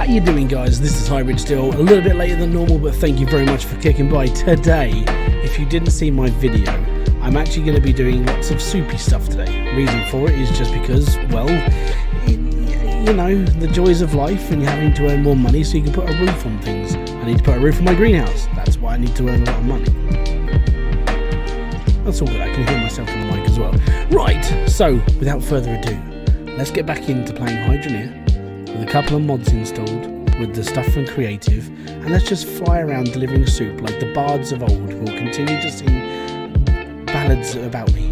you doing, guys? This is Hybridsteel, a little bit later than normal, but thank you very much for kicking by. Today, if you didn't see my video, I'm actually going to be doing lots of soupy stuff today. Reason for it is just because, well, you know, the joys of life and you're having to earn more money so you can put a roof on things. I need to put a roof on my greenhouse. That's why I need to earn a lot of money. That's all good. I can hear myself on the mic as well. Right, so without further ado, let's get back into playing Hydroneer with a couple of mods installed with the stuff from Creative, and let's just fly around delivering soup like the bards of old who will continue to sing ballads about me,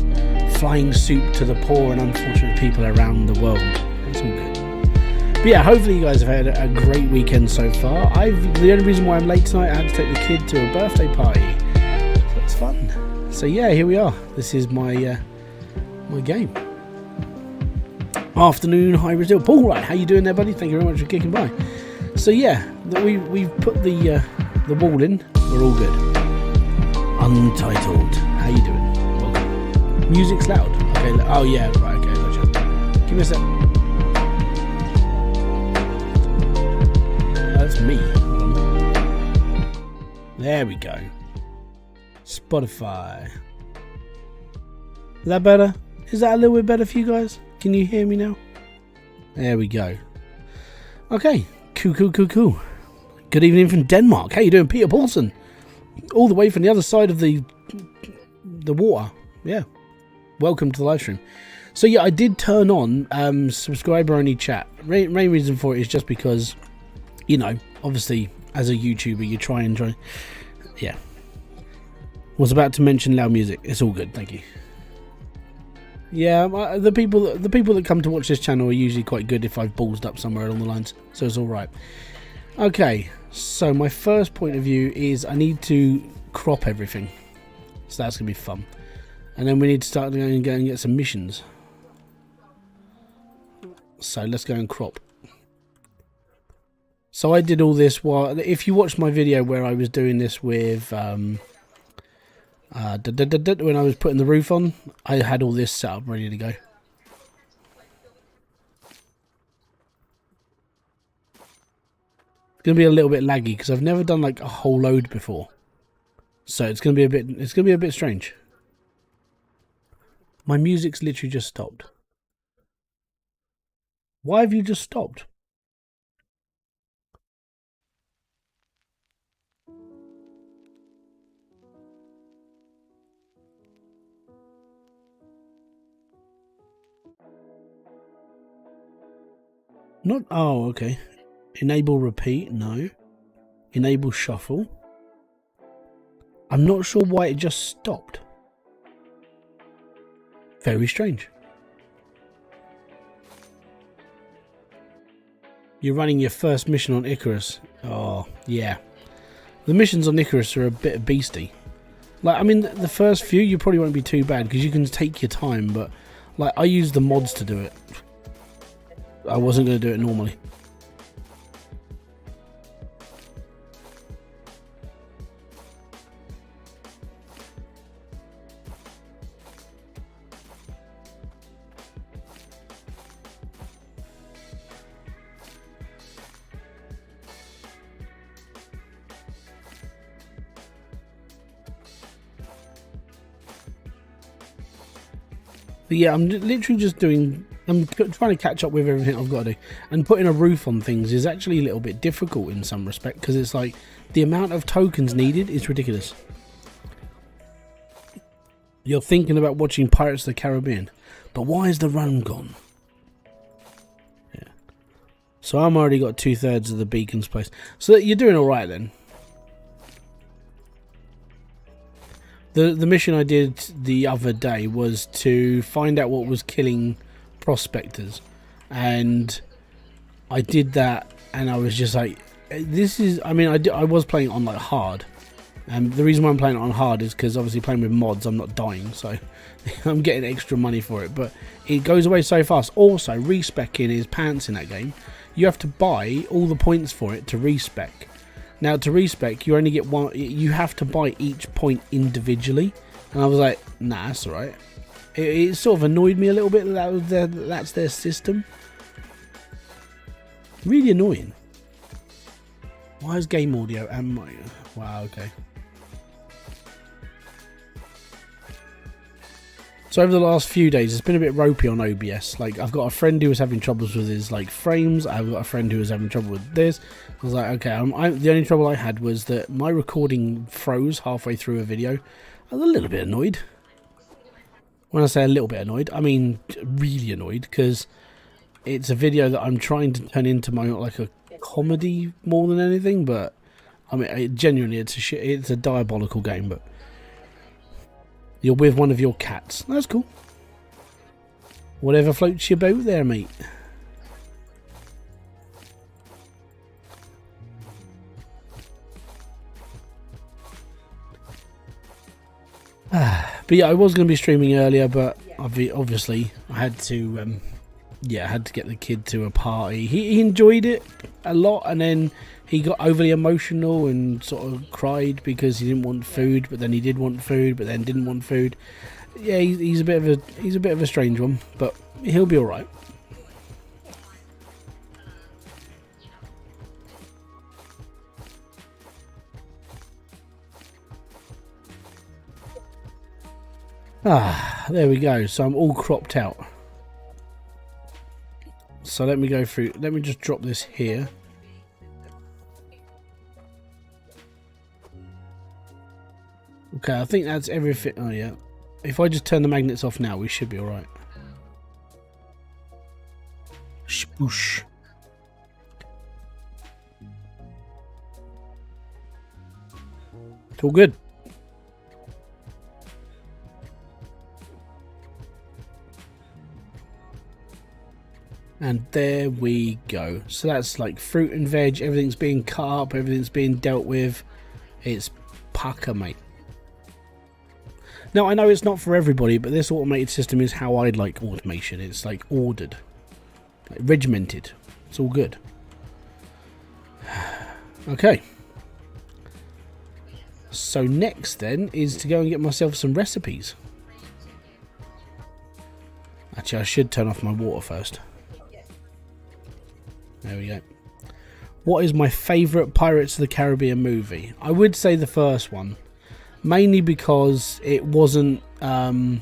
flying soup to the poor and unfortunate people around the world. It's all good. But yeah, hopefully you guys have had a great weekend so far. The only reason why I'm late tonight, I had to take the kid to a birthday party, so it's fun. So yeah, here we are. This is my my game. Afternoon, Hybridsteel. Paul, right? How you doing there, buddy? Thank you very much for kicking by. So yeah, we've put the wall in. We're all good. Untitled. How you doing? Welcome. Music's loud. Okay. Oh yeah. Right. Okay. Gotcha. Give me a sec. That's me. There we go. Spotify. Is that better? Is that a little bit better for you guys? Can you hear me now? There we go. Okay. Cool. Good evening from Denmark. How you doing, Peter Paulson? All the way from the other side of the water. Yeah. Welcome to the live stream. So yeah, I did turn on subscriber only chat. Main reason for it is just because, you know, obviously as a YouTuber you try. Yeah. Was about to mention loud music. It's all good, thank you. Yeah, the people that come to watch this channel are usually quite good if I've ballsed up somewhere along the lines, so it's all right. Okay, so my first point of view is I need to crop everything, so that's gonna be fun, and then we need to start going and get some missions. So let's go and crop. So I did all this while, if you watched my video where I was doing this with when I was putting the roof on, I had all this set up ready to go. It's gonna be a little bit laggy because I've never done like a whole load before, so it's gonna be a bit strange. My music's literally just stopped. Why have you just stopped? Not, oh, okay. Enable repeat, no. Enable shuffle. I'm not sure why it just stopped. Very strange. You're running your first mission on Icarus. Oh, yeah. The missions on Icarus are a bit beasty. Like, I mean, the first few you probably won't be too bad because you can take your time, but like, I use the mods to do it. I wasn't going to do it normally. But yeah, I'm literally just doing... I'm trying to catch up with everything I've got to do, and putting a roof on things is actually a little bit difficult in some respect because it's like the amount of tokens needed is ridiculous. You're thinking about watching Pirates of the Caribbean, but why is the run gone? Yeah. So I'm already got 2/3 of the beacons placed. So you're doing all right then. The mission I did the other day was to find out what was killing prospectors, and I did that, and I was just like, this is, I mean, I was playing it on like hard, and the reason why I'm playing it on hard is because obviously playing with mods I'm not dying, so I'm getting extra money for it, but it goes away so fast. Also, respecking is pants in that game. You have to buy all the points for it to respec. Now to respec you only get one, you have to buy each point individually, and I was like, nah, that's alright. It sort of annoyed me a little bit that that's their system. Really annoying. Why is game audio and my... Wow, okay. So over the last few days, it's been a bit ropey on OBS. Like, I've got a friend who was having troubles with his like frames. I've got a friend who was having trouble with this. I was like, okay, the only trouble I had was that my recording froze halfway through a video. I was a little bit annoyed. When I say a little bit annoyed, I mean really annoyed, because it's a video that I'm trying to turn into my like a comedy more than anything. But I mean, genuinely, it's a diabolical game. But you're with one of your cats. That's cool. Whatever floats your boat there, mate. But yeah, I was going to be streaming earlier, but obviously I had to, I had to get the kid to a party. He enjoyed it a lot, and then he got overly emotional and sort of cried because he didn't want food, but then he did want food, but then didn't want food. Yeah, he's a bit of a strange one, but he'll be all right. There we go. So I'm all cropped out. So let me go through. Let me just drop this here. Okay, I think that's everything. Oh yeah. If I just turn the magnets off now, we should be all right. Spoosh. It's all good. And there we go. So that's like fruit and veg. Everything's being cut up. Everything's being dealt with. It's pucker, mate. Now, I know it's not for everybody, but this automated system is how I'd like automation. It's like ordered. Like regimented. It's all good. Okay. So next then is to go and get myself some recipes. Actually, I should turn off my water first. There we go. What is my favourite Pirates of the Caribbean movie? I would say the first one. Mainly because it wasn't... it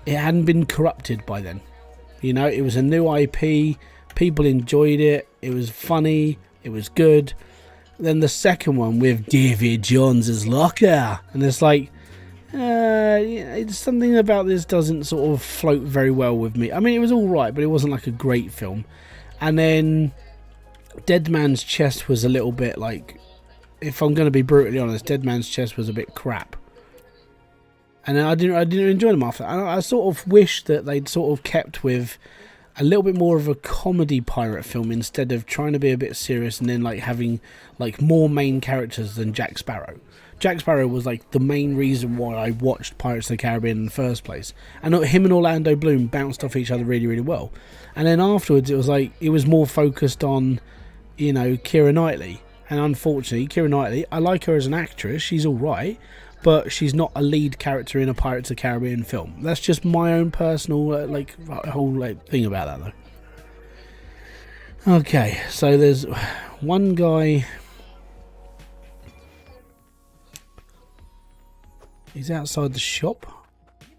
hadn't been corrupted by then. You know, it was a new IP. People enjoyed it. It was funny. It was good. Then the second one with David Jones as Locker. And it's like... it's something about this doesn't sort of float very well with me. I mean, it was alright, but it wasn't like a great film. And then Dead Man's Chest was a little bit like, if I'm going to be brutally honest, Dead Man's Chest was a bit crap. And then I didn't enjoy them after that. And I sort of wish that they'd sort of kept with a little bit more of a comedy pirate film instead of trying to be a bit serious and then like having like more main characters than Jack Sparrow. Jack Sparrow was like the main reason why I watched Pirates of the Caribbean in the first place. And him and Orlando Bloom bounced off each other really, really well. And then afterwards it was like, it was more focused on, you know, Keira Knightley. And unfortunately, Keira Knightley, I like her as an actress, she's alright, but she's not a lead character in a Pirates of the Caribbean film. That's just my own personal, like, whole like, thing about that though. Okay, so there's one guy... He's outside the shop.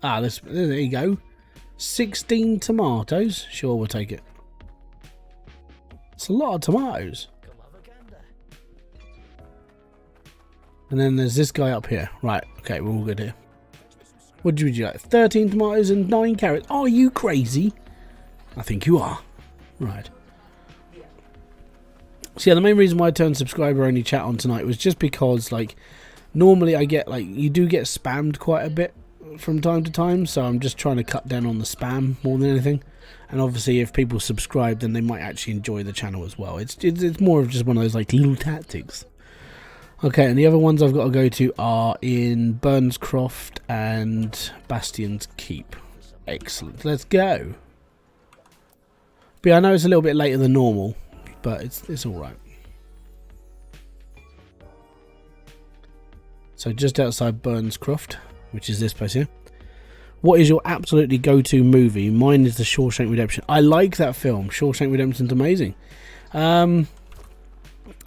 There you go. 16 tomatoes. Sure, we'll take it. It's a lot of tomatoes. And then there's this guy up here. Right, okay, we're all good here. What would you like? 13 tomatoes and 9 carrots. Are you crazy? I think you are. Right. So yeah, the main reason why I turned subscriber only chat on tonight was just because, like, normally I get, like, you do get spammed quite a bit from time to time, so I'm just trying to cut down on the spam more than anything. And obviously if people subscribe, then they might actually enjoy the channel as well. It's more of just one of those, like, little tactics. Okay, and the other ones I've got to go to are in Burnscroft and Bastion's Keep. Excellent, let's go. But yeah, I know it's a little bit later than normal, but it's alright. So just outside Burnscroft, which is this place here. What is your absolutely go-to movie? Mine is The Shawshank Redemption. I like that film. Shawshank Redemption's amazing.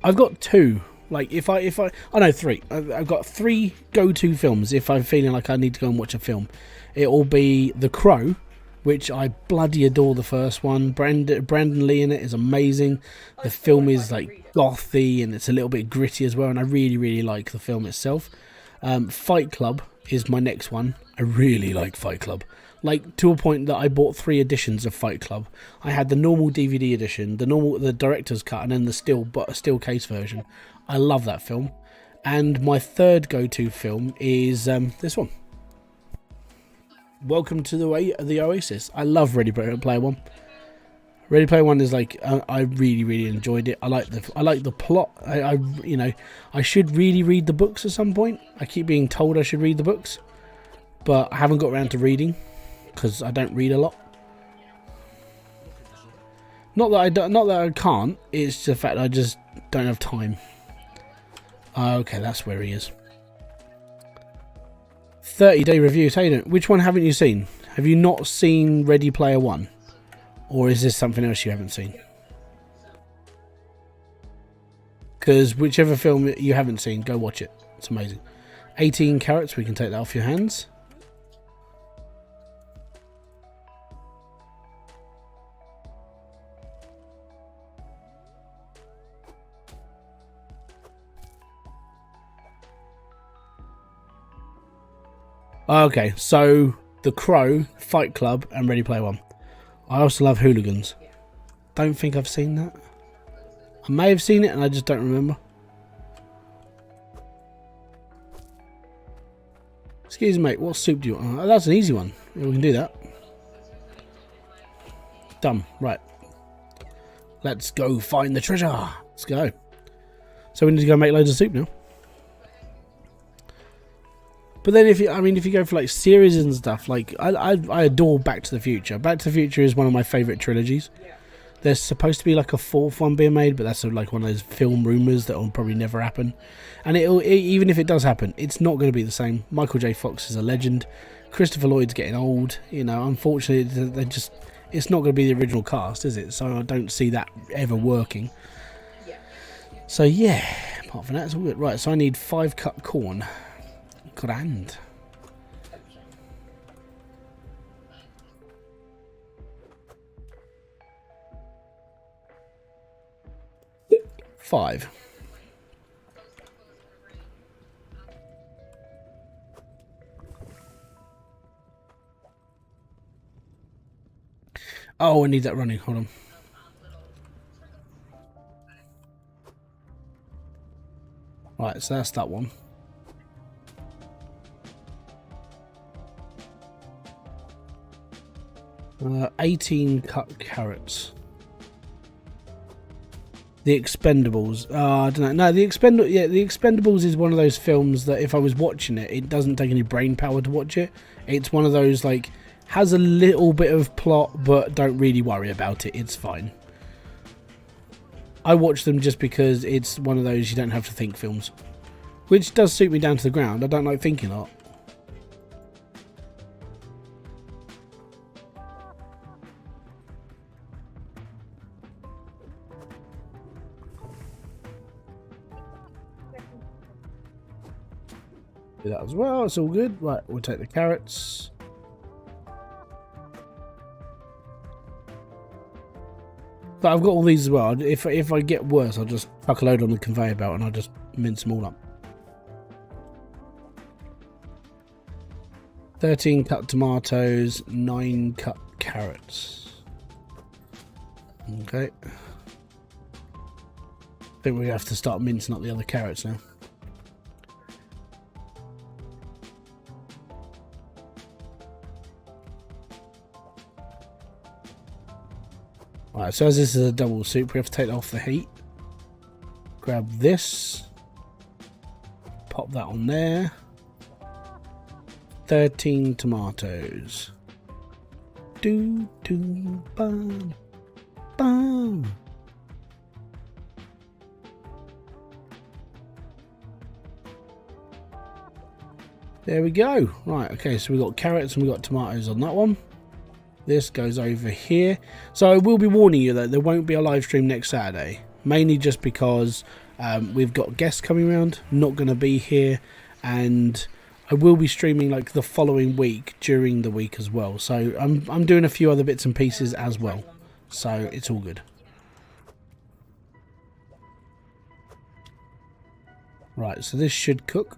I've got two. Like I know three. I've got three go-to films if I'm feeling like I need to go and watch a film. It will be The Crow, which I bloody adore the first one. Brandon Lee in it is amazing. The film is like gothy and it's a little bit gritty as well, and I really, really like the film itself. Fight Club is my next one. I really like Fight Club. Like, to a point that I bought 3 editions of Fight Club. I had the normal DVD edition, the director's cut, and then the steel case version. I love that film. And my third go-to film is this one. Welcome to the Oasis. I love Ready Player One. Ready Player One is like I really, really enjoyed it. I like the plot. I should really read the books at some point. I keep being told I should read the books, but I haven't got around to reading because I don't read a lot. Not that I can't. It's the fact I just don't have time. Okay, that's where he is. 30-day review. Taylor, which one haven't you seen? Have you not seen Ready Player One? Or is this something else you haven't seen? Because whichever film you haven't seen, go watch it. It's amazing. 18 carats, we can take that off your hands. Okay, so The Crow, Fight Club, and Ready Player One. I also love Hooligans. Don't think I've seen that. I may have seen it and I just don't remember. Excuse me, mate, what soup do you want? Oh, that's an easy one. Yeah, we can do that. Done. Right. Let's go find the treasure. Let's go. So we need to go make loads of soup now. But then if you go for like series and stuff, like I adore Back to the Future. Back to the Future is one of my favourite trilogies. There's supposed to be like a 4th one being made, but that's like one of those film rumours that will probably never happen. And even if it does happen, it's not going to be the same. Michael J. Fox is a legend. Christopher Lloyd's getting old. You know, unfortunately, it's not going to be the original cast, is it? So I don't see that ever working. So yeah, apart from that, it's all good. Right, so I need 5 cut corn. Grand. Five. Oh, I need that running. Hold on. Right, so that's that one. 18 cut carrots. The Expendables. I don't know. No, the Expendables is one of those films that if I was watching it, it doesn't take any brain power to watch it. It's one of those like has a little bit of plot, but don't really worry about it. It's fine. I watch them just because it's one of those you don't have to think films, which does suit me down to the ground. I don't like thinking a lot. Do that as well, it's all good. Right, we'll take the carrots. But I've got all these as well. If I get worse, I'll just chuck a load on the conveyor belt and I'll just mince them all up. 13 cut tomatoes, 9 cut carrots. Okay. I think we have to start mincing up the other carrots now. Right, so as this is a double soup, we have to take it off the heat. Grab this. Pop that on there. 13 tomatoes. Bam. Bam. There we go. Right, okay, so we've got carrots and we've got tomatoes on that one. This goes over here. So I will be warning you that there won't be a live stream next Saturday. Mainly just because We've got guests coming around, not going to be here, and I will be streaming like the following week during the week as well. So I'm doing a few other bits and pieces as well. So it's all good. Right, so this should cook.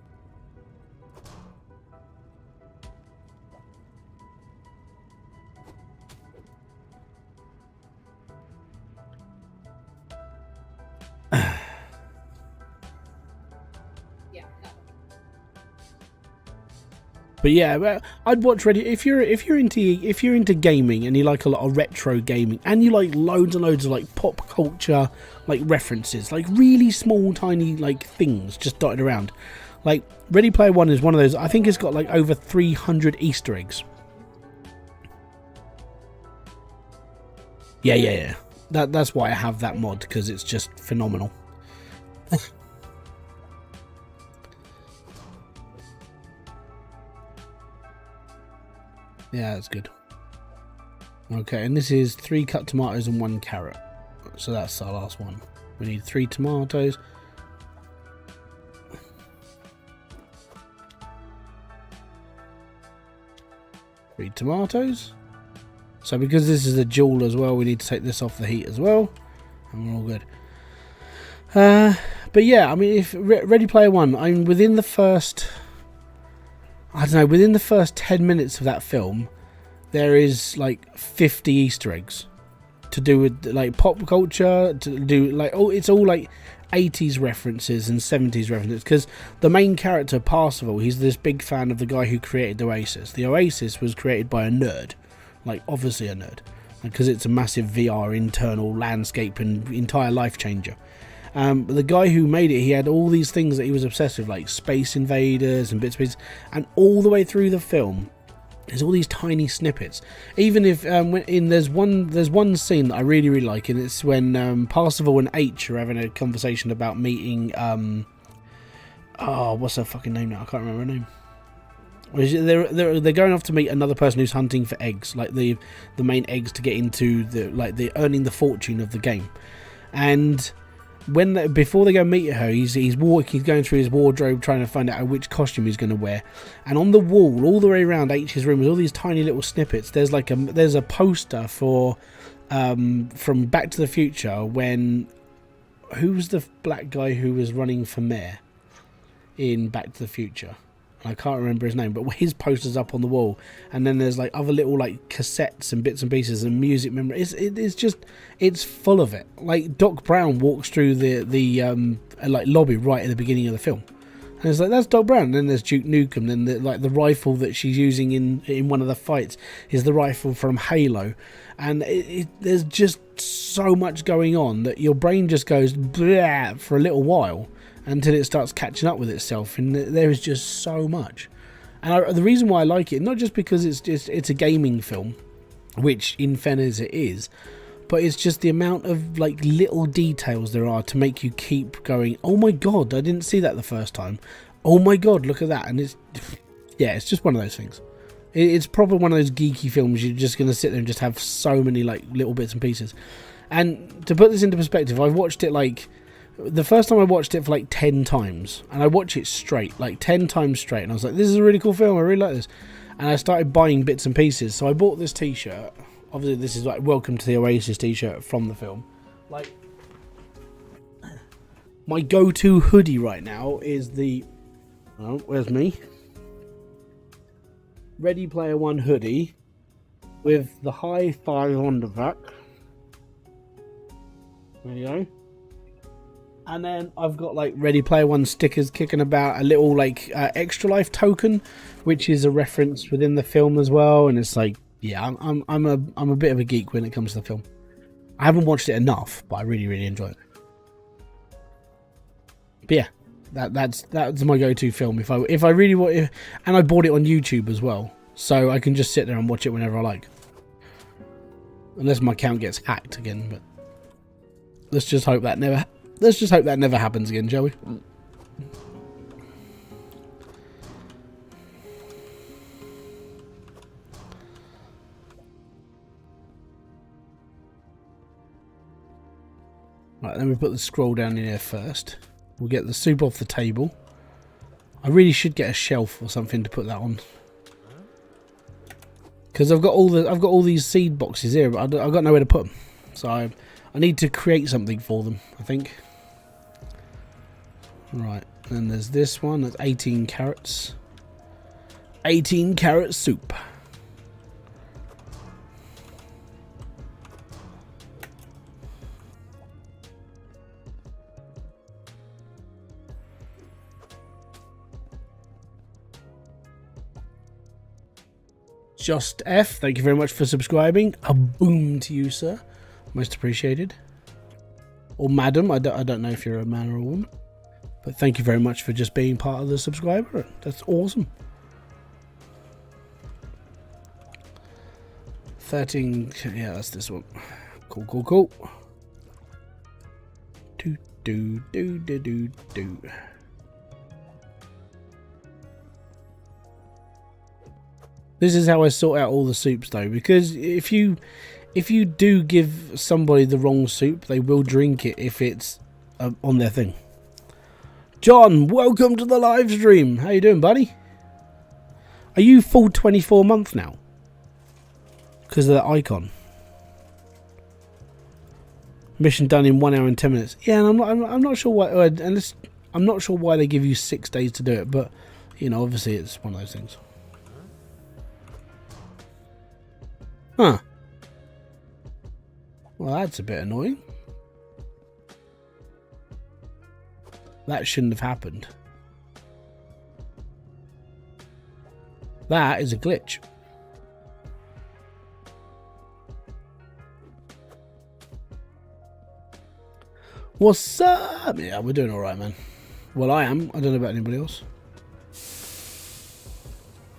But yeah, I'd watch Ready if you're into gaming and you like a lot of retro gaming and you like loads and loads of like pop culture like references, like really small tiny like things just dotted around. Like Ready Player One is one of those. I think it's got like over 300 Easter eggs. Yeah. That's why I have that mod, because it's just phenomenal. Yeah, that's good. Okay, and this is 3 cut tomatoes and 1 carrot. So that's our last one. We need 3 tomatoes. Three tomatoes. So because this is a dual as well, we need to take this off the heat as well. And we're all good. But yeah, I mean, if Ready Player One, I'm within the first... I don't know, within the first 10 minutes of that film, there is like 50 Easter eggs to do with like pop culture, to do like, oh, it's all like 80s references and 70s references, because the main character, Parzival, he's this big fan of the guy who created the Oasis. The Oasis was created by a nerd, like obviously a nerd, because it's a massive VR internal landscape and entire life changer. But the guy who made it, he had all these things that he was obsessed with, like Space Invaders and bits and pieces. And all the way through the film, there's all these tiny snippets. Even if there's one scene that I really like, and it's when Parzival and H are having a conversation about meeting. What's her fucking name now? I can't remember her name. They're going off to meet another person who's hunting for eggs, like the main eggs to get into the earning the fortune of the game, and. Before they go meet her, he's going through his wardrobe trying to find out which costume he's going to wear, and on the wall all the way around H's room is all these tiny little snippets. There's a poster for from Back to the Future, when who was the black guy who was running for mayor in Back to the Future? I can't remember his name, but his poster's up on the wall, and then there's like other little like cassettes and bits and pieces and music memory. It's full of it. Like Doc Brown walks through the like lobby right at the beginning of the film, and it's like, that's Doc Brown. And then there's Duke Nukem. Then the rifle that she's using in one of the fights is the rifle from Halo, and there's just so much going on that your brain just goes blah for a little while, until it starts catching up with itself, and there is just so much. And the reason why I like it, not just because it's a gaming film, which in fairness it is, but it's just the amount of like little details there are to make you keep going, oh my god, I didn't see that the first time, oh my god, look at that. And it's just one of those things. It's probably one of those geeky films you're just going to sit there and just have so many like little bits and pieces. And to put this into perspective, I watched it like the first time I watched it for like 10 times, and I watched it straight, like 10 times straight, and I was like, this is a really cool film, I really like this. And I started buying bits and pieces. So I bought this t-shirt. Obviously this is like Welcome to the Oasis t-shirt from the film. Like, my go-to hoodie right now is where's me? Ready Player One hoodie with the high five on the back. There you go. And then I've got like Ready Player One stickers kicking about, a little like Extra Life token, which is a reference within the film as well. And it's like, yeah, I'm a bit of a geek when it comes to the film. I haven't watched it enough, but I really, really enjoy it. But yeah, that's my go-to film. If I really want, and I bought it on YouTube as well, so I can just sit there and watch it whenever I like, unless my account gets hacked again. But let's just hope that never happens again, shall we? Right, then we put the scroll down in here first. We'll get the soup off the table. I really should get a shelf or something to put that on. Because I've got all these seed boxes here, but I've got nowhere to put them. So I need to create something for them, I think. Right, and there's this one. That's 18 carrots. 18 carrot soup. Just F, thank you very much for subscribing. A boom to you, sir. Most appreciated. Or madam, I don't know if you're a man or a woman. But thank you very much for just being part of the subscriber. That's awesome. 13, yeah, that's this one. Cool, cool, cool. Do, do, do, do, do, do. This is how I sort out all the soups though, because if you do give somebody the wrong soup, they will drink it if it's on their thing. John, welcome to the live stream. How you doing, buddy? Are you full 24 month now? Because of that icon. Mission done in 1 hour and 10 minutes. Yeah, and I'm not sure why. I'm not sure why they give you 6 days to do it, but you know, obviously it's one of those things. Huh. Well, that's a bit annoying. That shouldn't have happened. That is a glitch. What's up? Yeah, we're doing alright, man. Well, I am. I don't know about anybody else.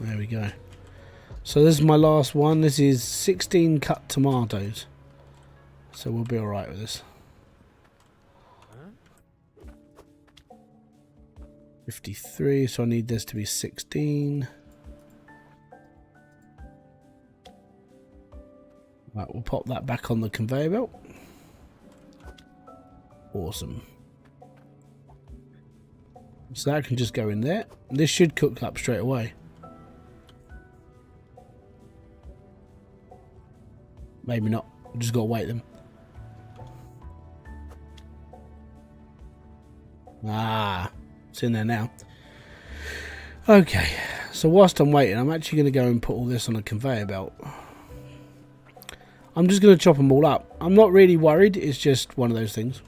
There we go. So this is my last one. This is 16 cut tomatoes. So we'll be alright with this. 53, so I need this to be 16. Right, we'll pop that back on the conveyor belt. Awesome. So that can just go in there. This should cook up straight away. Maybe not. We've just got to wait them. Ah, it's in there now. Okay, so whilst I'm waiting, I'm actually going to go and put all this on a conveyor belt. I'm just going to chop them all up. I'm not really worried. It's just one of those things.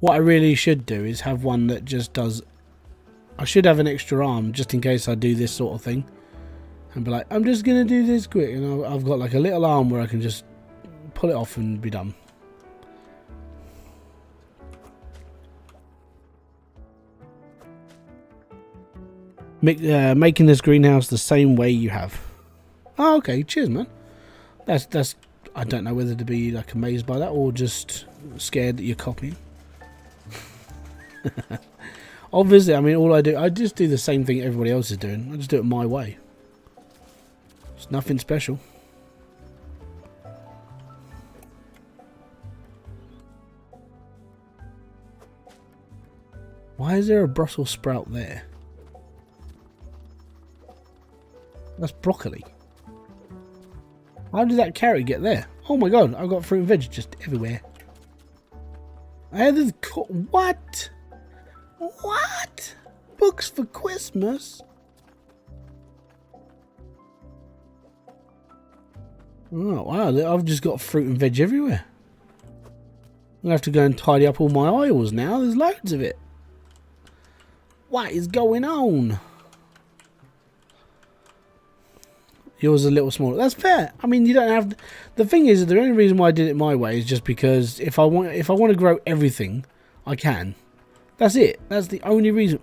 What I really should do is have one that just does... I should have an extra arm just in case I do this sort of thing. And be like, I'm just going to do this quick. And I've got like a little arm where I can just pull it off and be done. Making this greenhouse the same way you have. Oh, okay. Cheers, man. That's. I don't know whether to be like amazed by that or just scared that you're copying. Obviously, I mean, I just do the same thing everybody else is doing. I just do it my way. It's nothing special. Why is there a Brussels sprout there? That's broccoli. How did that carrot get there? Oh my god, I've got fruit and veg just everywhere. What? What? Books for Christmas? Oh wow, I've just got fruit and veg everywhere. I'm gonna have to go and tidy up all my aisles now. There's loads of it. What is going on? Yours is a little smaller. That's fair. I mean, you don't have. The thing is, the only reason why I did it my way is just because if I want to grow everything, I can. That's it. That's the only reason.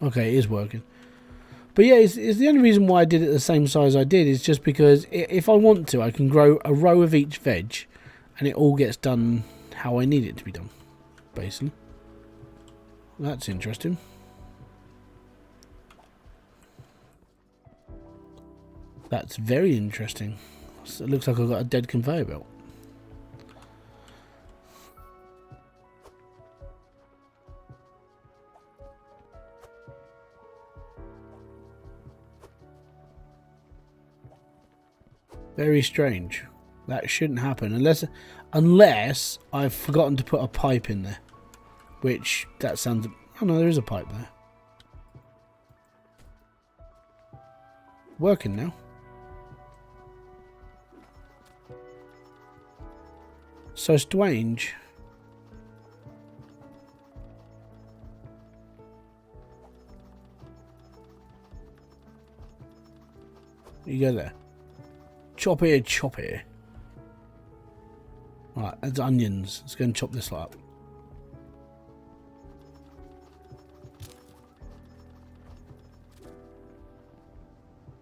Okay, it is working. But yeah, it's the only reason why I did it the same size I did is just because if I want to, I can grow a row of each veg, and it all gets done how I need it to be done, basically. That's interesting. That's very interesting. So it looks like I've got a dead conveyor belt. Very strange. That shouldn't happen unless I've forgotten to put a pipe in there. Which, that sounds... Oh no, there is a pipe there. Working now. So strange. You go there. Chop here, chop here. Right, that's onions. Let's go and chop this lot up.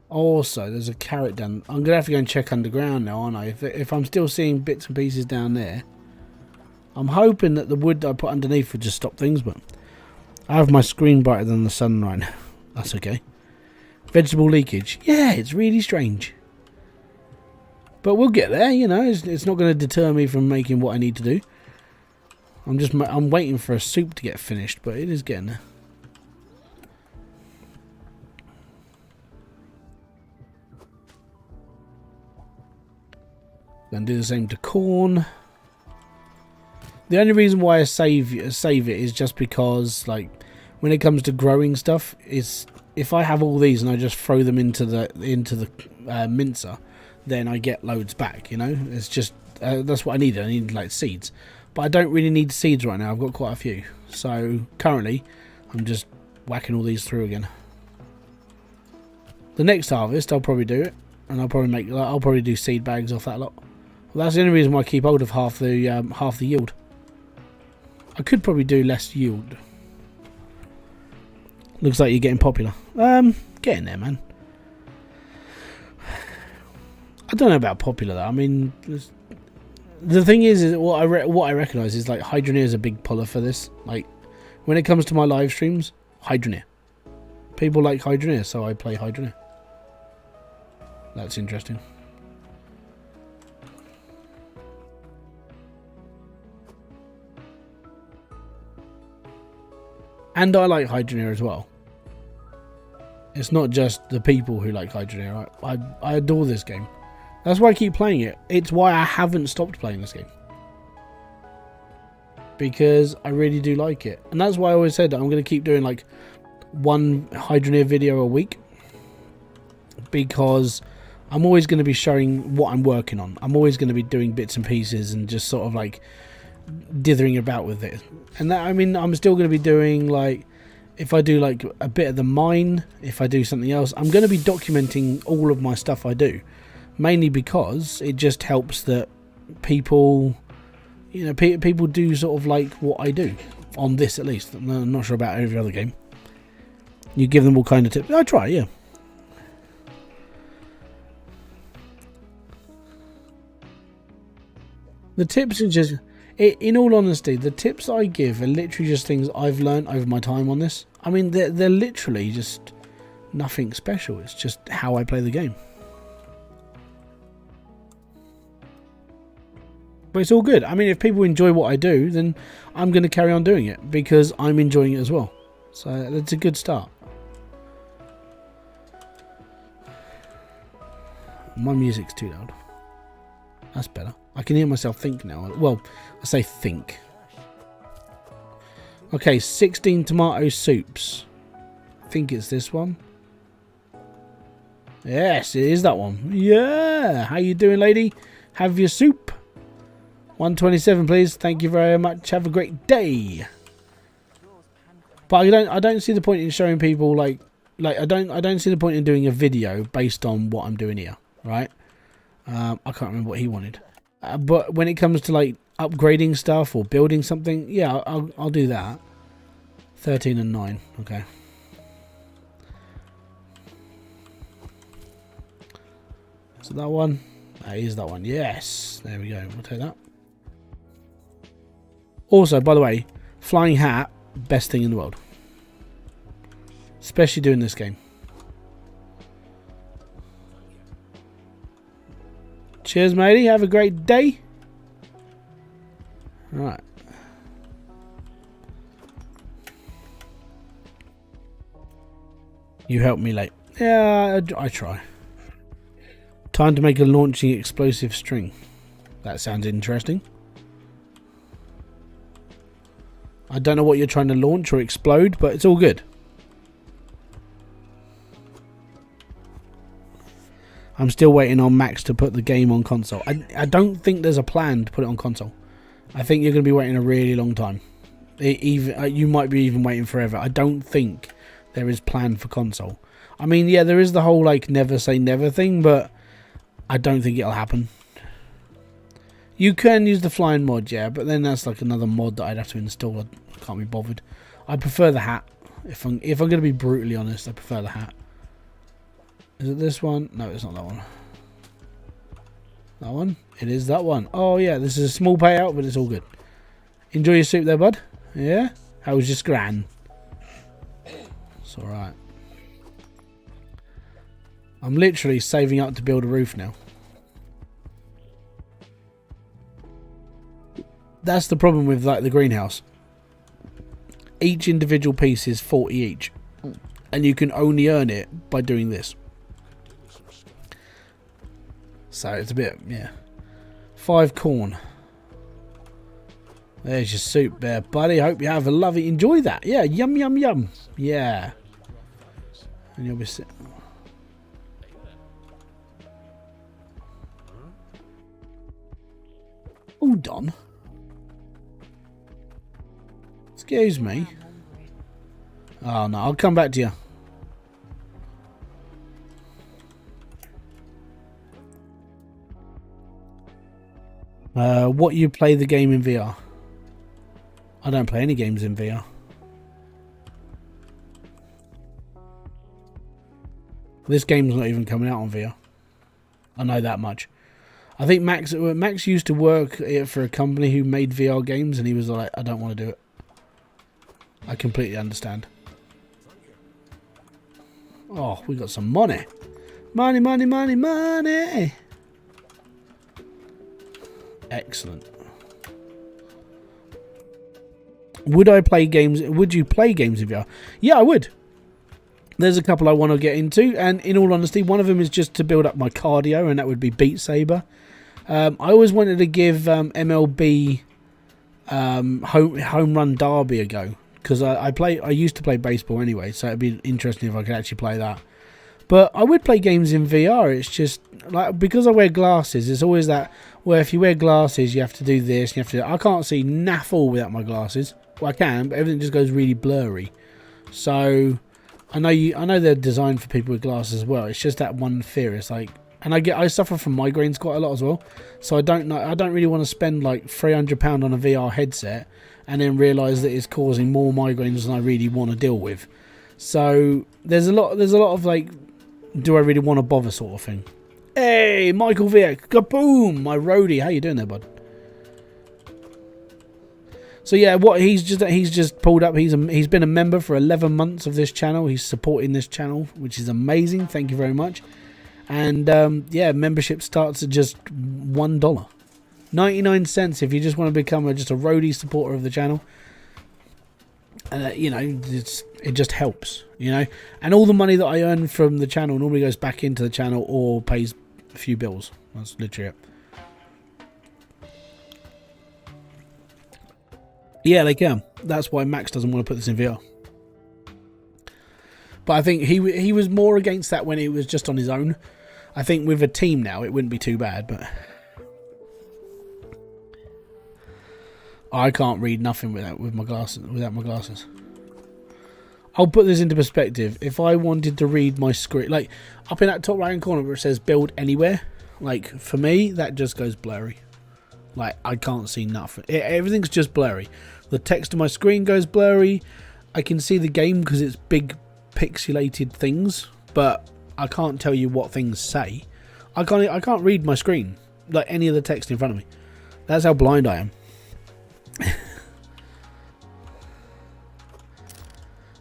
Also, there's a carrot down. I'm gonna have to go and check underground now, aren't I? If I'm still seeing bits and pieces down there, I'm hoping that the wood that I put underneath would just stop things. But I have my screen brighter than the sun right now. That's okay. Vegetable leakage. Yeah, it's really strange. But we'll get there. You know, it's not going to deter me from making what I need to do. I'm waiting for a soup to get finished, but it is getting there. Then do the same to corn. The only reason why I save it is just because, like, when it comes to growing stuff, is if I have all these and I just throw them into the mincer, then I get loads back. You know, it's just that's what I need. I need like seeds, but I don't really need seeds right now. I've got quite a few, so currently I'm just whacking all these through again. The next harvest, I'll probably do it, and I'll probably do seed bags off that lot. Well, that's the only reason why I keep hold of half the yield. I could probably do less yield. Looks like you're getting popular. Getting there, man. I don't know about popular though. I mean, the thing is what I recognise is like Hydroneer is a big puller for this. Like when it comes to my live streams, Hydroneer. People like Hydroneer, so I play Hydroneer. That's interesting. And I like Hydroneer as well. It's not just the people who like Hydroneer. I adore this game. That's why I keep playing it. It's why I haven't stopped playing this game. Because I really do like it. And that's why I always said that I'm going to keep doing like one Hydroneer video a week. Because I'm always going to be showing what I'm working on. I'm always going to be doing bits and pieces and just sort of like dithering about with it. And that, I mean, I'm still going to be doing like, if I do like a bit of the mine, if I do something else, I'm going to be documenting all of my stuff I do. Mainly because it just helps that people, you know, people do sort of like what I do. On this at least. I'm not sure about every other game. You give them all kind of tips. I try, yeah. The tips are just, in all honesty, the tips I give are literally just things I've learned over my time on this. I mean, they're literally just nothing special. It's just how I play the game. But it's all good. I mean, if people enjoy what I do, then I'm going to carry on doing it because I'm enjoying it as well. So that's a good start. My music's too loud. That's better. I can hear myself think now. Well, I say think. Okay, 16 tomato soups. I think it's this one. Yes, it is that one. Yeah. How you doing, lady? Have your soup. 127, please. Thank you very much. Have a great day. But I don't see the point in showing people like I don't see the point in doing a video based on what I'm doing here, right? I can't remember what he wanted. But when it comes to like upgrading stuff or building something, yeah, I'll do that. 13 and 9. Okay. So that one. That is that one. Yes. There we go. We'll take that. Also, by the way, flying hat, best thing in the world. Especially doing this game. Cheers, matey. Have a great day. Right. You helped me late. Yeah, I try. Time to make a launching explosive string. That sounds interesting. I don't know what you're trying to launch or explode, but it's all good. I'm still waiting on Max to put the game on console. I don't think there's a plan to put it on console. I think you're going to be waiting a really long time. You might be even waiting forever. I don't think there is plan for console. I mean, yeah, there is the whole like never say never thing, but I don't think it'll happen. You can use the flying mod, yeah, but then that's like another mod that I'd have to install. I can't be bothered. I prefer the hat. If I'm going to be brutally honest, I prefer the hat. Is it this one? No, it's not that one. That one? It is that one. Oh yeah, this is a small payout, but it's all good. Enjoy your soup there, bud. Yeah? How was your scran? It's alright. I'm literally saving up to build a roof now. That's the problem with like the greenhouse. Each individual piece is 40 each. And you can only earn it by doing this. So it's a bit, yeah. 5 corn. There's your soup there, buddy. Hope you have a lovely, enjoy that. Yeah, yum, yum, yum. Yeah. And you'll be sitting. Hold on. Excuse me. Oh no, I'll come back to you. What you play the game in VR? I don't play any games in VR. This game's not even coming out on VR. I know that much. I think Max used to work for a company who made VR games, and he was like, I don't want to do it. I completely understand. Oh, we got some money. Money, money, money, money. Excellent. Would I play games? Would you play games in VR? Yeah, I would. There's a couple I want to get into, and in all honesty, one of them is just to build up my cardio, and that would be Beat Saber. I always wanted to give MLB Home Run Derby a go, because I used to play baseball anyway, so it'd be interesting if I could actually play that. But I would play games in VR. It's just like, because I wear glasses, it's always that, well, if you wear glasses, you have to do this, you have to. I can't see naff all without my glasses. Well, I can, but everything just goes really blurry. So I know they're designed for people with glasses as well. It's just that one fear. It's like, and I suffer from migraines quite a lot as well. So I don't really want to spend like £300 on a VR headset and then realise that it's causing more migraines than I really want to deal with. So there's a lot of like, do I really want to bother sort of thing. Hey, Michael Vick, kaboom, my roadie. How you doing there, bud? So yeah, what he's just pulled up. He's been a member for 11 months of this channel. He's supporting this channel, which is amazing. Thank you very much. And yeah, membership starts at just $1, 99 cents if you just want to become just a roadie supporter of the channel. And you know, it just helps, you know. And all the money that I earn from the channel normally goes back into the channel or pays a few bills. That's literally it. Yeah, they can. That's why Max doesn't want to put this in VR. But I think he was more against that when he was just on his own. I think with a team now, it wouldn't be too bad, but I can't read nothing without my glasses. I'll put this into perspective. If I wanted to read my script, like up in that top right hand corner where it says build anywhere, like for me, that just goes blurry. Like I can't see nothing. Everything's just blurry. The text on my screen goes blurry. I can see the game because it's big pixelated things, but I can't tell you what things say. I can't read my screen, like any of the text in front of me. That's how blind I am.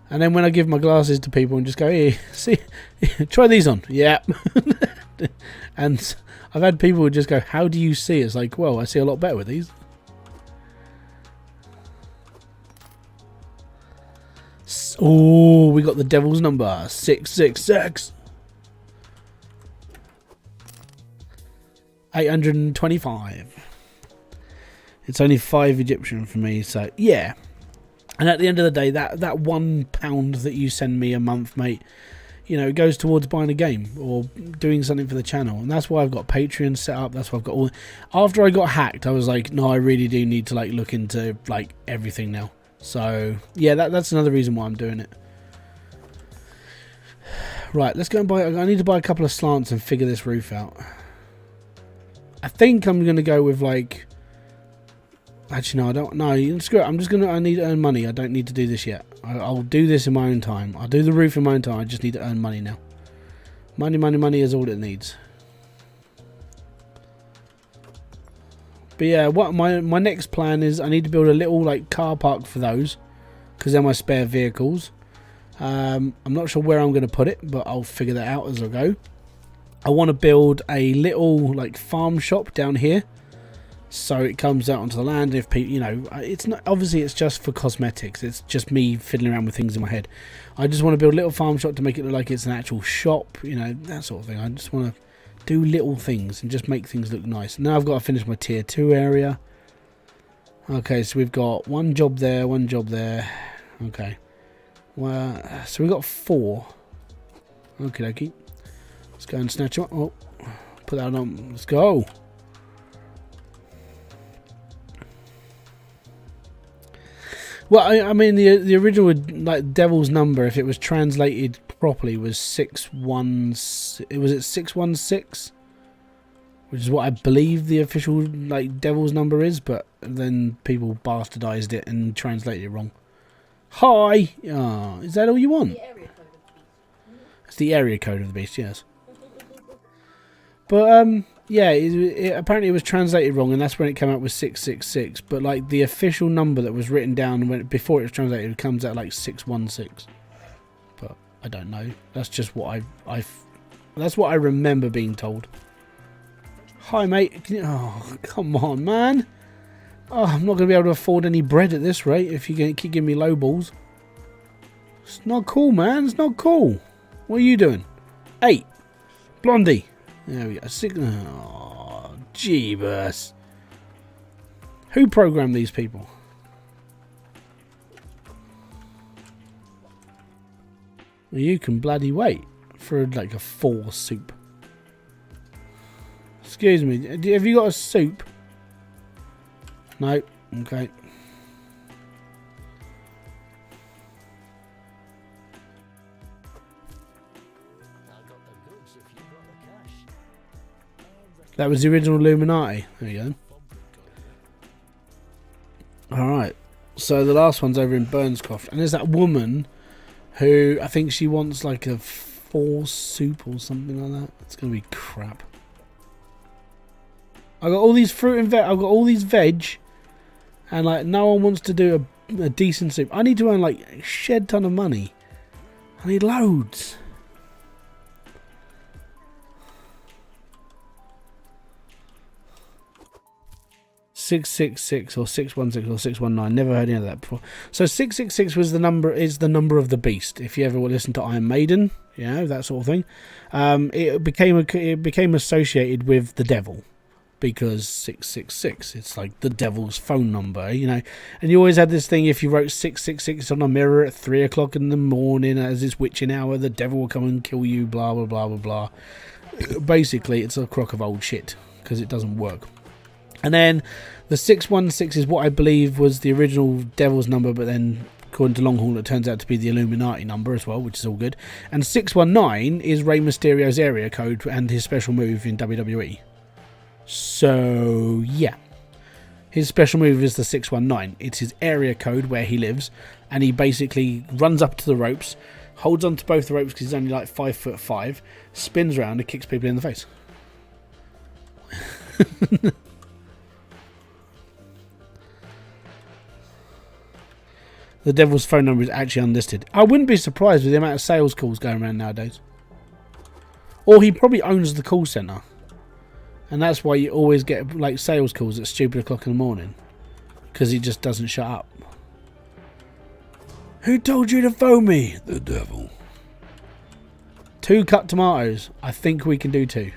And then when I give my glasses to people and just go, here, see, try these on. Yeah. And I've had people who just go, how do you see? It's like, well, I see a lot better with these. Oh, we got the devil's number. 666. 825. It's only 5 Egyptian for me, so yeah. And at the end of the day, that £1 that you send me a month, mate, you know, it goes towards buying a game or doing something for the channel. And that's why I've got Patreon set up. That's why I've got all... After I got hacked, I was like, no, I really do need to, like, look into, like, everything now. So, yeah, that's another reason why I'm doing it. Right, let's go and buy... I need to buy a couple of slants and figure this roof out. I think I'm going to go with, like... Actually, no, I don't... No, screw it. I'm just going to... I need to earn money. I don't need to do this yet. I'll do this in my own time. I'll do the roof in my own time. I just need to earn money now. Money, money, money is all it needs. But yeah, what my next plan is, I need to build a little like car park for those, because they're my spare vehicles. I'm not sure where I'm going to put it, but I'll figure that out as I go. I want to build a little like farm shop down here, so it comes out onto the land. If people, you know, it's not obviously it's just for cosmetics. It's just me fiddling around with things in my head. I just want to build a little farm shop to make it look like it's an actual shop, you know, that sort of thing. I just want to do little things and just make things look nice. Now I've got to finish my tier 2 area. Okay, so we've got one job there, one job there. Okay. Well, so we've got 4. Okie dokie. Let's go and snatch up. Oh, put that on. Let's go. Well, I mean, the original like devil's number, if it was translated properly, was 616. It was at 616, which is what I believe the official like devil's number is. But then people bastardized it and translated it wrong. Hi, is that all you want? The area code of the beast. It's the area code of the beast, yes. But yeah, apparently it was translated wrong, and that's when it came out with 666. But like the official number that was written down before it was translated, it comes out like 616. But I don't know. That's just what that's what I remember being told. Hi, mate. Oh, come on, man. Oh, I'm not going to be able to afford any bread at this rate if you keep giving me low balls. It's not cool, man. It's not cool. What are you doing? 8. Blondie. There we go. 6. Oh, jeebus. Who programmed these people? Well, you can bloody wait for like a 4 soup. Excuse me. Have you got a soup? No. Okay. That was the original Illuminati. There you go. Alright. So the last one's over in Burnscroft. And there's that woman who I think she wants like a 4 soup or something like that. It's going to be crap. I've got all these fruit and veg. I've got all these veg. And like no one wants to do a decent soup. I need to earn like a shed ton of money. I need loads. .666 or 616 or 619. Never heard any of that before. So 666 was the number. Is the number of the beast. If you ever listen to Iron Maiden, you know, that sort of thing. It became associated with the devil, because 666. It's like the devil's phone number, you know. And you always had this thing. If you wrote 666 on a mirror at 3 o'clock in the morning as it's witching hour, the devil will come and kill you. Blah blah blah blah blah. Basically, it's a crock of old shit because it doesn't work. And then the 616 is what I believe was the original devil's number, but then according to Longhorn it turns out to be the Illuminati number as well, which is all good. And 619 is Rey Mysterio's area code and his special move in WWE. So yeah, his special move is the 619. It's his area code where he lives, and he basically runs up to the ropes, holds onto both the ropes because he's only like 5'5", spins around and kicks people in the face. The devil's phone number is actually unlisted. I wouldn't be surprised with the amount of sales calls going around nowadays. Or he probably owns the call centre. And that's why you always get like sales calls at stupid o'clock in the morning, because he just doesn't shut up. Who told you to phone me? The devil. 2 cut tomatoes. I think we can do 2.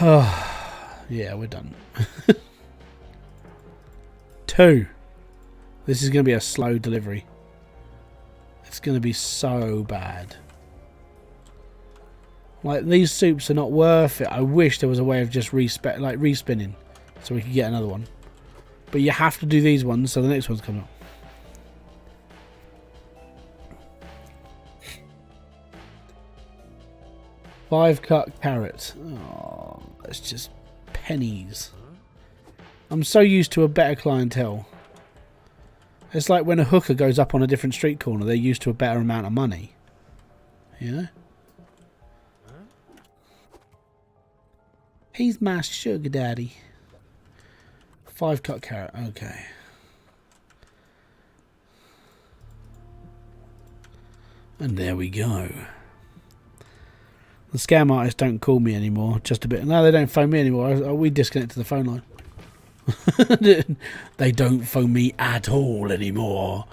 Yeah, we're done. 2. This is going to be a slow delivery. It's going to be so bad. Like, these soups are not worth it. I wish there was a way of just respinning so we could get another one. But you have to do these ones so the next one's coming up. Five cut carrots. Oh, that's just pennies. I'm so used to a better clientele. It's like when a hooker goes up on a different street corner, they're used to a better amount of money. You know? He's my sugar daddy. 5 cut carrot. Okay. And there we go. The scam artists don't call me anymore. Just a bit. No, they don't phone me anymore. We disconnected the phone line. They don't phone me at all anymore.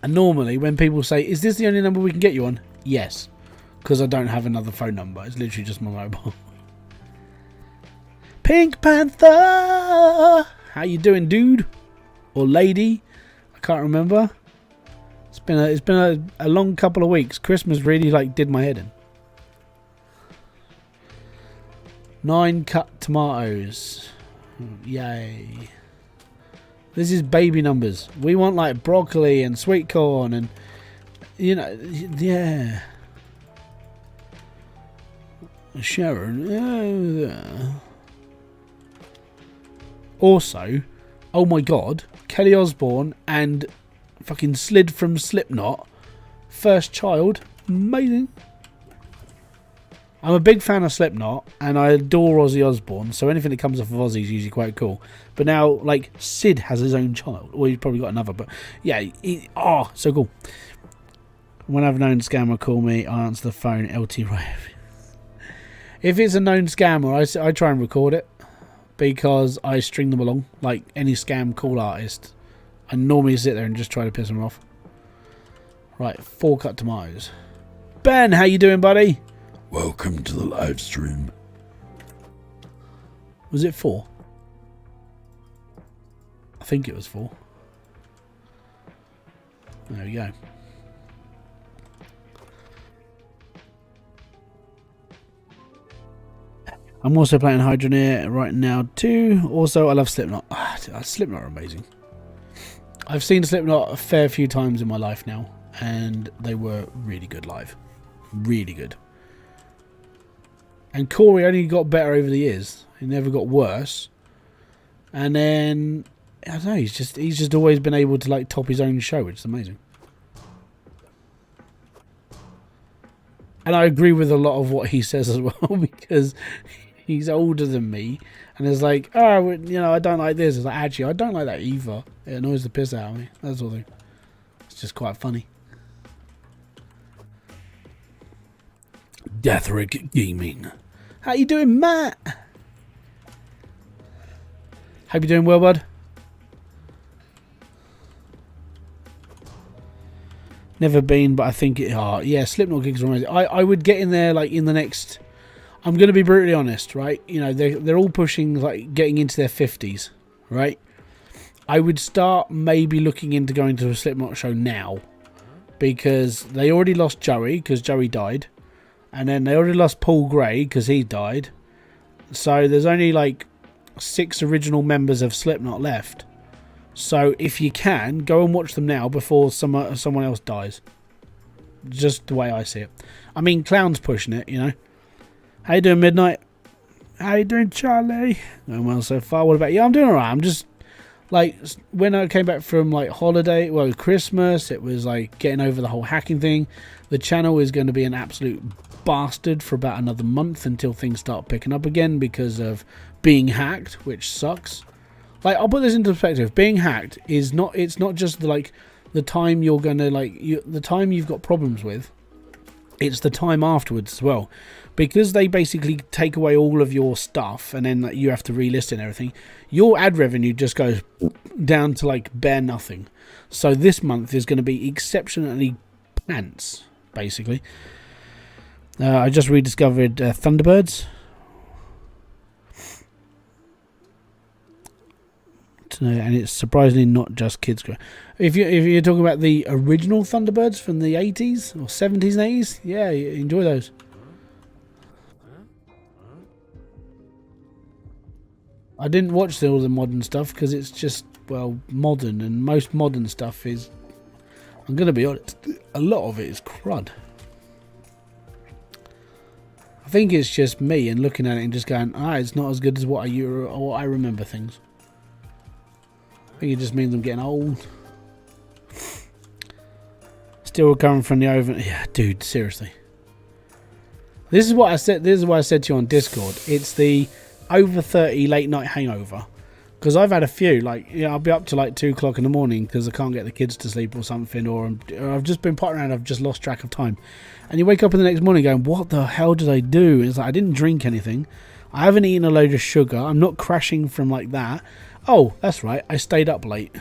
And normally when people say, is this the only number we can get you on? Yes. Because I don't have another phone number. It's literally just my mobile. Pink Panther! How you doing, dude? Or lady? I can't remember. It's been a long couple of weeks. Christmas really did my head in. 9 cut tomatoes. Yay. This is baby numbers. We want like broccoli and sweet corn and yeah. Sharon. Also, oh my god, Kelly Osbourne and fucking Slid from Slipknot, first child, amazing. I'm a big fan of Slipknot and I adore Ozzy Osbourne, so anything that comes off of Ozzy is usually quite cool. But now, like, Sid has his own child. Well, he's probably got another, but yeah, so cool. When I've known scammer call me, I answer the phone, LT right. If it's a known scammer, I try and record it because I string them along like any scam call artist. I normally sit there and just try to piss them off. Right, 4 cut tomatoes. Ben, how you doing, buddy? Welcome to the live stream. Was it 4? I think it was 4. There we go. I'm also playing Hydroneer right now too. Also, I love Slipknot. Slipknot are amazing. I've seen Slipknot a fair few times in my life now, and they were really good live. Really good. And Corey only got better over the years. He never got worse. And then I don't know. He's just always been able to like top his own show, which is amazing. And I agree with a lot of what he says as well because he's older than me, and it's like, oh, I don't like this. It's like, actually, I don't like that either. It annoys the piss out of me. That's all. It's just quite funny. Deathrick Gaming. How you doing, Matt? Hope you're doing well, bud. Never been, but I think it. Yeah, Slipknot gigs are amazing. I would get in there like in the next. I'm going to be brutally honest, right? They're all pushing like getting into their 50s, right? I would start maybe looking into going to a Slipknot show now because they already lost Joey because Joey died. And then they already lost Paul Gray because he died. So there's only like 6 original members of Slipknot left. So if you can, go and watch them now before someone else dies. Just the way I see it. I mean, Clown's pushing it, How you doing, Midnight? How you doing, Charlie? Going well so far. What about you? I'm doing alright. I'm just like, when I came back from like holiday, Christmas, it was like getting over the whole hacking thing. The channel is going to be an absolute bastard for about another month until things start picking up again because of being hacked, which sucks. Like, I'll put this into perspective. Being hacked is it's not just the time you're gonna the time you've got problems with. It's the time afterwards as well, because they basically take away all of your stuff and then you have to relist it and everything. Your ad revenue just goes down to like bare nothing. So this month is going to be exceptionally pants, basically. I just rediscovered Thunderbirds. And it's surprisingly not just kids. If you're talking about the original Thunderbirds from the 80s or 70s and 80s, yeah, you enjoy those. I didn't watch all the modern stuff because it's just, well, modern, and most modern stuff is, I'm going to be honest, a lot of it is crud. I think it's just me and looking at it and just going, it's not as good as what I remember things. I think it just means I'm getting old. Still recovering from the over. Yeah, dude, seriously. This is what I said. This is what I said to you on Discord. It's the over 30 late night hangover. Because I've had a few. Like, I'll be up to like 2 o'clock in the morning because I can't get the kids to sleep or something, or I've just been pottering around. I've just lost track of time. And you wake up in the next morning going, "What the hell did I do?" And it's like, I didn't drink anything. I haven't eaten a load of sugar. I'm not crashing from like that. Oh, that's right. I stayed up late,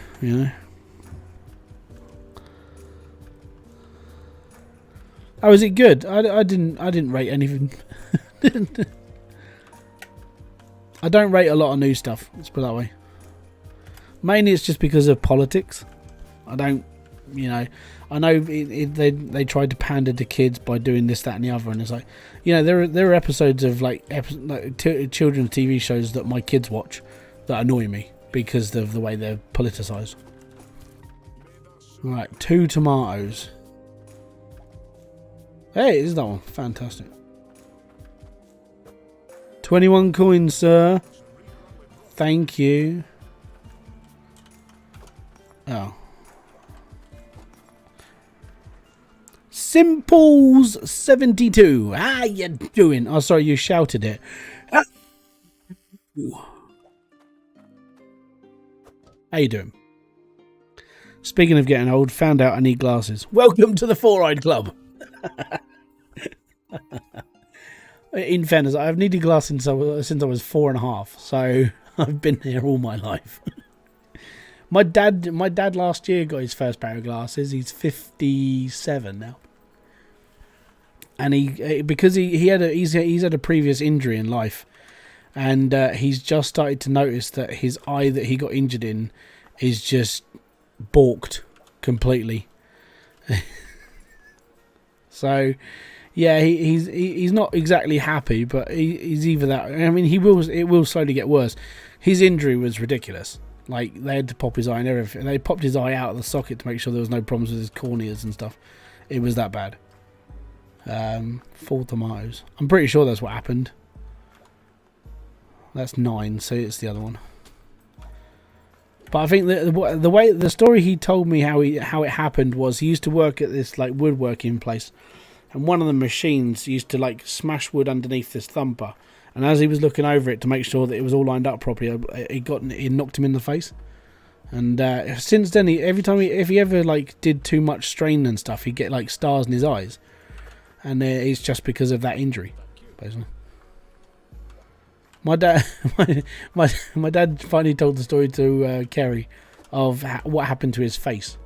Oh, is it good? I didn't rate anything. I don't rate a lot of new stuff. Let's put it that way. Mainly, it's just because of politics. I don't, I know they tried to pander to kids by doing this, that, and the other, and it's like, there are episodes of like children's TV shows that my kids watch that annoy me because of the way they're politicised. Right, 2 tomatoes. Hey, is that one fantastic? 21 coins, sir. Thank you. Oh. Simples 72. How you doing? Oh, sorry, you shouted it. How you doing? Speaking of getting old, found out I need glasses. Welcome to the Four-Eyed Club. In fairness, I've needed glasses since I was 4.5, so I've been here all my life. My dad last year got his first pair of glasses. He's 57 now, and he's had a previous injury in life, and he's just started to notice that his eye that he got injured in is just balked completely. So, yeah, he's not exactly happy, but he's either that. I mean, it will slowly get worse. His injury was ridiculous. Like, they had to pop his eye and everything. They popped his eye out of the socket to make sure there was no problems with his corneas and stuff. It was that bad. 4 tomatoes. I'm pretty sure that's what happened. That's 9, so it's the other one. But I think the story he told me how it happened was he used to work at this like woodworking place, and one of the machines used to like smash wood underneath this thumper, and as he was looking over it to make sure that it was all lined up properly, it knocked him in the face. And since then, if he ever like did too much strain and stuff, he'd get like stars in his eyes, and it's just because of that injury, basically. My dad, my dad finally told the story to Kerry of what happened to his face,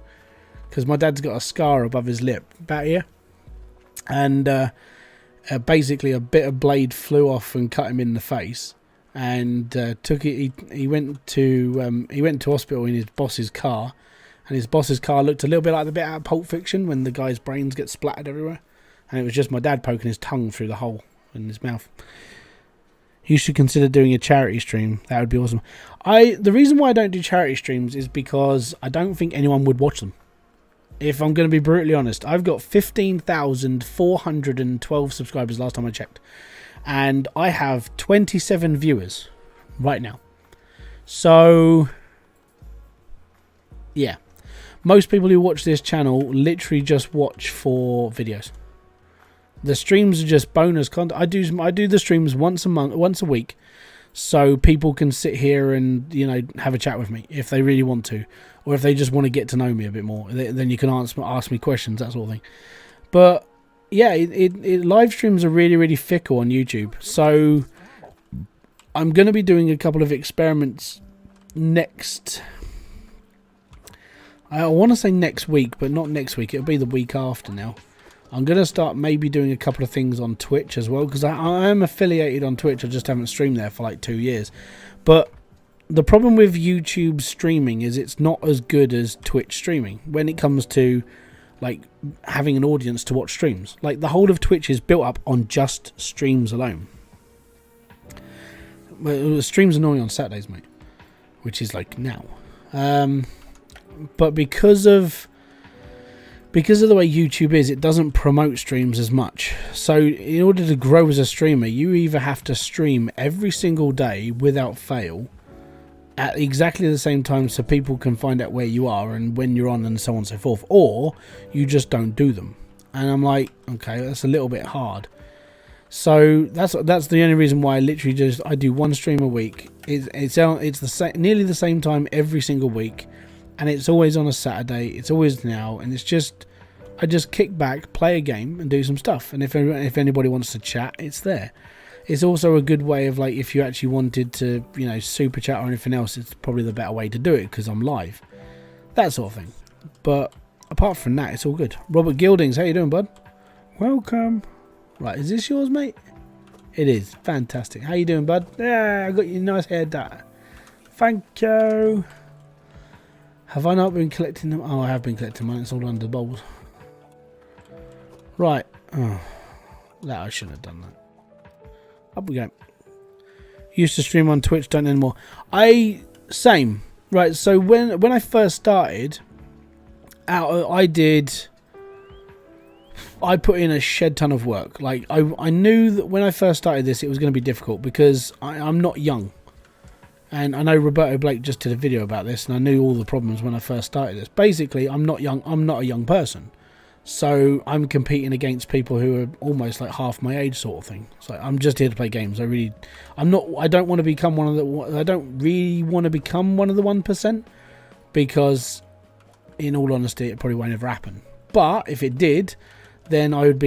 because my dad's got a scar above his lip, about here, and basically a bit of blade flew off and cut him in the face, and took it. He went to hospital in his boss's car, and his boss's car looked a little bit like the bit out of Pulp Fiction when the guy's brains get splattered everywhere, and it was just my dad poking his tongue through the hole in his mouth. You should consider doing a charity stream. That would be awesome. The reason why I don't do charity streams is because I don't think anyone would watch them. If I'm going to be brutally honest, I've got 15,412 subscribers last time I checked. And I have 27 viewers right now. So, yeah. Most people who watch this channel literally just watch for videos. The streams are just bonus content. I do the streams once a week, so people can sit here and have a chat with me if they really want to, or if they just want to get to know me a bit more. Then you can ask me questions, that sort of thing. But yeah, live streams are really, really fickle on YouTube. So I'm going to be doing a couple of experiments next. I want to say next week, but not next week. It'll be the week after now. I'm going to start maybe doing a couple of things on Twitch as well, because I am affiliated on Twitch. I just haven't streamed there for like 2 years. But the problem with YouTube streaming is it's not as good as Twitch streaming when it comes to like having an audience to watch streams. Like the whole of Twitch is built up on just streams alone. Well, streams are normally on Saturdays, mate, which is like now. But because of the way YouTube is, it doesn't promote streams as much. So in order to grow as a streamer, you either have to stream every single day without fail at exactly the same time so people can find out where you are and when you're on and so on and so forth, or you just don't do them. And I'm like, okay, that's a little bit hard. So that's the only reason why I do one stream a week. It's nearly the same time every single week, and it's always on a Saturday. It's always now, and I just kick back, play a game, and do some stuff. And if anybody wants to chat, it's there. It's also a good way of, like, if you actually wanted to, you know, super chat or anything else, it's probably the better way to do it because I'm live. That sort of thing. But apart from that, it's all good. Robert Gildings, how you doing, bud? Welcome. Right, is this yours, mate? It is. Fantastic. How you doing, bud? Yeah, I got your nice haircut. Thank you. Have I not been collecting them? Oh, I have been collecting mine. It's all under the bowls. Right. Oh, that I shouldn't have done that. Up we go. Used to stream on Twitch, don't anymore. Same. Right, so when I first started, I put in a shed ton of work. Like I knew that when I first started this, it was going to be difficult because I'm not young. And I know Roberto Blake just did a video about this, and I knew all the problems when I first started this. Basically, I'm not young. I'm not a young person. So I'm competing against people who are almost like half my age, sort of thing. So I'm just here to play games. I don't want to become one of the. I don't really want to become one of the 1%, because, in all honesty, it probably won't ever happen. But if it did, then I'd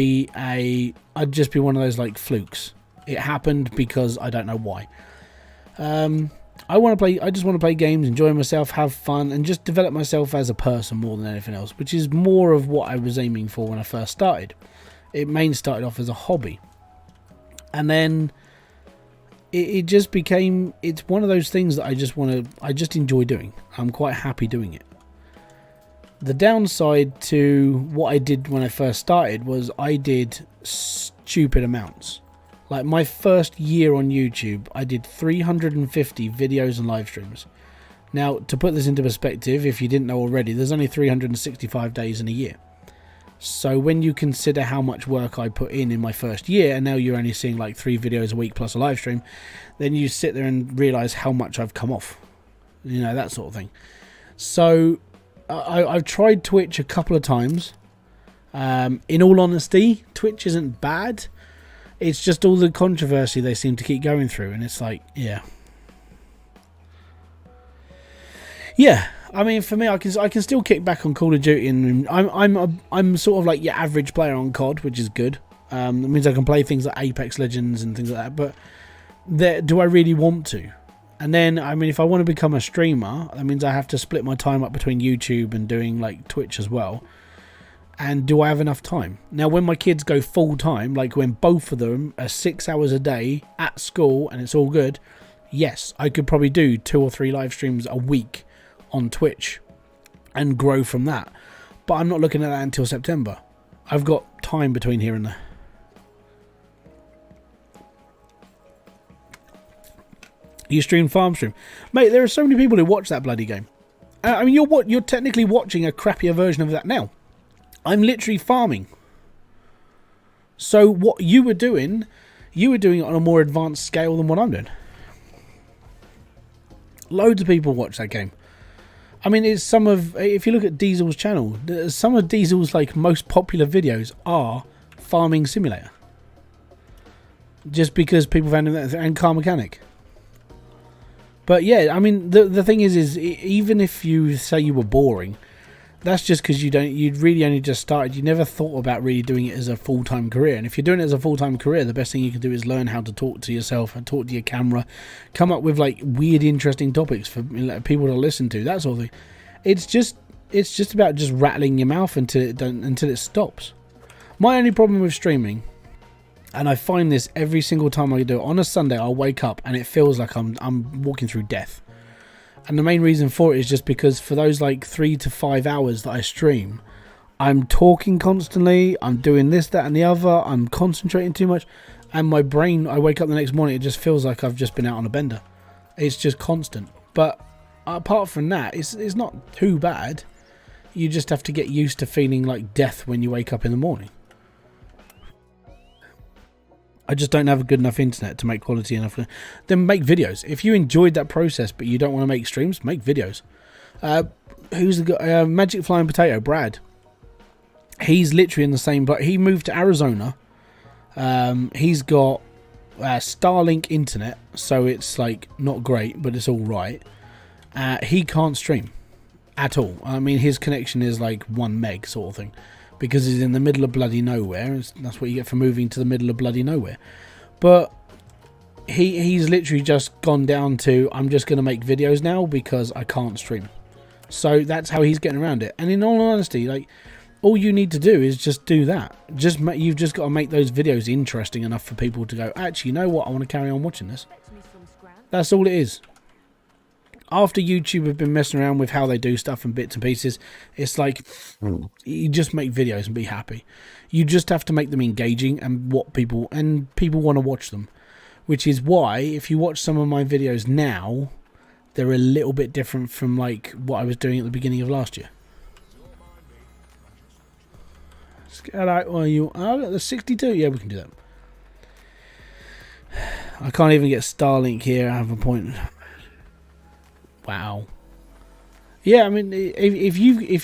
just be one of those like flukes. It happened because I don't know why. I just want to play games, enjoy myself, have fun, and just develop myself as a person more than anything else, which is more of what I was aiming for when I first started. It mainly started off as a hobby, and then it just became, it's one of those things that I just enjoy doing. I'm quite happy doing it. The downside to what I did when I first started was I did stupid amounts. Like my first year on YouTube, I did 350 videos and live streams. Now, to put this into perspective, if you didn't know already, there's only 365 days in a year. So when you consider how much work I put in my first year, and now you're only seeing like 3 videos a week plus a live stream, then you sit there and realize how much I've come off. You know, that sort of thing. So I've tried Twitch a couple of times. In all honesty, Twitch isn't bad. It's just all the controversy they seem to keep going through, and it's like, yeah. I mean, for me, I can still kick back on Call of Duty, and I'm sort of like your average player on COD, which is good. That means I can play things like Apex Legends and things like that. But do I really want to? And then, I mean, if I want to become a streamer, that means I have to split my time up between YouTube and doing like Twitch as well. And do I have enough time? Now, when my kids go full time, like when both of them are 6 hours a day at school and it's all good, yes, I could probably do 2 or 3 live streams a week on Twitch and grow from that. But I'm not looking at that until September. I've got time between here and there. You stream Farm Stream, mate. There are so many people who watch that bloody game. I mean, you're technically watching a crappier version of that now. I'm literally farming. So what you were doing it on a more advanced scale than what I'm doing. Loads of people watch that game. I mean, if you look at Diesel's channel, some of Diesel's like most popular videos are Farming Simulator. Just because people found it, and Car Mechanic. But yeah, I mean, the thing is even if you say you were boring, that's just because you'd really only just started. You never thought about really doing it as a full-time career. And if you're doing it as a full-time career, the best thing you can do is learn how to talk to yourself and talk to your camera, come up with like weird, interesting topics for people to listen to, that sort of thing. It's just about just rattling your mouth until it stops. My only problem with streaming, and I find this every single time I do it, on a Sunday I'll wake up and it feels like I'm walking through death. And the main reason for it is just because for those like 3 to 5 hours that I stream, I'm talking constantly, I'm doing this, that and the other, I'm concentrating too much, and my brain, I wake up the next morning, it just feels like I've just been out on a bender. It's just constant. But apart from that, it's not too bad. You just have to get used to feeling like death when you wake up in the morning. I just don't have a good enough internet to make quality enough. Then make videos. If you enjoyed that process but you don't want to make streams, make videos. Who's the guy? Magic Flying Potato, Brad. He's literally in the same but he moved to Arizona. He's got Starlink internet, so it's like not great, but it's all right. He can't stream at all. I mean, his connection is like 1 meg sort of thing, because he's in the middle of bloody nowhere. That's what you get for moving to the middle of bloody nowhere. But he's literally just gone down to, I'm just going to make videos now because I can't stream. So that's how he's getting around it. And in all honesty, like, all you need to do is just do that. You've just got to make those videos interesting enough for people to go, actually, you know what, I want to carry on watching this. That's all it is. After YouTube have been messing around with how they do stuff and bits and pieces, it's like you just make videos and be happy. You just have to make them engaging and people want to watch them, which is why if you watch some of my videos now, they're a little bit different from like what I was doing at the beginning of last year. The 62, yeah, we can do that. I can't even get Starlink here. I have a point. Wow. Yeah, I mean, if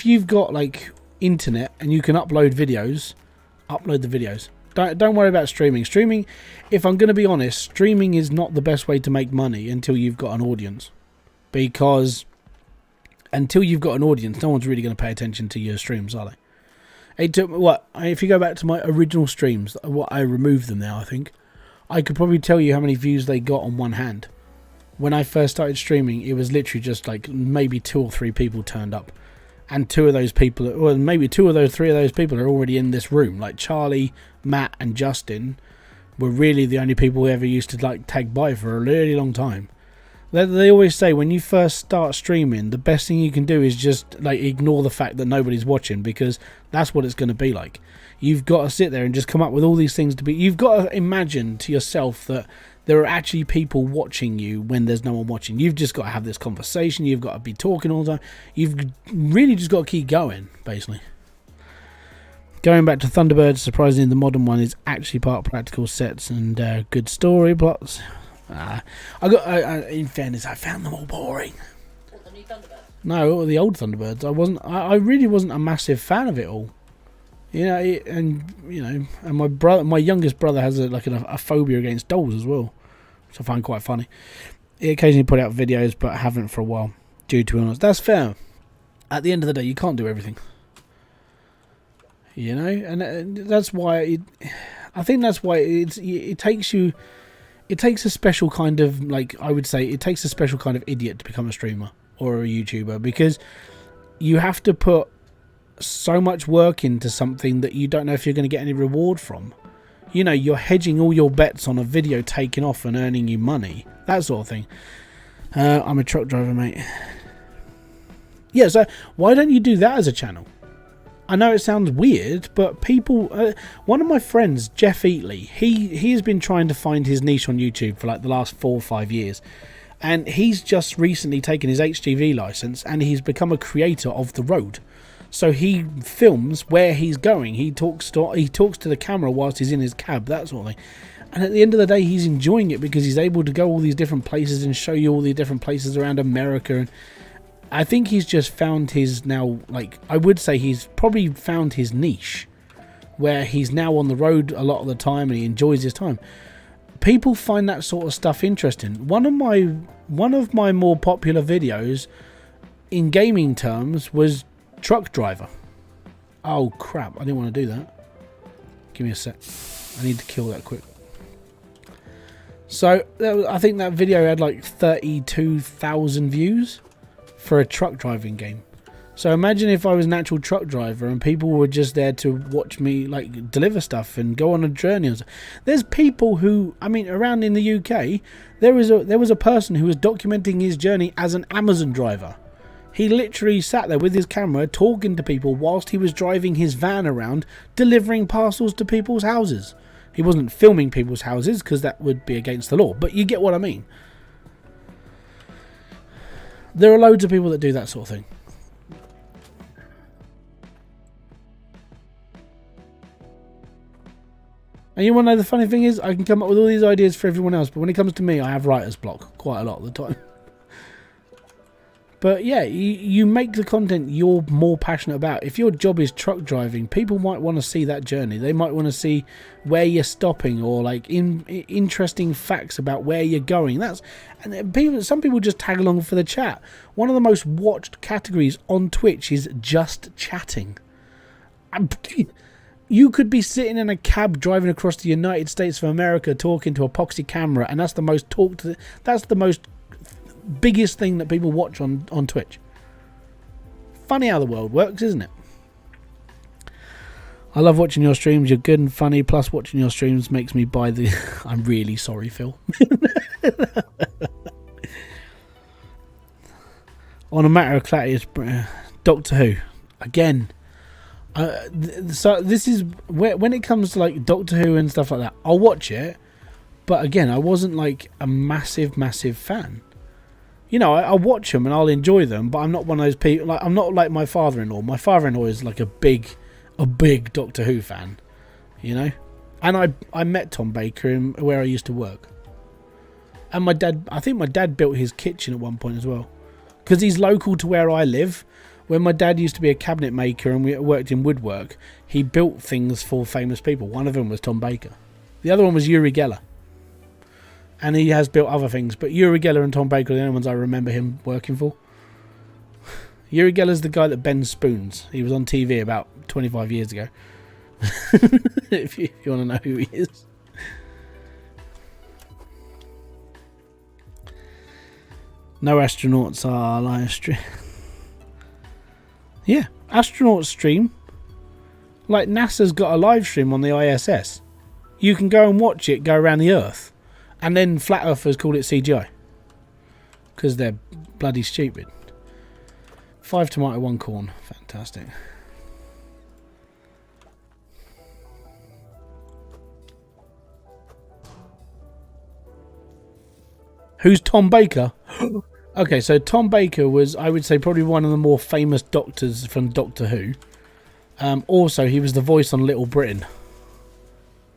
you've got like internet and you can upload videos, upload the videos. Don't worry about streaming. Streaming, if I'm going to be honest, streaming is not the best way to make money until you've got an audience, because until you've got an audience, no one's really going to pay attention to your streams, are they? It took if you go back to my original streams, what I removed them now, I think I could probably tell you how many views they got on one hand. When I first started streaming, it was literally just like maybe 2 or 3 people turned up. And 2 of those people, or maybe 3 of those people are already in this room. Like Charlie, Matt and Justin were really the only people who ever used to like tag by for a really long time. They always say when you first start streaming, the best thing you can do is just like ignore the fact that nobody's watching, because that's what it's going to be like. You've got to sit there and just come up with all these things to be. You've got to imagine to yourself that there are actually people watching you when there's no one watching. You've just got to have this conversation. You've got to be talking all the time. You've really just got to keep going, basically. Going back to Thunderbird, surprisingly, the modern one is actually part practical sets and good story plots. In fairness, I found them all boring. What, the new Thunderbirds? No, the old Thunderbirds. I really wasn't a massive fan of it all. And my youngest brother has a phobia against dolls as well, which I find quite funny. He occasionally put out videos, but haven't for a while due to illness. That's fair. At the end of the day, you can't do everything. And that's why I think that's why it takes you. It takes a special kind of, like, I would say, it takes a special kind of idiot to become a streamer or a YouTuber, because you have to put so much work into something that you don't know if you're going to get any reward from. You're hedging all your bets on a video taking off and earning you money, that sort of thing. I'm a truck driver, mate. Yeah, so why don't you do that as a channel? I know it sounds weird, but people... one of my friends, Jeff Eatley, he has been trying to find his niche on YouTube for like the last 4 or 5 years. And he's just recently taken his HGV license and he's become a creator of the road. So he films where he's going. He talks to the camera whilst he's in his cab, that sort of thing. And at the end of the day, he's enjoying it because he's able to go all these different places and show you all the different places around America. And I think he's just found his now, like, I would say he's probably found his niche where he's now on the road a lot of the time and he enjoys his time. People find that sort of stuff interesting. One of my more popular videos in gaming terms was truck driver. Oh crap, I didn't want to do that. Give me a sec. I need to kill that quick. So I think that video had like 32,000 views for a truck driving game. So imagine if I was an actual truck driver and people were just there to watch me like deliver stuff and go on a journey. There's people who, I mean, around in the UK, there was a person who was documenting his journey as an Amazon driver. He literally sat there with his camera talking to people whilst he was driving his van around delivering parcels to people's houses. He wasn't filming people's houses because that would be against the law, but you get what I mean. There are loads of people that do that sort of thing. And you want to know the funny thing is, I can come up with all these ideas for everyone else, but when it comes to me, I have writer's block quite a lot of the time. But yeah, you make the content you're more passionate about. If your job is truck driving, people might want to see that journey. They might want to see where you're stopping or like interesting facts about where you're going. Some people just tag along for the chat. One of the most watched categories on Twitch is just chatting. You could be sitting in a cab driving across the United States of America talking to a epoxy camera, and that's the most biggest thing that people watch on Twitch. Funny how the world works, isn't it? I love watching your streams. You're good and funny. Plus, watching your streams makes me buy the... I'm really sorry, Phil. On a matter of clarity, Doctor Who. Again... so this is when it comes to like Doctor Who and stuff like that, I'll watch it, but again, I wasn't like a massive fan. You know, I'll watch them and I'll enjoy them, but I'm not one of those people. Like, I'm not like my father-in-law. My father-in-law is like a big Doctor Who fan, you know. And I met Tom Baker where I used to work, and my dad. I think my dad built his kitchen at one point as well, because he's local to where I live. When my dad used to be a cabinet maker and we worked in woodwork, he built things for famous people. One of them was Tom Baker. The other one was Uri Geller. And he has built other things, but Uri Geller and Tom Baker are the only ones I remember him working for. Uri Geller's the guy that bends spoons. He was on TV about 25 years ago. if you want to know who he is. No astronauts are live stream. Yeah, astronauts stream. Like NASA's got a live stream on the ISS. You can go and watch it go around the Earth. And then Flat Earthers call it CGI. Because they're bloody stupid. 5 tomato, 1 corn. Fantastic. Who's Tom Baker? Okay, so Tom Baker was, I would say, probably one of the more famous doctors from Doctor Who. Also, he was the voice on Little Britain.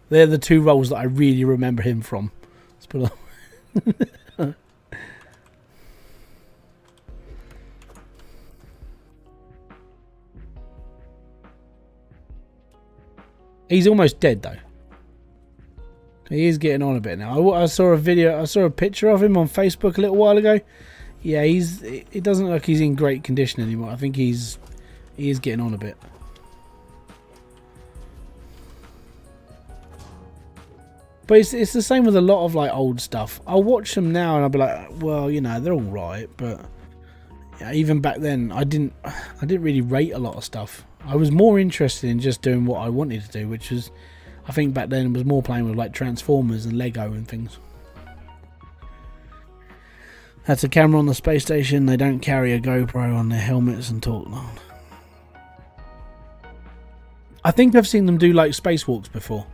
They're the 2 roles that I really remember him from. Let's put it He's almost dead, though. He is getting on a bit now. I saw a picture of him on Facebook a little while ago. Yeah, it doesn't look like he's in great condition anymore. I think he is getting on a bit. But it's the same with a lot of like old stuff. I'll watch them now and I'll be like, well, you know, they're all right. But yeah, even back then, I didn't really rate a lot of stuff. I was more interested in just doing what I wanted to do, which was, I think back then, was more playing with like Transformers and Lego and things. That's a camera on the space station. They don't carry a GoPro on their helmets and talk loud. I think I've seen them do like spacewalks before.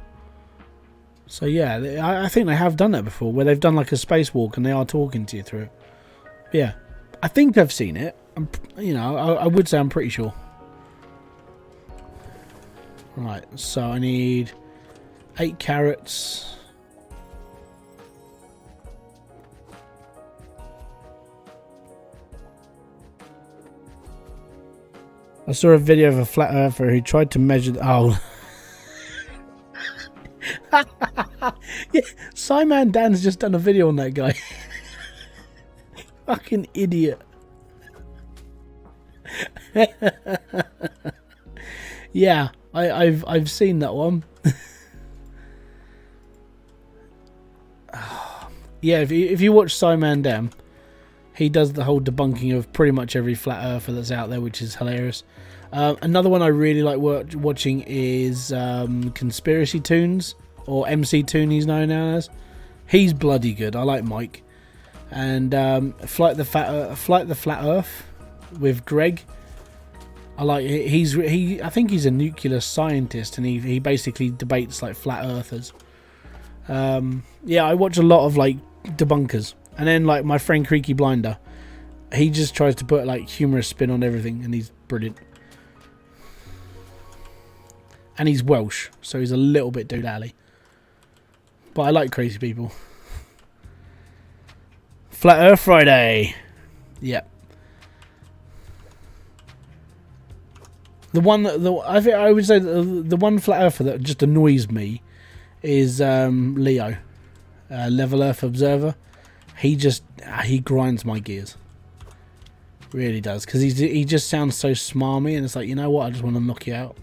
So yeah, I think they have done that before, where they've done like a spacewalk and they are talking to you through it. But yeah, I think I've seen it. I would say I'm pretty sure. Right, so I need 8 carrots. I saw a video of a flat earther who tried to measure... Oh. Yeah, Simon Dan's just done a video on that guy. Fucking idiot. Yeah, I've seen that one. Yeah, if you watch Simon Dam, he does the whole debunking of pretty much every flat earther that's out there, which is hilarious. Another one I really like watching is Conspiracy Tunes, or MC Toon he's known now as. He's bloody good. I like Mike. And Flight the Flat Earth with Greg. I like I think he's a nuclear scientist, and he basically debates like flat earthers. Yeah, I watch a lot of like debunkers, and then like my friend Creaky Blinder, he just tries to put like humorous spin on everything, and he's brilliant. And he's Welsh, so he's a little bit doolally. But I like crazy people. Flat Earth Friday. Yep. The one that I would say the one flat earther that just annoys me is Leo, Level Earth Observer. He grinds my gears. Really does, because he just sounds so smarmy, and it's like, you know what? I just want to knock you out.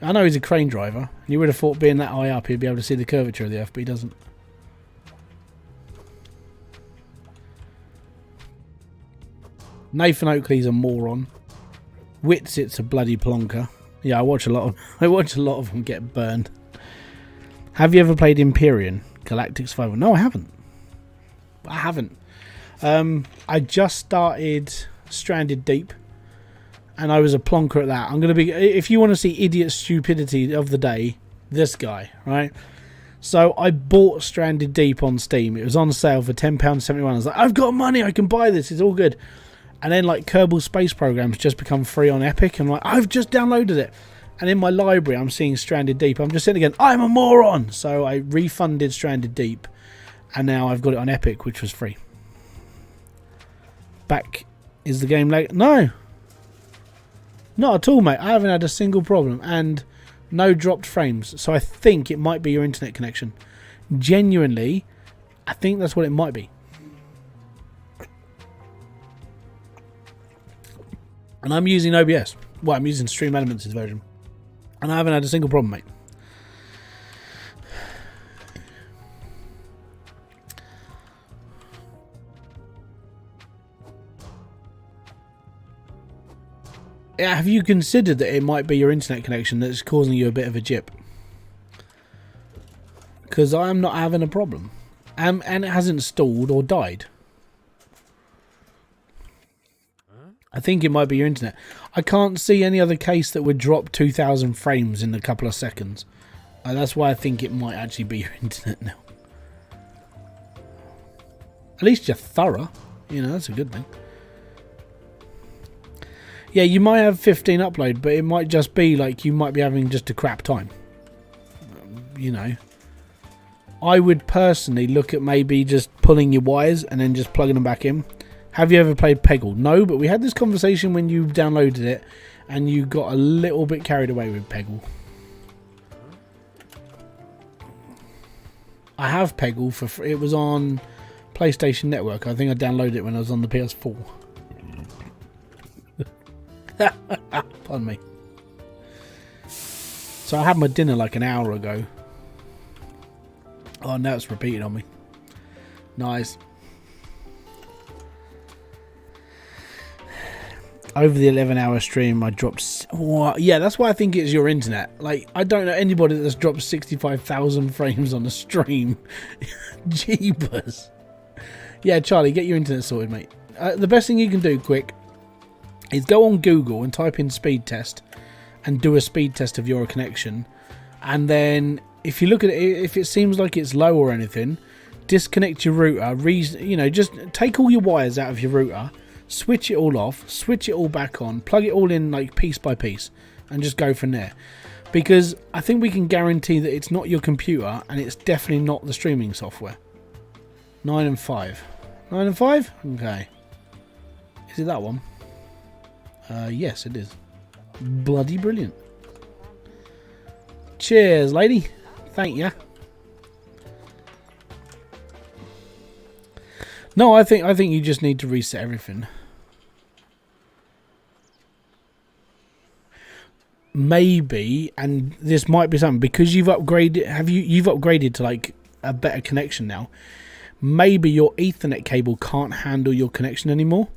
I know he's a crane driver, and you would have thought being that high up he'd be able to see the curvature of the Earth, but he doesn't. Nathan Oakley's a moron. Whitsit's a bloody plonker. Yeah, I watch a lot of them get burned. Have you ever played Empyrean Galactic Survival? No, I haven't. I just started Stranded Deep, and I was a plonker at that. I'm going to be, if you want to see idiot stupidity of the day, this guy, right? So I bought Stranded Deep on Steam. It was on sale for £10.71. I was like, I've got money, I can buy this, it's all good. And then like Kerbal Space Program's just become free on Epic, and like, I've just downloaded it. And in my library I'm seeing Stranded Deep. I'm just sitting again, I'm a moron! So I refunded Stranded Deep, and now I've got it on Epic, which was free. Back, is the game late? No! Not at all, mate. I haven't had a single problem, and no dropped frames. So I think it might be your internet connection. Genuinely, I think that's what it might be. And I'm using OBS. Well, I'm using Stream Elements' version. And I haven't had a single problem, mate. Yeah, have you considered that it might be your internet connection that's causing you a bit of a jip? Because I'm not having a problem. And it hasn't stalled or died. I think it might be your internet. I can't see any other case that would drop 2,000 frames in a couple of seconds. That's why I think it might actually be your internet now. At least you're thorough. You know, that's a good thing. Yeah, you might have 15 upload, but it might just be like you might be having just a crap time. You know. I would personally look at maybe just pulling your wires and then just plugging them back in. Have you ever played Peggle? No, but we had this conversation when you downloaded it and you got a little bit carried away with Peggle. I have Peggle for free. It was on PlayStation Network. I think I downloaded it when I was on the PS4. Pardon me. So I had my dinner like an hour ago. Oh, now it's repeated on me. Nice. Over the 11-hour stream, I dropped... What? Yeah, that's why I think it's your internet. Like, I don't know anybody that's dropped 65,000 frames on a stream. Jeebus. Yeah, Charlie, get your internet sorted, mate. The best thing you can do, quick, is go on Google and type in speed test and do a speed test of your connection. And then, if you look at it, if it seems like it's low or anything, disconnect your router. Just take all your wires out of your router. Switch it all off, switch it all back on, plug it all in like piece by piece, and just go from there. Because I think we can guarantee that it's not your computer, and it's definitely not the streaming software. 9 and 5. 9 and 5? Okay. Is it that one? Yes, it is. Bloody brilliant. Cheers, lady. Thank ya. No, I think you just need to reset everything. maybe, and this might be something, because you've upgraded, you've upgraded to like a better connection now. Maybe your Ethernet cable can't handle your connection anymore.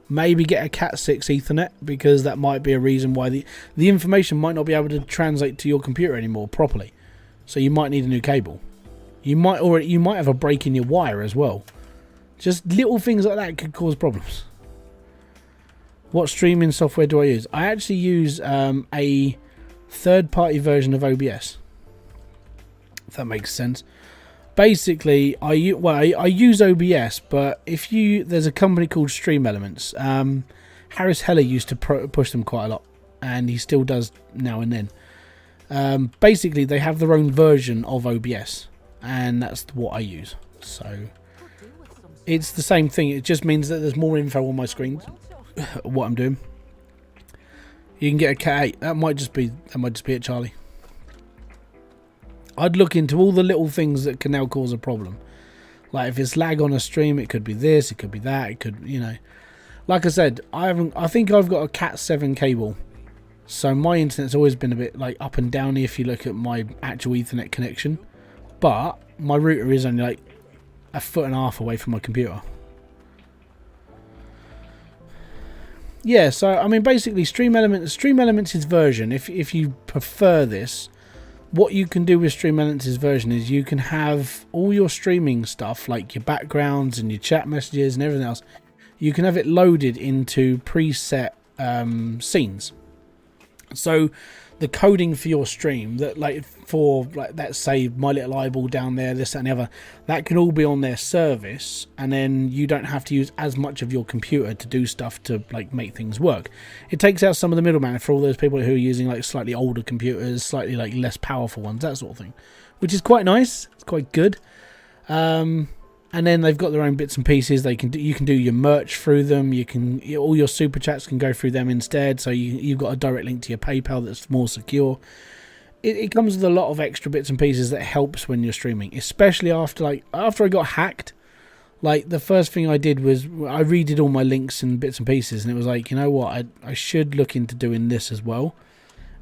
Maybe get a Cat 6 Ethernet, because that might be a reason why the information might not be able to translate to your computer anymore properly. So you might need a new cable. You might have a break in your wire as well. Just little things like that could cause problems. What streaming software do I use? I actually use a third-party version of OBS. If that makes sense. Basically, I use OBS, but there's a company called Stream Elements. Harris Heller used to push them quite a lot, and he still does now and then. Basically, they have their own version of OBS, and that's what I use. So it's the same thing. It just means that there's more info on my screen. What I'm doing. You can get a Cat 8. That might just be it, Charlie. I'd look into all the little things that can now cause a problem. Like if it's lag on a stream, it could be this, it could be that, it could, you know. Like I said, I think I've got a Cat 7 cable. So my internet's always been a bit like up and down if you look at my actual Ethernet connection. But my router is only like 1.5 feet away from my computer. Yeah, so I mean basically Stream Elements' version, if you prefer this, what you can do with Stream Elements' version is you can have all your streaming stuff, like your backgrounds and your chat messages and everything else, you can have it loaded into preset scenes. So the coding for your stream, that like for like let's say My Little Eyeball down there, this that, and the other, that can all be on their service, and then you don't have to use as much of your computer to do stuff to like make things work. It takes out some of the middleman for all those people who are using like slightly older computers, slightly like less powerful ones, that sort of thing, which is quite nice. It's quite good. And then they've got their own bits and pieces. You can do your merch through them. All your super chats can go through them instead. So you've got a direct link to your PayPal that's more secure. It comes with a lot of extra bits and pieces that helps when you're streaming, especially after I got hacked. Like the first thing I did was I redid all my links and bits and pieces, and it was like, you know what, I should look into doing this as well.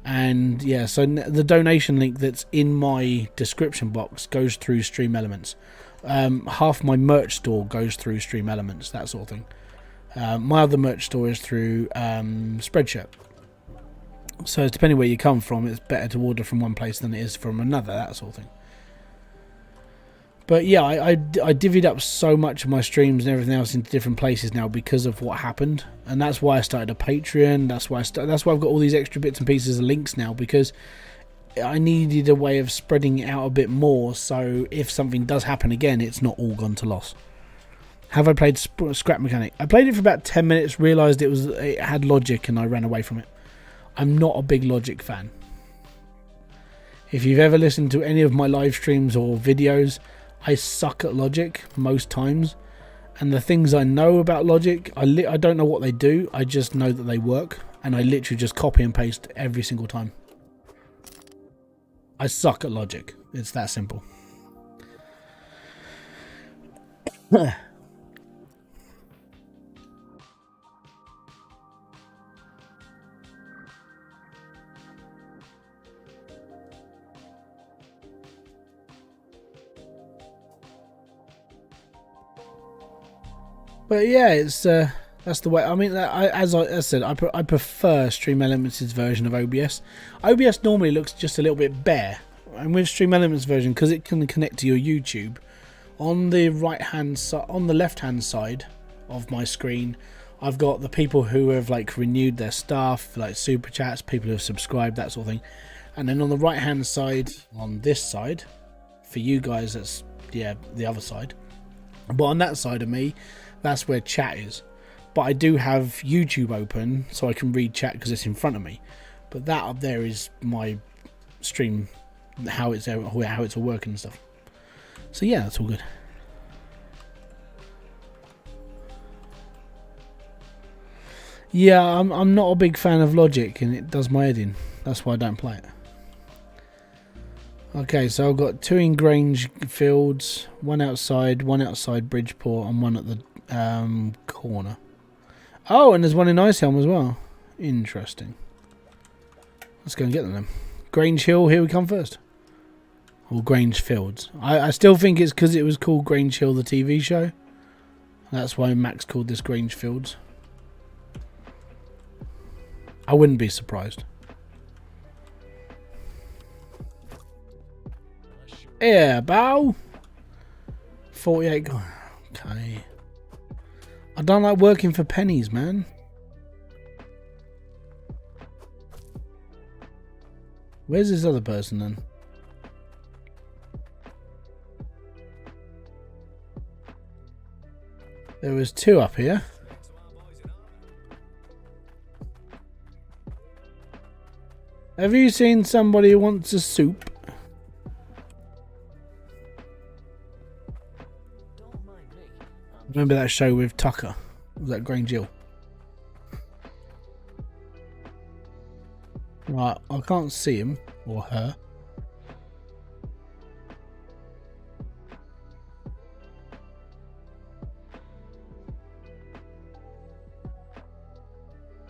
And yeah, so the donation link that's in my description box goes through Stream Elements. Half my merch store goes through Stream Elements, that sort of thing. My other merch store is through Spreadshirt. So depending where you come from, it's better to order from one place than it is from another, that sort of thing. But yeah, I divvied up so much of my streams and everything else into different places now because of what happened, and that's why I started a Patreon. That's why I've got all these extra bits and pieces of links now, because I needed a way of spreading it out a bit more, so if something does happen again, it's not all gone to loss. Have I played Scrap Mechanic? I played it for about 10 minutes, realised it had logic, and I ran away from it. I'm not a big logic fan. If you've ever listened to any of my live streams or videos, I suck at logic most times, and the things I know about logic, I don't know what they do, I just know that they work, and I literally just copy and paste every single time. I suck at logic. It's that simple. But yeah, it's that's the way. I mean, as I said, I prefer Stream Elements' version of OBS. OBS normally looks just a little bit bare, and with Stream Elements version, because it can connect to your YouTube, on the left-hand side of my screen, I've got the people who have like renewed their stuff, like super chats, people who have subscribed, that sort of thing. And then on the right-hand side, on this side, for you guys, that's the other side. But on that side of me, that's where chat is. But I do have YouTube open so I can read chat because it's in front of me. But that up there is my stream, how it's all working and stuff. So yeah, that's all good. Yeah, I'm not a big fan of Logic, and it does my head in. That's why I don't play it. Okay, so I've got 2 in Grange Fields, one outside Bridgeport, and one at the corner. Oh, and there's one in Icehelm as well. Interesting. Let's go and get them then. Grange Hill, here we come first. Or Grange Fields. I still think it's because it was called Grange Hill, the TV show. That's why Max called this Grange Fields. I wouldn't be surprised. Yeah, bow. 48. Okay. I don't like working for pennies, man. Where's this other person then? There was 2 up here. Have you seen somebody who wants a soup? Remember that show with Tucker? Was that Grange Hill? Right, I can't see him or her.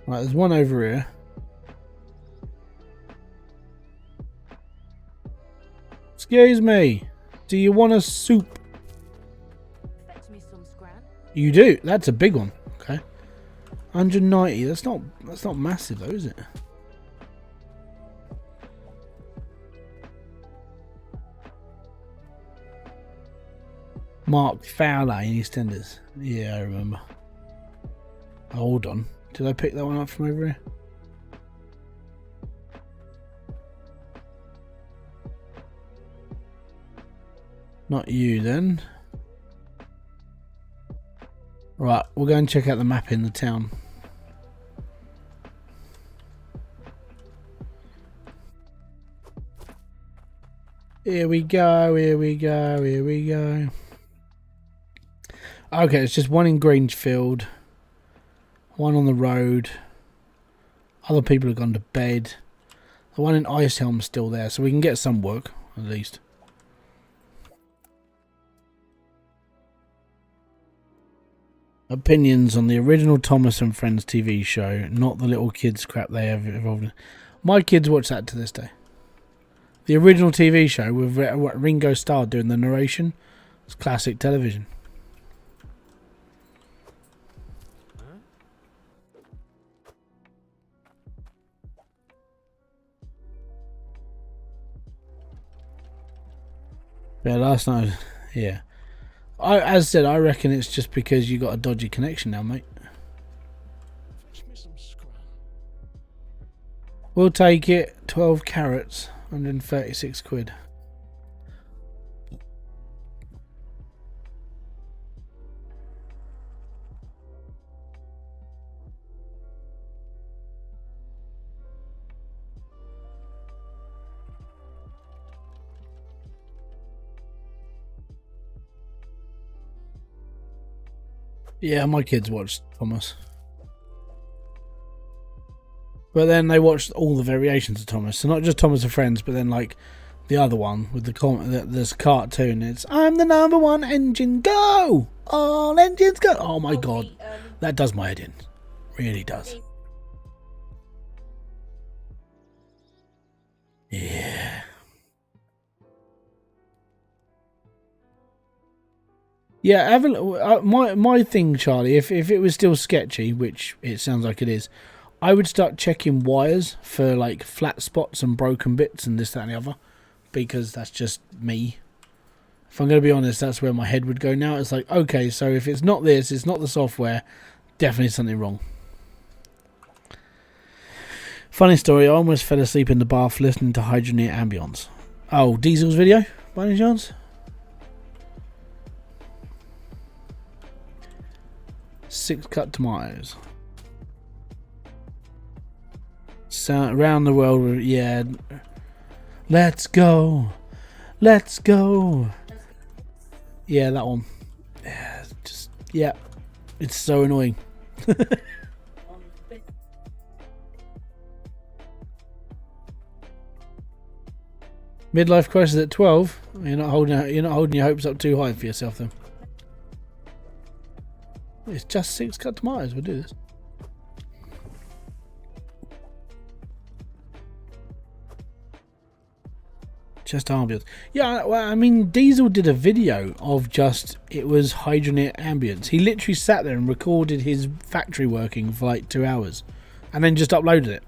Right, there's one over here. Excuse me, do you want a soup? Fetch me some scran. You do. That's a big one. Okay, 190. That's not massive though, is it? Mark Fowler in EastEnders. Yeah, I remember. Hold on. Did I pick that one up from over here? Not you then. Right, we'll go and check out the map in the town. Here we go, here we go, here we go. Okay, it's just one in Grangefield, one on the road. Other people have gone to bed. The one in Icehelm's still there, so we can get some work, at least. Opinions on the original Thomas and Friends TV show, not the little kids crap they have involved in. My kids watch that to this day. The original TV show with Ringo Starr doing the narration. It's classic television. Yeah, last night, yeah. As I said, I reckon it's just because you got a dodgy connection now, mate. We'll take it. 12 carrots, 136 quid. Yeah, my kids watched Thomas. But then they watched all the variations of Thomas. So not just Thomas and Friends, but then like the other one with this cartoon. It's I'm the #1 engine, go! All engines go! Oh my god. That does my head in. Really does. Yeah. Yeah, have a, my thing, Charlie, if it was still sketchy, which it sounds like it is, I would start checking wires for like flat spots and broken bits and this, that and the other, because that's just me. If I'm going to be honest, that's where my head would go now. It's like, okay, so if it's not this, it's not the software, definitely something wrong. Funny story, I almost fell asleep in the bath listening to Hydroneer Ambience. Oh, Diesel's video, by any chance? 6 cut tomatoes. Sound around the world, yeah. Let's go. Let's go. Yeah, that one. Yeah, just, yeah. It's so annoying. Midlife crisis at 12. You're not holding your hopes up too high for yourself then. It's just 6 cut tomatoes. We'll do this. Just ambience. Yeah, well, I mean, Diesel did a video of just, it was Hydroneer ambience. He literally sat there and recorded his factory working for like 2 hours and then just uploaded it.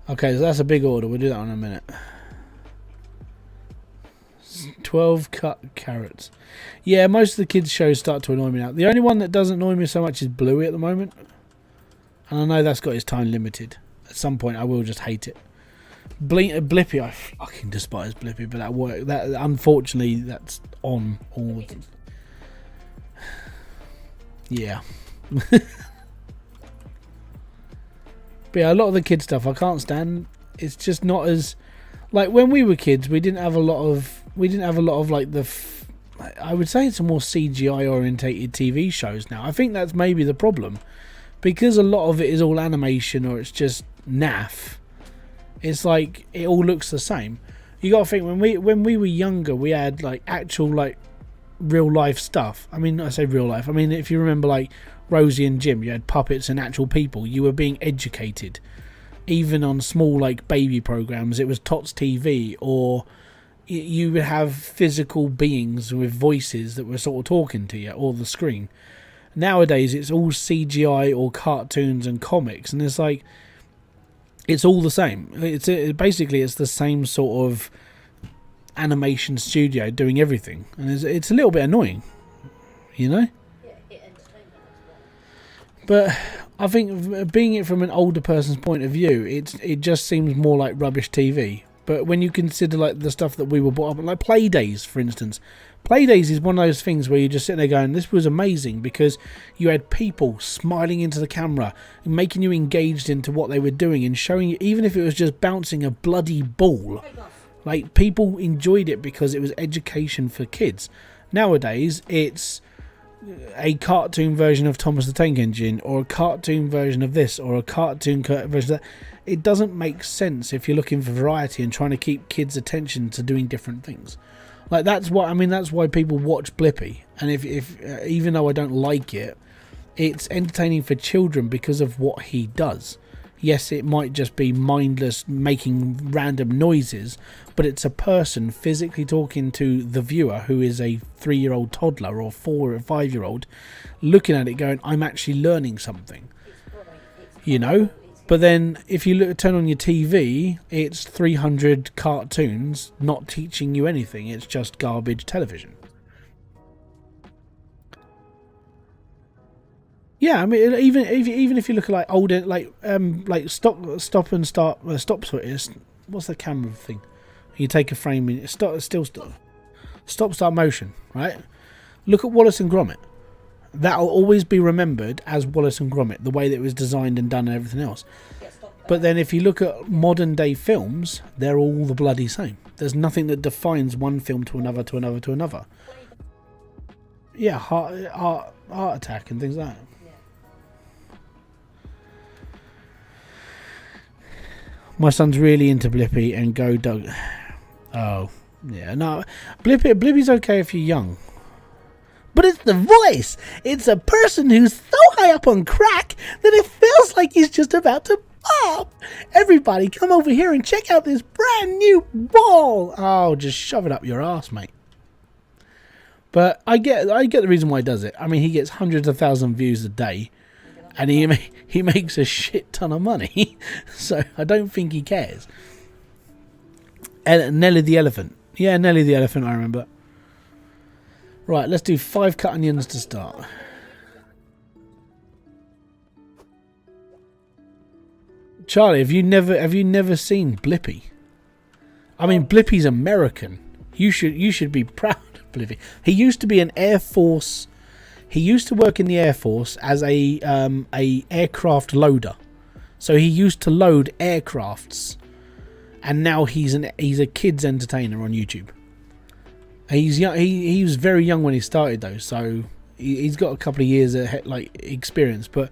Okay, so that's a big order. We'll do that in a minute. 12 cut carrots. Yeah, most of the kids' shows start to annoy me now. The only one that doesn't annoy me so much is Bluey at the moment. And I know that's got his time limited. At some point, I will just hate it. Blippy, I fucking despise Blippy, but that unfortunately, that's on all the time. Yeah. But yeah, a lot of the kid stuff I can't stand. It's just not as like when we were kids. We didn't have a lot of like I would say it's a more CGI orientated TV shows now. I think that's maybe the problem. Because a lot of it is all animation or it's just naff, it's like it all looks the same. You got to think when we were younger, we had like actual like real life stuff. I mean, I say real life. I mean, if you remember like Rosie and Jim, you had puppets and actual people. You were being educated. Even on small like baby programs, it was Tots TV, or you would have physical beings with voices that were sort of talking to you, or the screen. Nowadays it's all CGI or cartoons and comics, and it's like it's all the same. Basically it's the same sort of animation studio doing everything, and it's a little bit annoying, you know. But I think being it from an older person's point of view, it just seems more like rubbish TV. But when you consider like the stuff that we were brought up on, like Playdays, for instance, Playdays is one of those things where you just sit there going, this was amazing, because you had people smiling into the camera and making you engaged into what they were doing and showing you, even if it was just bouncing a bloody ball, like people enjoyed it because it was education for kids. Nowadays, it's a cartoon version of Thomas the Tank Engine, or a cartoon version of this, or a cartoon version of that. It doesn't make sense if you're looking for variety and trying to keep kids' attention to doing different things. Like that's why people watch Blippy. And if even though I don't like it, it's entertaining for children because of what he does. Yes, it might just be mindless making random noises, but it's a person physically talking to the viewer, who is a 3-year-old toddler or 4 or 5-year-old, looking at it going, I'm actually learning something, you know. But then if you turn on your TV, it's 300 cartoons not teaching you anything. It's just garbage television. Yeah, I mean, even if you look at like older, like stop and start, stop. What's the camera thing? You take a frame and stop start motion, right? Look at Wallace and Gromit. That'll always be remembered as Wallace and Gromit, the way that it was designed and done and everything else. But then if you look at modern day films, they're all the bloody same. There's nothing that defines one film to another, to another, to another. Yeah, heart attack and things like that. My son's really into Blippy and Go Doug. Oh, yeah, no. Blippy's okay if you're young. But it's the voice. It's a person who's so high up on crack that it feels like he's just about to pop. Everybody come over here and check out this brand new ball. Oh, just shove it up your ass, mate. But I get the reason why he does it. I mean, he gets hundreds of thousands of views a day, and he makes a shit ton of money. So I don't think he cares. Nelly the Elephant. Yeah, Nelly the Elephant, I remember. Right, let's do 5 cut onions to start. Charlie, have you never seen Blippy? I mean, Blippy's American. You should be proud of Blippy. He used to be an Air Force. He used to work in the Air Force as a aircraft loader. So he used to load aircrafts, and now he's a kids entertainer on YouTube. He's young. He was very young when he started though, so he's got a couple of years of experience. But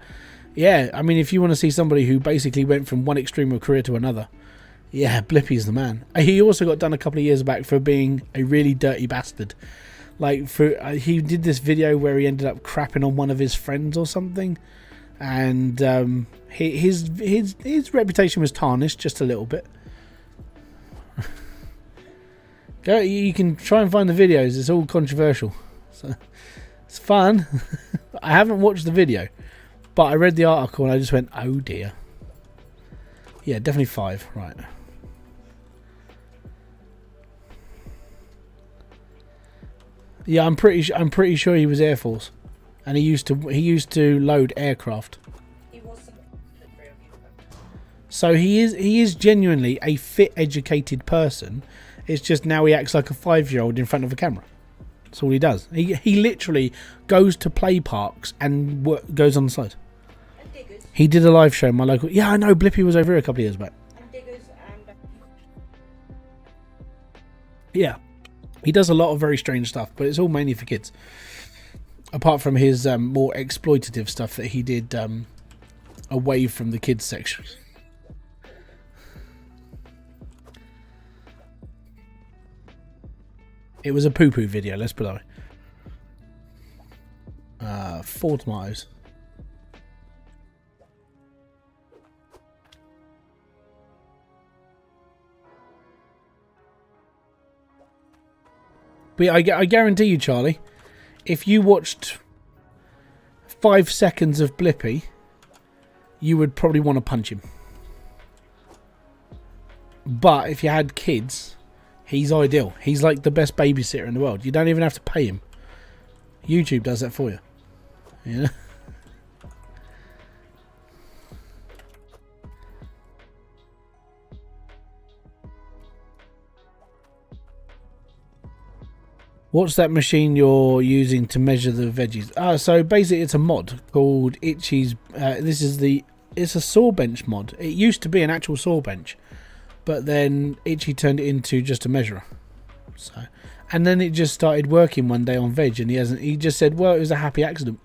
yeah, I mean, if you want to see somebody who basically went from one extreme of career to another, yeah, Blippy's the man. He also got done a couple of years back for being a really dirty bastard. Like he did this video where he ended up crapping on one of his friends or something, and his reputation was tarnished just a little bit. Go, you can try and find the videos. It's all controversial, so it's fun. I haven't watched the video, but I read the article and I just went, "Oh dear." Yeah, definitely 5. Right. Yeah, I'm pretty sure he was Air Force, and he used to load aircraft. He wasn't. So he is genuinely a fit, educated person. It's just now he acts like a 5-year-old in front of a camera. That's all he does. He literally goes to play parks and goes on the side. And diggers. He did a live show in my local. Yeah, I know. Blippy was over here a couple of years back. And diggers and. Yeah, he does a lot of very strange stuff, but it's all mainly for kids. Apart from his more exploitative stuff that he did away from the kids section. It was a poo-poo video, let's put it that way. 4 tomatoes. But yeah, I guarantee you, Charlie, if you watched 5 seconds of Blippy, you would probably want to punch him. But if you had kids, he's ideal. He's like the best babysitter in the world. You don't even have to pay him. YouTube does that for you. Yeah. What's that machine you're using to measure the veggies? So basically it's a mod called Itchy's. It's a saw bench mod. It used to be an actual saw bench, but then Itchy turned it into just a measurer. So, and then it just started working one day on veg, and he just said, well, it was a happy accident.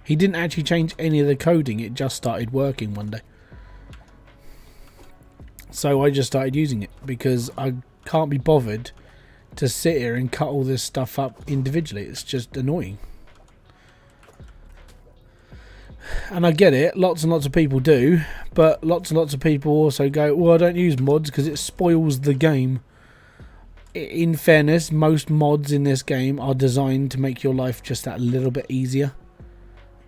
He didn't actually change any of the coding, it just started working one day. So I just started using it because I can't be bothered to sit here and cut all this stuff up individually. It's just annoying. And I get it, lots and lots of people do, but lots and lots of people also go, well, I don't use mods because it spoils the game. In fairness, most mods in this game are designed to make your life just that little bit easier.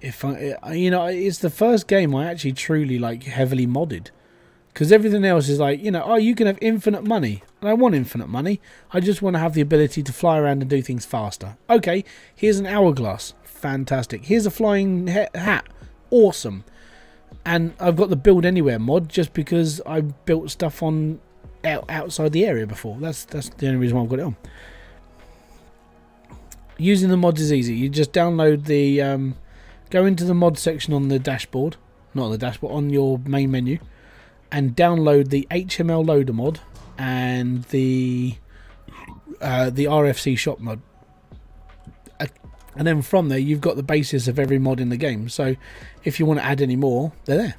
It's the first game I actually truly like heavily modded, because everything else is like, oh, you can have infinite money, and I want infinite money. I just want to have the ability to fly around and do things faster. Okay, here's an hourglass, fantastic. Here's a flying hat, awesome. And I've got the build anywhere mod just because I built stuff on outside the area before. That's the only reason why I've got it on. Using the mods is easy. You just download the go into the mod section on the dashboard, not on the dashboard, on your main menu, and download the HML loader mod and the RFC shop mod. And then from there, you've got the basis of every mod in the game. So if you want to add any more, they're there.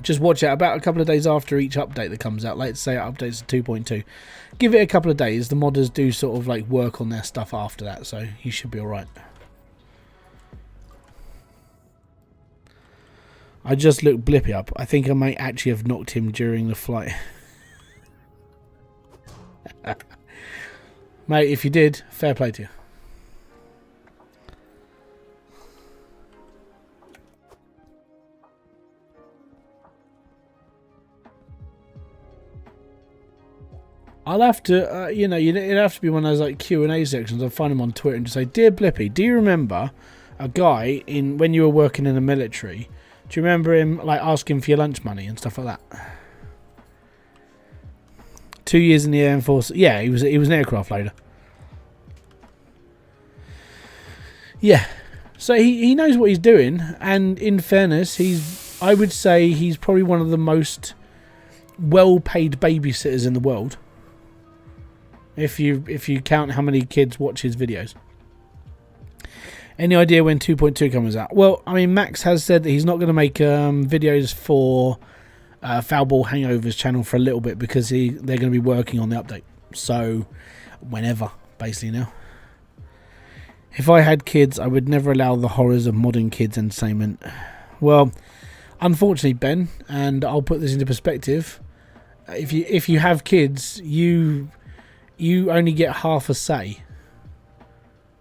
Just watch out about a couple of days after each update that comes out. Let's say it updates to 2.2. Give it a couple of days. The modders do sort of like work on their stuff after that. So you should be alright. I just looked Blippy up. I think I might actually have knocked him during the flight. Mate, if you did, fair play to you. I'll have to, it'd have to be one of those like Q&A sections. I'll find him on Twitter and just say, Dear Blippy, do you remember a guy when you were working in the military? Do you remember him like asking for your lunch money and stuff like that? 2 years in the Air Force. Yeah, he was an aircraft loader. Yeah, so he knows what he's doing, and in fairness, I would say he's probably one of the most well-paid babysitters in the world. If you count how many kids watch his videos. Any idea when 2.2 comes out? Well, I mean, Max has said that he's not going to make videos for Foul Ball Hangovers channel for a little bit because they're going to be working on the update. So, whenever, basically now. If I had kids, I would never allow the horrors of modern kids' entertainment. Well, unfortunately, Ben, and I'll put this into perspective. If you have kids, you only get half a say.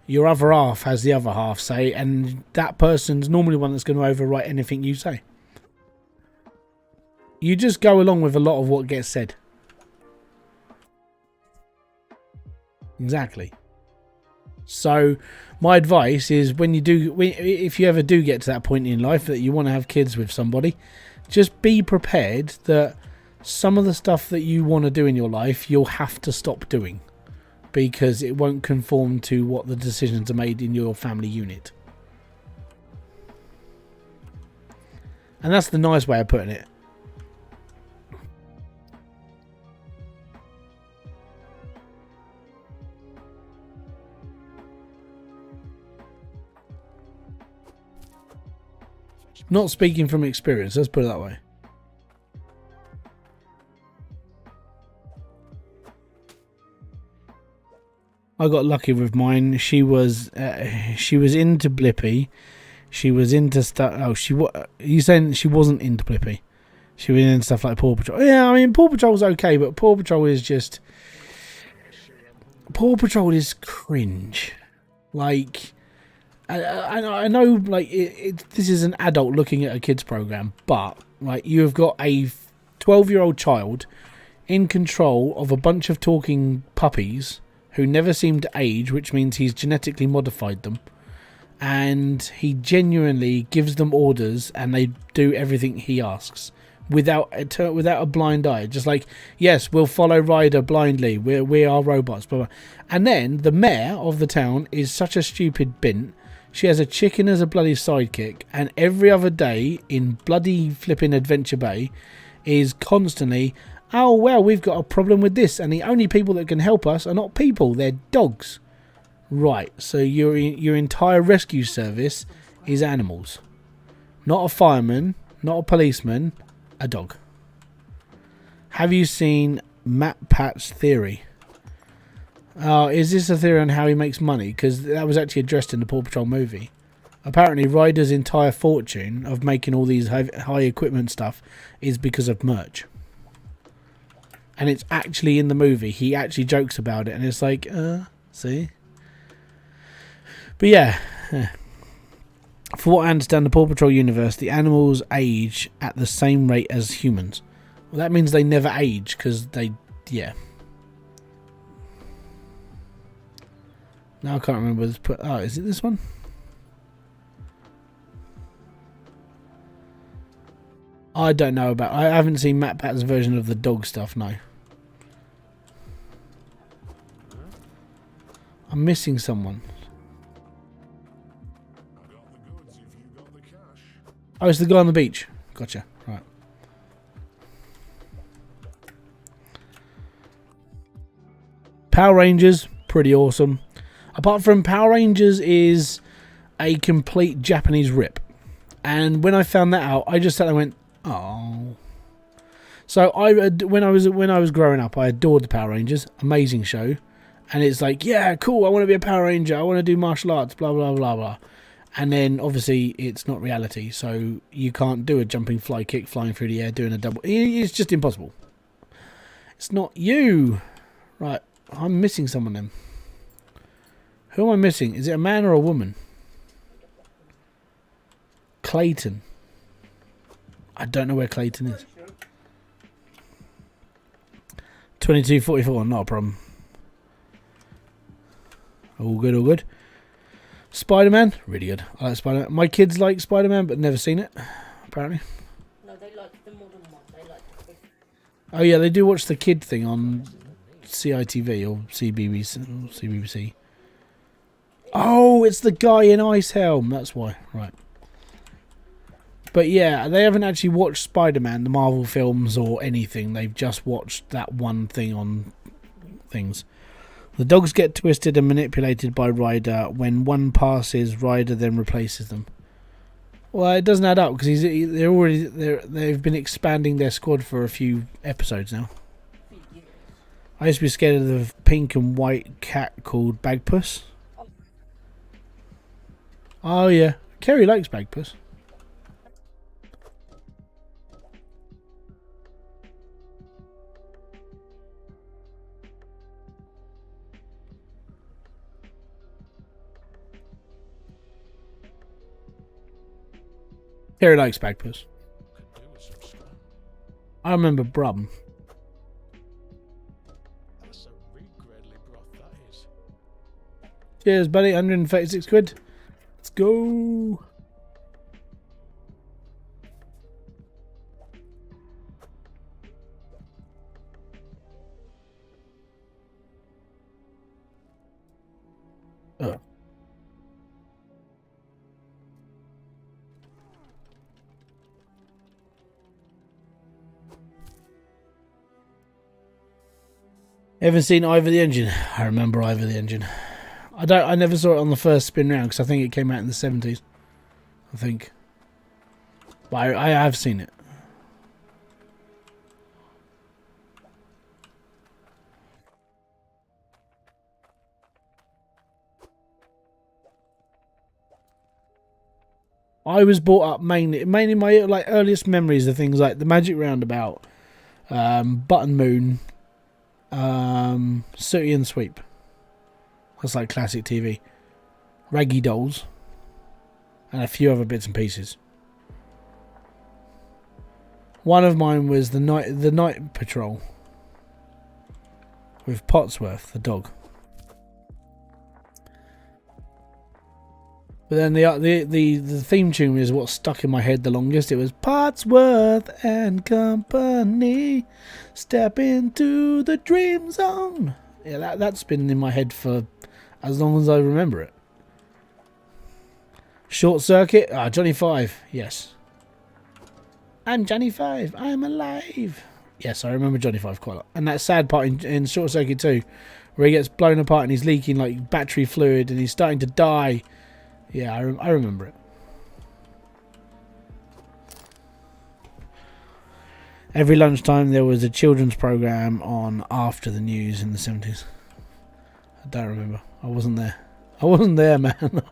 Your other half has the other half say, and that person's normally one that's going to overwrite anything you say. You just go along with a lot of what gets said. Exactly. So my advice is if you ever do get to that point in life that you want to have kids with somebody, just be prepared that some of the stuff that you want to do in your life, you'll have to stop doing because it won't conform to what the decisions are made in your family unit. And that's the nice way of putting it. Not speaking from experience, let's put it that way. I got lucky with mine. She was into Blippi. She was into stuff. Oh, you saying she wasn't into Blippi? She was into stuff like Paw Patrol. Yeah, I mean Paw Patrol's okay, but Paw Patrol is cringe. Like, I know, like this is an adult looking at a kids program, but like you have got a 12-year-old child in control of a bunch of talking puppies who never seem to age, which means he's genetically modified them, and he genuinely gives them orders and they do everything he asks without a blind eye. Just like, yes, we'll follow Ryder blindly, we are robots, blah, blah. And then the mayor of the town is such a stupid bint. She has a chicken as a bloody sidekick, and every other day in bloody flipping Adventure Bay is constantly, oh, well, we've got a problem with this, and the only people that can help us are not people, they're dogs. Right, so your entire rescue service is animals. Not a fireman, not a policeman, a dog. Have you seen Matt Pat's theory? Is this a theory on how he makes money? Because that was actually addressed in the Paw Patrol movie. Apparently, Ryder's entire fortune of making all these high equipment stuff is because of merch. And it's actually in the movie. He actually jokes about it. And it's like, see? But yeah. For what I understand, the Paw Patrol universe, the animals age at the same rate as humans. Well, that means they never age because yeah. Now I can't remember this. Oh, is it this one? I don't know about. I haven't seen Matt Pat's version of the dog stuff. No. I'm missing someone. Oh, it's the guy on the beach. Gotcha. Right. Power Rangers, pretty awesome. Apart from Power Rangers is a complete Japanese rip. And when I found that out, I just sat there and went, oh. So when I was growing up, I adored the Power Rangers. Amazing show. And it's like, yeah, cool, I want to be a Power Ranger. I want to do martial arts, blah, blah, blah, blah. And then, obviously, it's not reality. So you can't do a jumping fly kick, flying through the air, doing a double. It's just impossible. It's not you. Right, I'm missing someone then. Who am I missing? Is it a man or a woman? Clayton. I don't know where Clayton is. 2244, not a problem. All good, all good. Spider-Man, really good. I like Spider-Man. My kids like Spider-Man, but never seen it, apparently. No, they like the modern one. They like the big... Oh yeah, they do watch the kid thing on CITV or CBBC. Oh, it's the guy in Ice Helm. That's why. Right. But yeah, they haven't actually watched Spider-Man, the Marvel films, or anything. They've just watched that one thing on things. The dogs get twisted and manipulated by Ryder. When one passes, Ryder then replaces them. Well, it doesn't add up because they've been expanding their squad for a few episodes now. I used to be scared of the pink and white cat called Bagpuss. Oh yeah, Kerry likes Bagpuss. Kerry likes Bagpuss. Could do with some scrap. I remember Brum. That's a regradly broth, that is. Cheers, buddy. 136 quid. Let's go. Oh. Ever seen Ivor the Engine? I remember Ivor the Engine. I never saw it on the first spin round because I think it came out in the 70s. I think. But I have seen it. I was brought up mainly my like earliest memories of things like the Magic Roundabout, Button Moon, Sooty and Sweep. That's like classic TV. Raggy Dolls, and a few other bits and pieces. One of mine was the night patrol with Potsworth, the dog. But then the theme tune is what stuck in my head the longest. It was Potsworth and Company, step into the dream zone. Yeah, that's been in my head for as long as I remember it. Short Circuit, Johnny Five, yes. I'm Johnny Five, I'm alive. Yes, I remember Johnny Five quite a lot. And that sad part in Short Circuit 2, where he gets blown apart and he's leaking like battery fluid and he's starting to die. Yeah, I remember it. Every lunchtime there was a children's program on after the news in the 70s. I don't remember. I wasn't there. I wasn't there, man.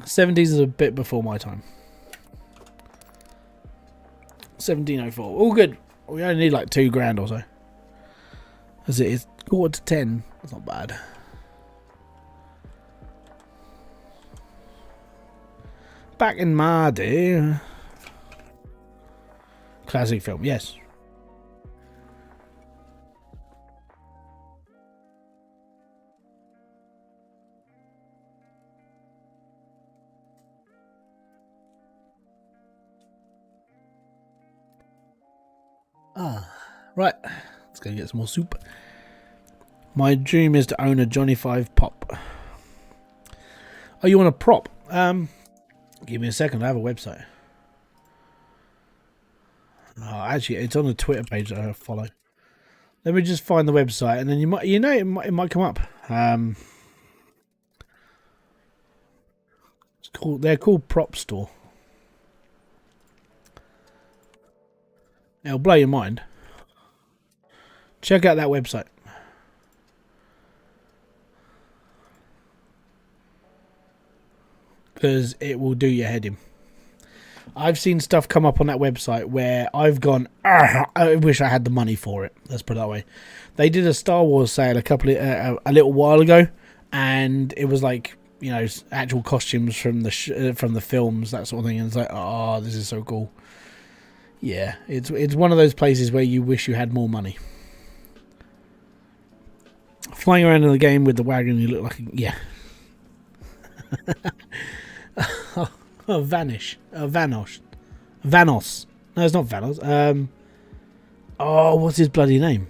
70s is a bit before my time. 1704. All good. We only need like $2,000 or so. As it is 9:45. That's not bad. Back in my day. Classic film, yes. Right. Let's go get some more soup. My dream is to own a Johnny Five pop. Oh, you want a prop? Give me a second. I have a website. Oh, actually, it's on the Twitter page that I follow. Let me just find the website, and then it might come up. They're called Prop Store. It'll blow your mind. Check out that website. Because it will do your head in. I've seen stuff come up on that website where I've gone, I wish I had the money for it. Let's put it that way. They did a Star Wars sale a little while ago, and it was like, you know, actual costumes from the films, that sort of thing. And it's like, oh, this is so cool. Yeah, it's one of those places where you wish you had more money. Flying around in the game with the wagon, you look like Vanos. No, it's not Vanos. What's his bloody name?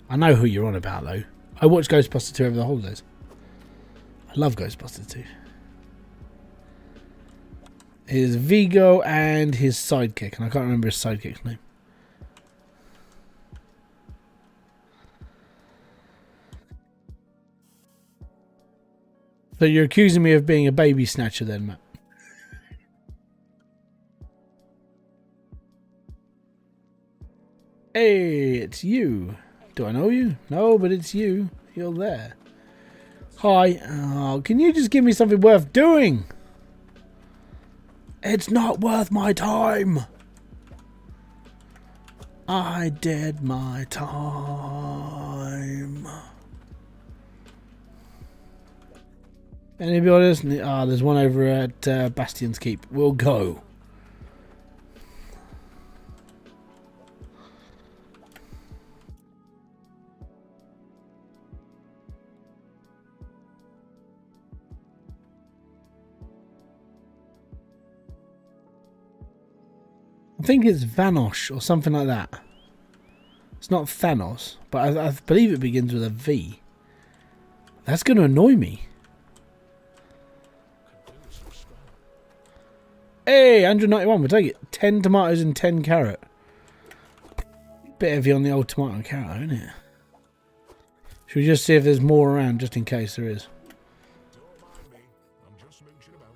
I know who you're on about though. I watched Ghostbusters 2 over the holidays. I love Ghostbusters 2. Is Vigo and his sidekick, and I can't remember his sidekick's name. So you're accusing me of being a baby snatcher then, Matt? Hey, it's you. Do I know you? No, but it's you. You're there. Hi. Oh, can you just give me something worth doing? It's not worth my time. I did my time. Anybody else? Ah, there's one over at Bastion's Keep. We'll go. I think it's Vanosh or something like that. It's not Thanos, but I believe it begins with a V. That's going to annoy me. Could do with some scrap. Hey, 191, we'll take it. 10 tomatoes and 10 carrot. Bit heavy on the old tomato and carrot, isn't it? Should we just see if there's more around, just in case there is? Don't mind me. I'm just mooching about.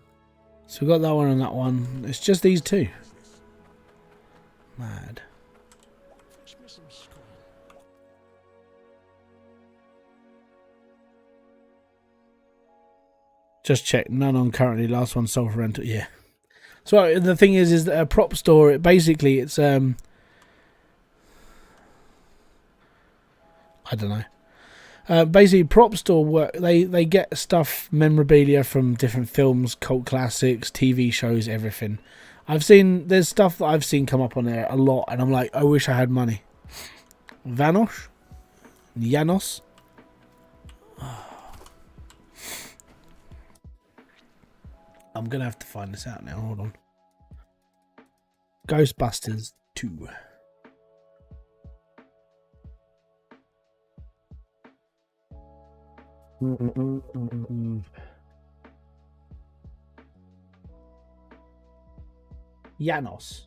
So we've got that one and that one. It's just these two. Mad. Fetch me some scrap. Just check. None on currently. Last one sold for rental. Yeah. So the thing is that a prop store, basically it's I don't know. Basically, prop store work. They get stuff, memorabilia from different films, cult classics, TV shows, everything. There's stuff that I've seen come up on there a lot, and I'm like, I wish I had money. Vanosh, Janos. I'm gonna have to find this out now. Hold on. Ghostbusters 2. Janos.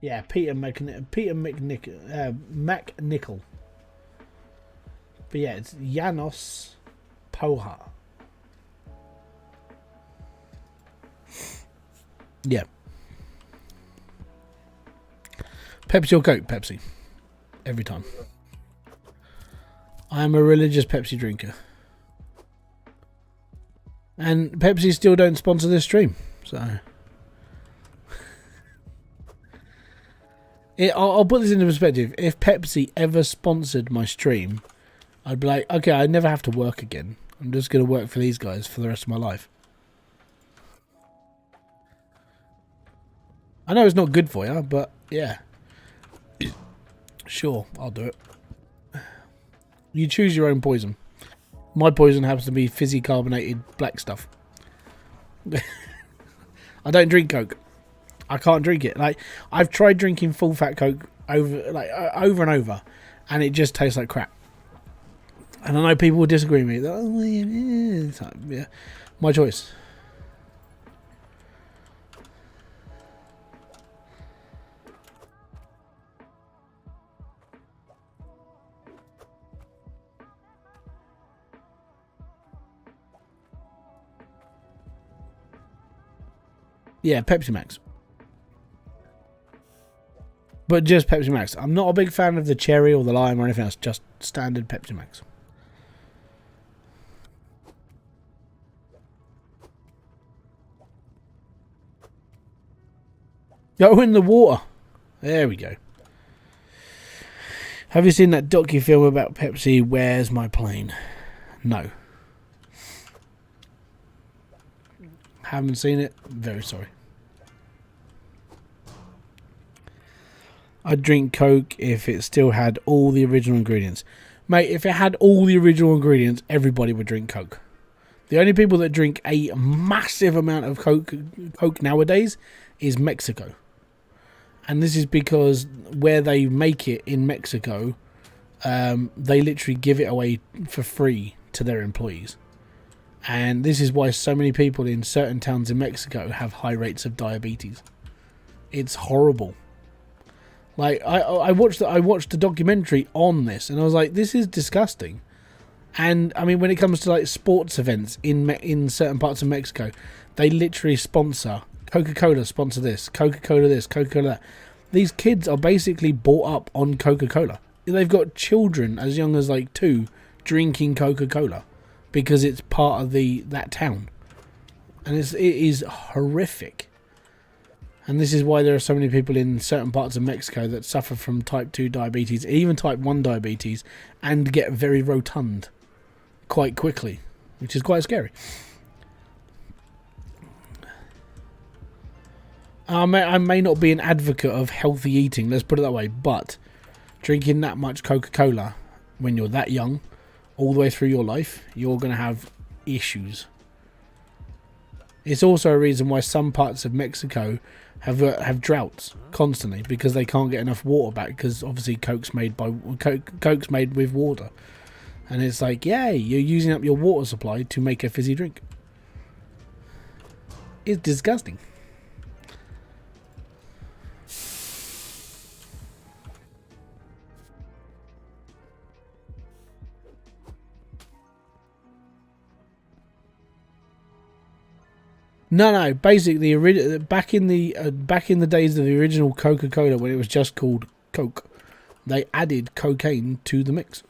Yeah, Peter McNichol. But yeah, it's Janos Poha. Yeah. Pepsi or Coke? Pepsi. Every time. I am a religious Pepsi drinker. And Pepsi still don't sponsor this stream. So I'll put this into perspective. If Pepsi ever sponsored my stream, I'd be like, okay, I never have to work again. I'm just going to work for these guys for the rest of my life. I know it's not good for you, but yeah. Sure, I'll do it. You choose your own poison. My poison happens to be fizzy carbonated black stuff. I don't drink Coke. I can't drink it. Like, I've tried drinking full fat Coke over and over, and it just tastes like crap. And I know people will disagree with me. Oh, it's like, yeah, my choice. Yeah, Pepsi Max. But just Pepsi Max. I'm not a big fan of the cherry or the lime or anything else. Just standard Pepsi Max. Go in the water. There we go. Have you seen that docu-film about Pepsi? Where's my plane? No. Haven't seen it. Very sorry. I'd drink Coke if it still had all the original ingredients. Mate, if it had all the original ingredients, everybody would drink Coke. The only people that drink a massive amount of Coke nowadays is Mexico. And this is because where they make it in Mexico, they literally give it away for free to their employees. And this is why so many people in certain towns in Mexico have high rates of diabetes. It's horrible. Like, I watched the documentary on this, and I was like, this is disgusting. And I mean, when it comes to like sports events in certain parts of Mexico, they literally sponsor Coca-Cola. Sponsor this, Coca-Cola this, Coca-Cola that. These kids are basically brought up on Coca-Cola. they've got children as young as like 2 drinking Coca-Cola because it's part of that town, and it is horrific. And this is why there are so many people in certain parts of Mexico that suffer from type 2 diabetes, even type 1 diabetes, and get very rotund quite quickly, which is quite scary. I may not be an advocate of healthy eating, let's put it that way, but drinking that much Coca-Cola when you're that young, all the way through your life, you're going to have issues. It's also a reason why some parts of Mexico have droughts constantly, because they can't get enough water back, because obviously Coke's made with water. And it's like, yay, you're using up your water supply to make a fizzy drink. It's disgusting. No. Basically, back in the days of the original Coca-Cola, when it was just called Coke, they added cocaine to the mix.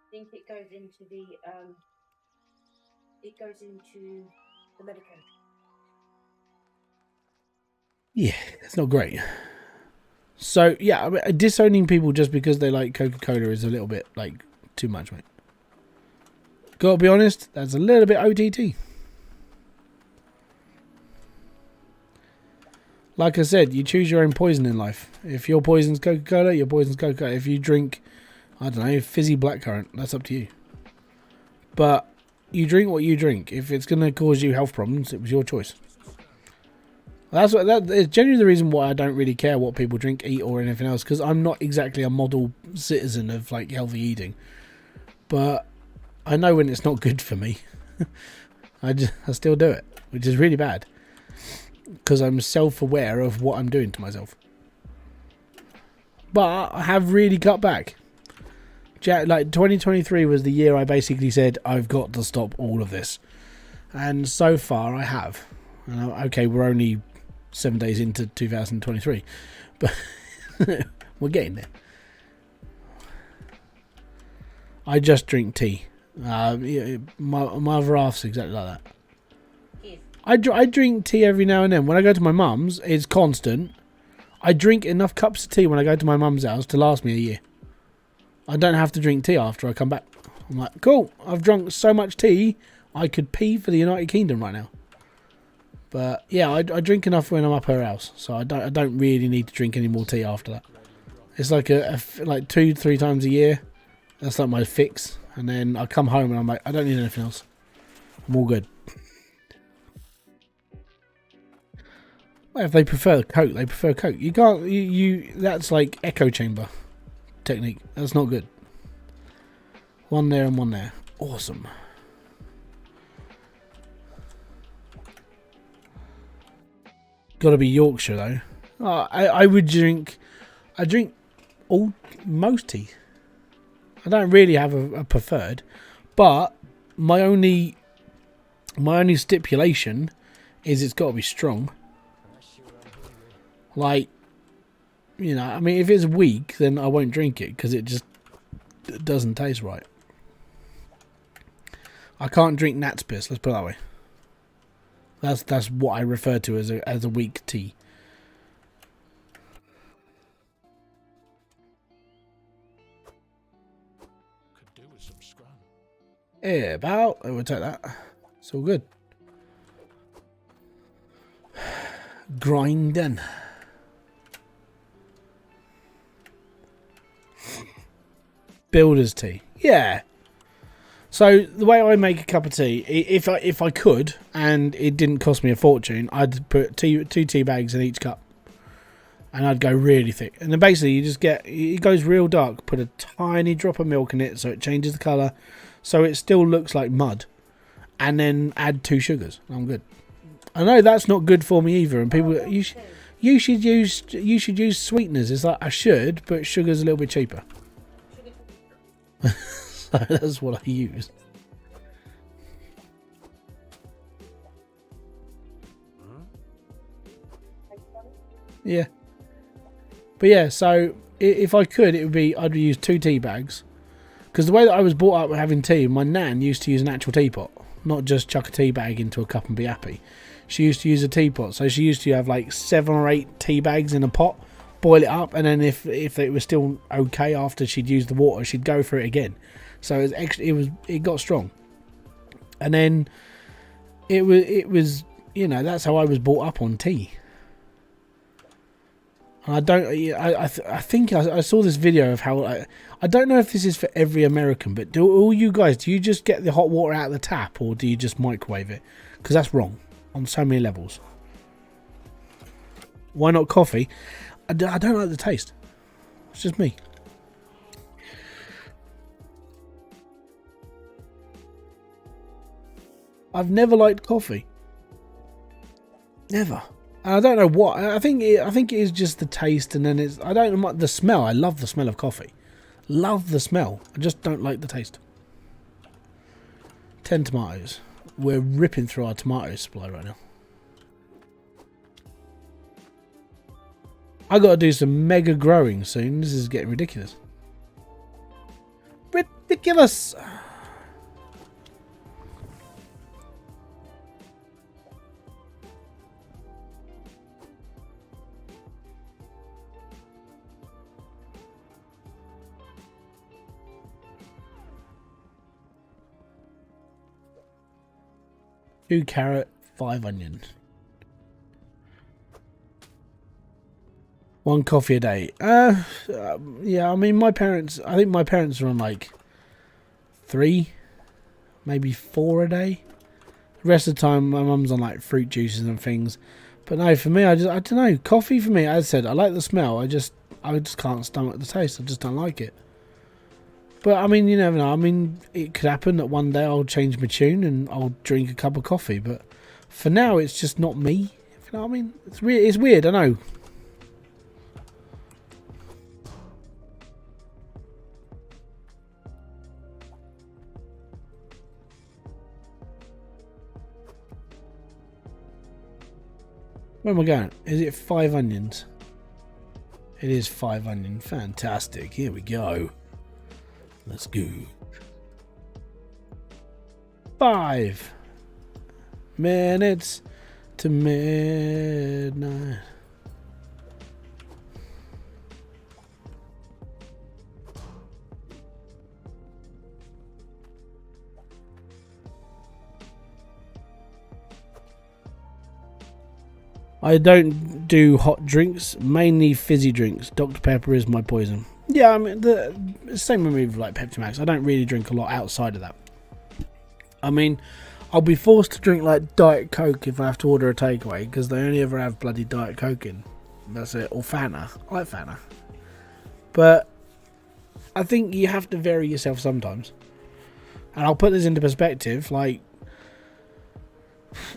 I think it goes into the medicament. Yeah, it's not great. So yeah, I mean, disowning people just because they like Coca-Cola is a little bit like too much, mate. Gotta be honest, that's a little bit OTT. Like I said, you choose your own poison in life. If your poison's Coca-Cola, your poison's Coca-Cola. If you drink, I don't know, fizzy blackcurrant, that's up to you. But you drink what you drink. If it's going to cause you health problems, it was your choice. That is genuinely the reason why I don't really care what people drink, eat, or anything else, because I'm not exactly a model citizen of like healthy eating. But I know when it's not good for me. I still do it, which is really bad, because I'm self-aware of what I'm doing to myself. But I have really cut back. Like 2023 was the year I basically said I've got to stop all of this, and so far I have. And okay, we're only 7 days into 2023, but we're getting there. I just drink tea. My other half's exactly like that. Yes. I drink tea every now and then. When I go to my mum's, it's constant. I drink enough cups of tea when I go to my mum's house to last me a year. I don't have to drink tea after I come back. I'm like, cool, I've drunk so much tea, I could pee for the United Kingdom right now. But yeah, I drink enough when I'm up her house, so I don't really need to drink any more tea after that. It's like like 2-3 times a year. That's like my fix. And then I come home and I'm like, I don't need anything else. I'm all good. Well, if they prefer Coke, they prefer Coke. You can't. You that's like echo chamber technique. That's not good. One there and one there. Awesome. Got to be Yorkshire though. I drink most tea. I don't really have a preferred, but my only stipulation is it's got to be strong. Like, you know, I mean, if it's weak, then I won't drink it because it just doesn't taste right. I can't drink Nat's piss. Let's put it that way. That's what I refer to as a weak tea. Could do with some scran. Yeah, about. I would take that. It's all good. Grinding. Builder's tea. Yeah. So the way I make a cup of tea, if I could, and it didn't cost me a fortune, I'd put two tea bags in each cup, and I'd go really thick. And then basically you just it goes real dark. Put a tiny drop of milk in it, so it changes the colour, so it still looks like mud, and then add 2 sugars. I'm good. I know that's not good for me either, and people you should use sweeteners. It's like I should, but sugar's a little bit cheaper. So that's what I use. Yeah. But yeah, so if I could, it would be I'd use 2 tea bags. Because the way that I was brought up with having tea, my nan used to use an actual teapot, not just chuck a tea bag into a cup and be happy. She used to use a teapot, so she used to have like 7 or 8 tea bags in a pot, boil it up, and then if it was still okay after she'd used the water, she'd go for it again. So it got strong, and then it was that's how I was brought up on tea. And I think I saw this video of how I don't know if this is for every American, but do you just get the hot water out of the tap, or do you just microwave it? Because that's wrong on so many levels. Why not coffee? I don't like the taste. It's just me. I've never liked coffee. Never. I don't know what. I think it is just the taste, and then I don't know the smell. I love the smell of coffee. Love the smell. I just don't like the taste. 10 tomatoes. We're ripping through our tomato supply right now. I got to do some mega growing soon. This is getting ridiculous. Ridiculous. Two carrot, 5 onion. 1 coffee a day. Yeah, I mean, I think my parents are on like 3, maybe 4 a day. The rest of the time, my mum's on like fruit juices and things. But no, for me, I don't know. Coffee for me, as I said, I like the smell. I just can't stomach the taste. I just don't like it. But I mean, you never know. I mean, it could happen that one day I'll change my tune and I'll drink a cup of coffee. But for now, it's just not me. If you know what I mean? It's weird. It's weird. I know. Where am I going? Is it 5 onions? It is 5 onions. Fantastic. Here we go. Let's go. 5 minutes to midnight. I don't do hot drinks, mainly fizzy drinks. Dr. Pepper is my poison. Yeah, I mean, the same with me with like Pepsi Max. I don't really drink a lot outside of that. I mean, I'll be forced to drink like Diet Coke if I have to order a takeaway, because they only ever have bloody Diet Coke in. That's it. Or Fanta. I like Fanta. But I think you have to vary yourself sometimes. And I'll put this into perspective. Like,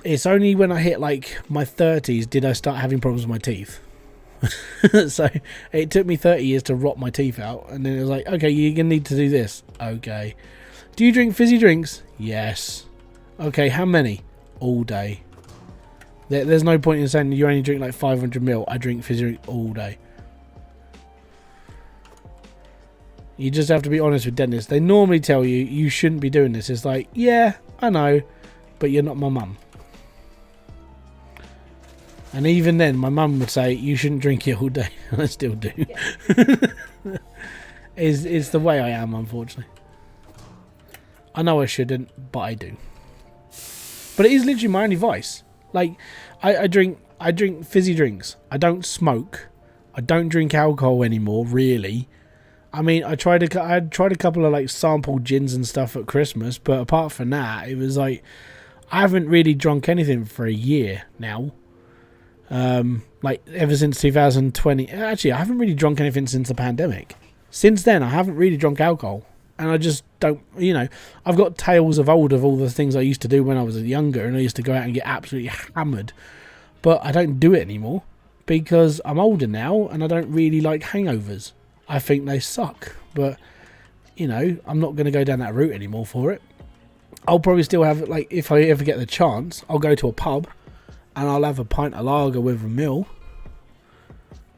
it's only when I hit like my 30s did I start having problems with my teeth. So it took me 30 years to rot my teeth out, and then it was like, okay, you're gonna need to do this. Okay. Do you drink fizzy drinks? Yes. Okay, how many? All day. There's no point in saying you only drink like 500ml. I drink fizzy drink all day. You just have to be honest with dentists. They normally tell you you shouldn't be doing this. It's like, yeah, I know, but you're not my mum. And even then, my mum would say, you shouldn't drink it all day. I still do. Yeah. It's the way I am, unfortunately. I know I shouldn't, but I do. But it is literally my only vice. Like, I drink fizzy drinks. I don't smoke. I don't drink alcohol anymore, really. I mean, I tried a couple of like sample gins and stuff at Christmas, but apart from that, it was like, I haven't really drunk anything for a year now. Like ever since 2020. Actually, I haven't really drunk anything since the pandemic. Since then, I haven't really drunk alcohol, and I just don't. You know, I've got tales of old of all the things I used to do when I was younger, and I used to go out and get absolutely hammered. But I don't do it anymore because I'm older now, and I don't really like hangovers. I think they suck, but you know, I'm not going to go down that route anymore for it. I'll probably still have, like, if I ever get the chance, I'll go to a pub and I'll have a pint of lager with a meal.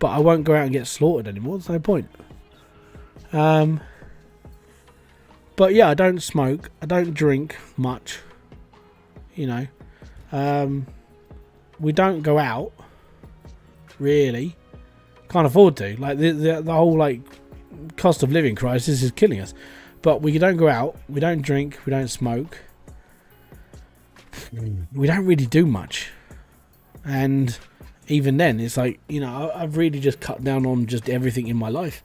but I won't go out and get slaughtered anymore. There's no point. But yeah, I don't smoke. I don't drink much. You know, we don't go out. Really, can't afford to. Like the whole like cost of living crisis is killing us. But we don't go out. We don't drink. We don't smoke. We don't really do much. And even then, it's like, you know, I've really just cut down on just everything in my life.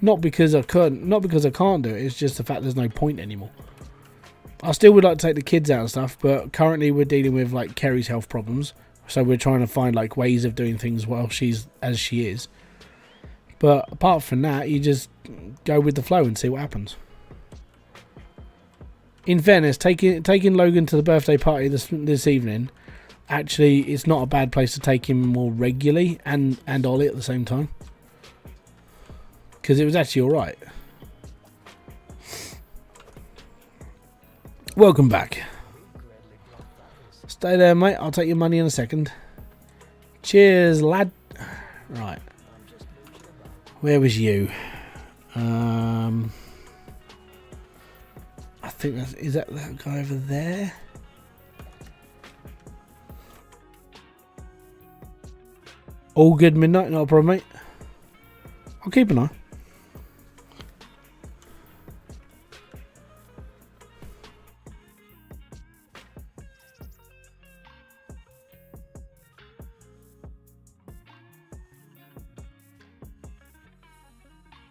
Not because I couldn't, not because I can't do it. It's just the fact there's no point anymore. I still would like to take the kids out and stuff, but currently we're dealing with like Kerry's health problems, so we're trying to find like ways of doing things while she's as she is. But apart from that, you just go with the flow and see what happens. In fairness, taking Logan to the birthday party this evening, actually, it's not a bad place to take him more regularly and Ollie at the same time. Because it was actually alright. Welcome back. Stay there, mate. I'll take your money in a second. Cheers, lad. Right. Where was you? I think is that guy over there? All good midnight, not a problem, mate. I'll keep an eye.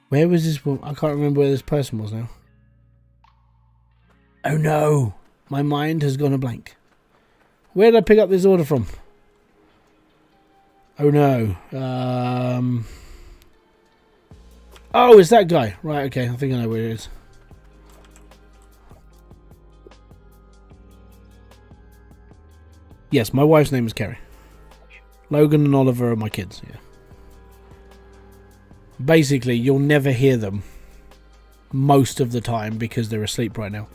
Where was this one? I can't remember where this person was now. Oh no! My mind has gone a blank. Where did I pick up this order from? Oh no. Oh, it's that guy. Right, okay. I think I know where it is. Yes, my wife's name is Kerry. Logan and Oliver are my kids, yeah. Basically, you'll never hear them most of the time because they're asleep right now.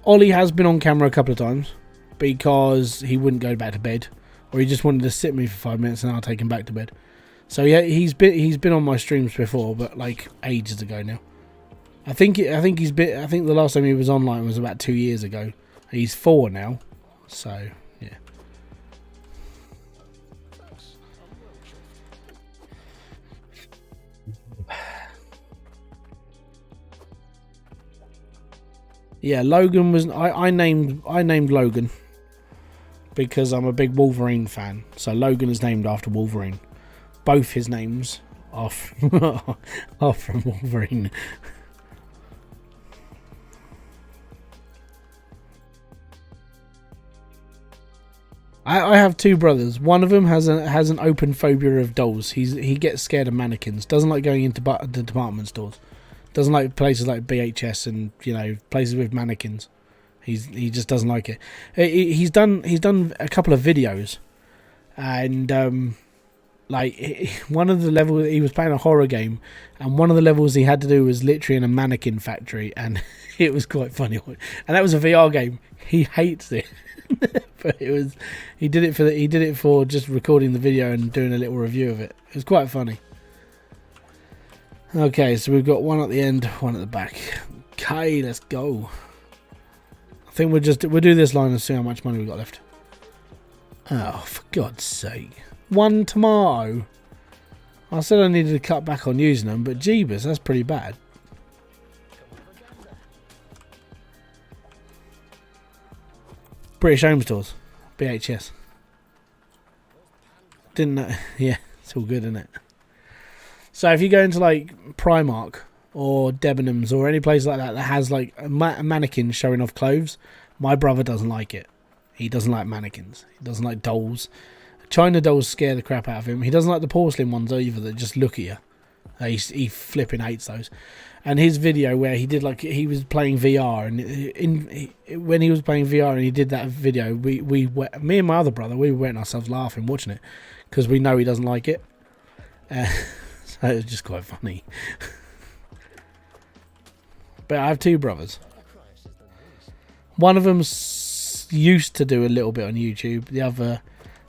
Ollie has been on camera a couple of times because he wouldn't go back to bed, or he just wanted to sit with me for 5 minutes and I'll take him back to bed. So yeah, he's been on my streams before, but like ages ago now. I think the last time he was online was about 2 years ago. He's 4 now, so yeah. Yeah, Logan was I named Logan because I'm a big Wolverine fan. So Logan is named after Wolverine. Both his names are are from Wolverine. I have 2 brothers. One of them has an open phobia of dolls. He gets scared of mannequins. Doesn't like going into the department stores. Doesn't like places like BHS and, you know, places with mannequins. He just doesn't like it. He's done a couple of videos, and like one of the levels he was playing a horror game, and one of the levels he had to do was literally in a mannequin factory, and it was quite funny. And that was a VR game. He hates it, but he did it for just recording the video and doing a little review of it. It was quite funny. Okay, so we've got one at the end, one at the back. Okay, let's go. I think we'll do this line and see how much money we've got left. Oh, for God's sake. 1 tomato. I said I needed to cut back on using them, but jeebus, that's pretty bad. British Home Stores. BHS. Didn't know. Yeah, it's all good, isn't it? So if you go into like Primark or Debenhams or any place like that that has like a mannequin showing off clothes, my brother doesn't like it. He doesn't like mannequins. He doesn't like dolls. China dolls scare the crap out of him. He doesn't like the porcelain ones either that just look at you. He flipping hates those. And his video where he did like he was playing VR, and when he was playing VR and he did that video, me and my other brother, we were wetting ourselves laughing watching it because we know he doesn't like it. So it was just quite funny. But I have 2 brothers. One of them's used to do a little bit on YouTube. The other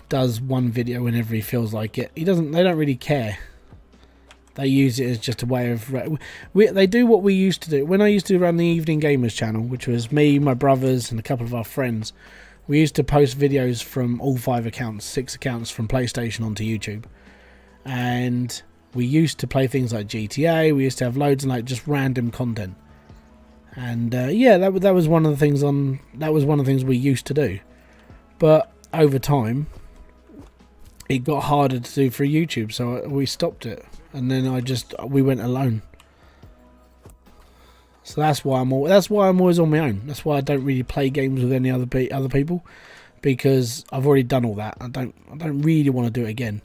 does one video whenever he feels like it. They don't really care. They use it as just a way of... They do what we used to do. When I used to run the Evening Gamers channel, which was me, my brothers, and a couple of our friends, we used to post videos from all 5 accounts, 6 accounts from PlayStation onto YouTube. And we used to play things like GTA. We used to have loads of like just random content. And yeah, that was one of the things that was one of the things we used to do. But over time, it got harder to do for YouTube, so we stopped it. And then we went alone. So that's why I'm always on my own. That's why I don't really play games with any other people, because I've already done all that. I don't really want to do it again.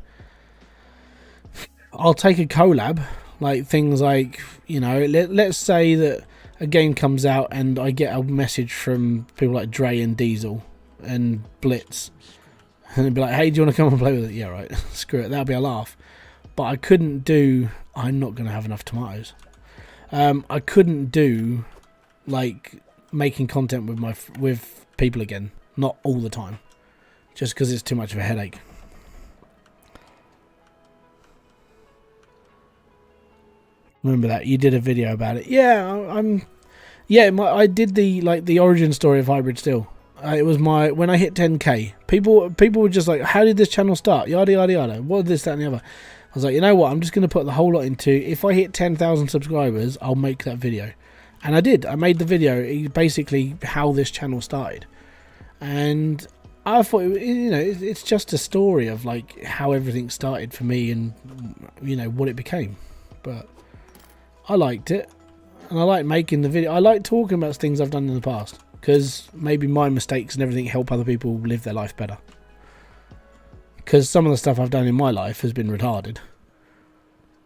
I'll take a collab, like things like, you know, let's say that a game comes out and I get a message from people like Dre and Diesel and Blitz, and they'd be like, hey, do you want to come and play with it? Yeah, right. Screw it, that'll be a laugh. But I couldn't do... I'm not going to have enough tomatoes. I couldn't do, like, making content with people again. Not all the time. Just because it's too much of a headache. Remember that? You did a video about it. Yeah, I did the origin story of Hybridsteel. It was when I hit 10k. People were just like, how did this channel start? Yada, yada, yada. What this, that, and the other. I was like, you know what? I'm just going to put the whole lot into... If I hit 10,000 subscribers, I'll make that video. And I did. I made the video, basically how this channel started. And I thought, you know, it's just a story of like how everything started for me and, you know, what it became. But I liked it. And I like making the video. I like talking about things I've done in the past. Because maybe my mistakes and everything help other people live their life better. Because some of the stuff I've done in my life has been retarded.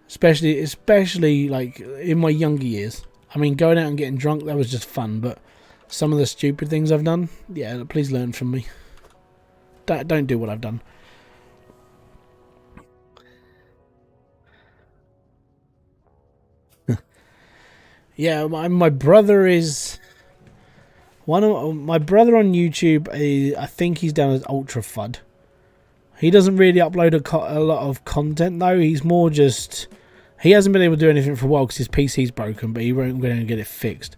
Especially like in my younger years. I mean, going out and getting drunk, that was just fun. But some of the stupid things I've done, yeah, please learn from me. Don't do what I've done. Yeah, my brother is... my brother on YouTube, I think he's down as Ultra FUD. He doesn't really upload a lot of content though. He's more just... He hasn't been able to do anything for a while because his PC's broken, but he won't going to get it fixed.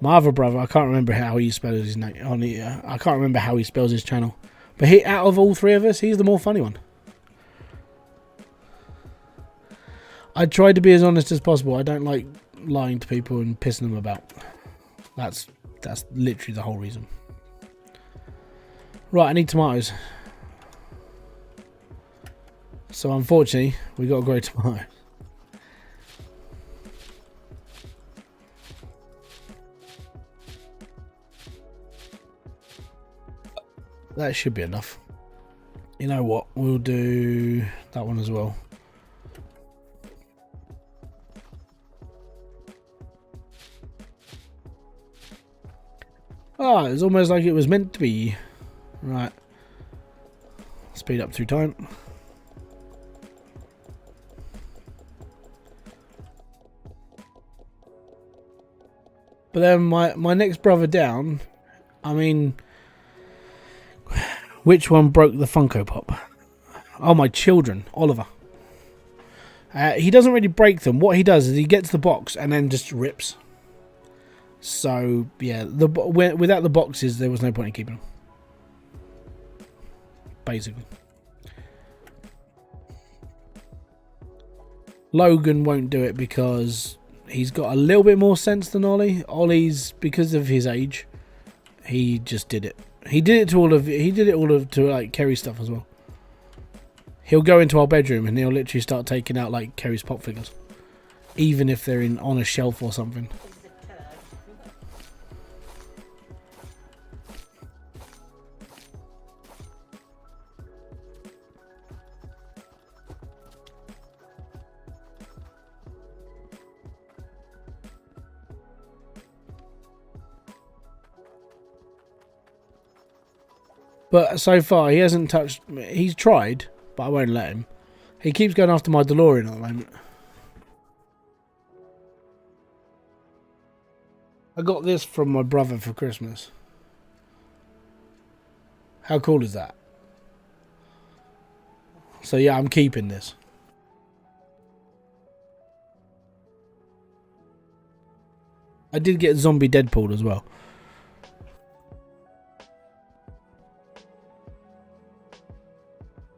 My other brother, I can't remember how he spells his name. I can't remember how he spells his channel. But out of all 3 of us, he's the more funny one. I try to be as honest as possible. I don't like lying to people and pissing them about. That's literally the whole reason. Right, I need tomatoes. So unfortunately, we got to grow tomato. That should be enough. You know what? We'll do that one as well. Ah, it's almost like it was meant to be. Right. Speed up through time. But then my next brother down, I mean, which one broke the Funko Pop? Oh, my children, Oliver. He doesn't really break them. What he does is he gets the box and then just rips. So yeah, without the boxes, there was no point in keeping them. Basically, Logan won't do it because he's got a little bit more sense than Ollie. Ollie's, because of his age, he just did it. He did it to like Kerry's stuff as well. He'll go into our bedroom and he'll literally start taking out like Kerry's pop figures, even if they're on a shelf or something. But so far, he hasn't touched... He's tried, but I won't let him. He keeps going after my DeLorean at the moment. I got this from my brother for Christmas. How cool is that? So yeah, I'm keeping this. I did get zombie Deadpool as well.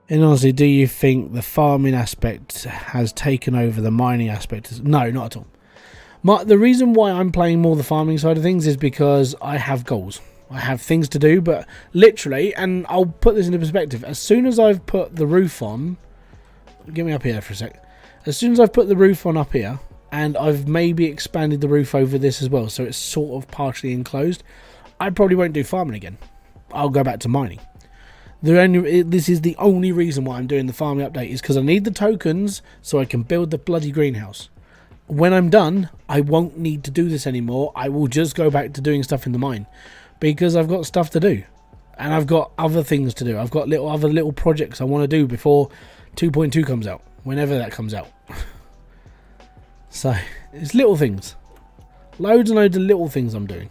And honestly, do you think the farming aspect has taken over the mining aspect? No, not at all. The reason why I'm playing more the farming side of things is because I have goals. I have things to do, but literally, and I'll put this into perspective, as soon as I've put the roof on, get me up here for a sec. As soon as I've put the roof on up here, and I've maybe expanded the roof over this as well, so it's sort of partially enclosed, I probably won't do farming again. I'll go back to mining. This is the only reason why I'm doing the farming update, is because I need the tokens so I can build the bloody greenhouse. When I'm done, I won't need to do this anymore. I will just go back to doing stuff in the mine, because I've got stuff to do, and I've got other things to do. I've got other little projects I want to do before 2.2 comes out, whenever that comes out. So it's little things, loads and loads of little things I'm doing.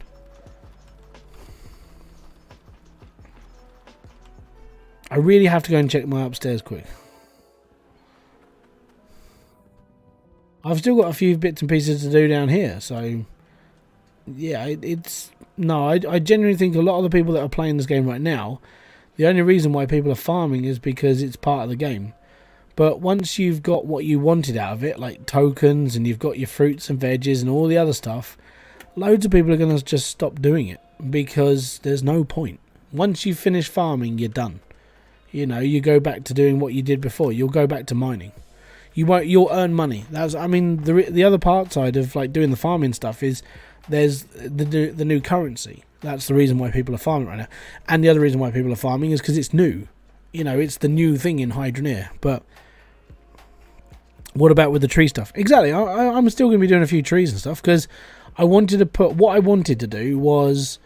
I really have to go and check my upstairs quick. I've still got a few bits and pieces to do down here, so yeah, I genuinely think a lot of the people that are playing this game right now, the only reason why people are farming is because it's part of the game. But once you've got what you wanted out of it, like tokens, and you've got your fruits and veggies and all the other stuff, loads of people are going to just stop doing it, because there's no point. Once you finish farming, you're done. You know, you go back to doing what you did before. You'll go back to mining. You'll earn money. The other part side of like doing the farming stuff is there's the new currency. That's the reason why people are farming right now. And the other reason why people are farming is because it's new. You know, it's the new thing in Hydroneer. But what about with the tree stuff? Exactly. I'm still going to be doing a few trees and stuff, because what I wanted to do was,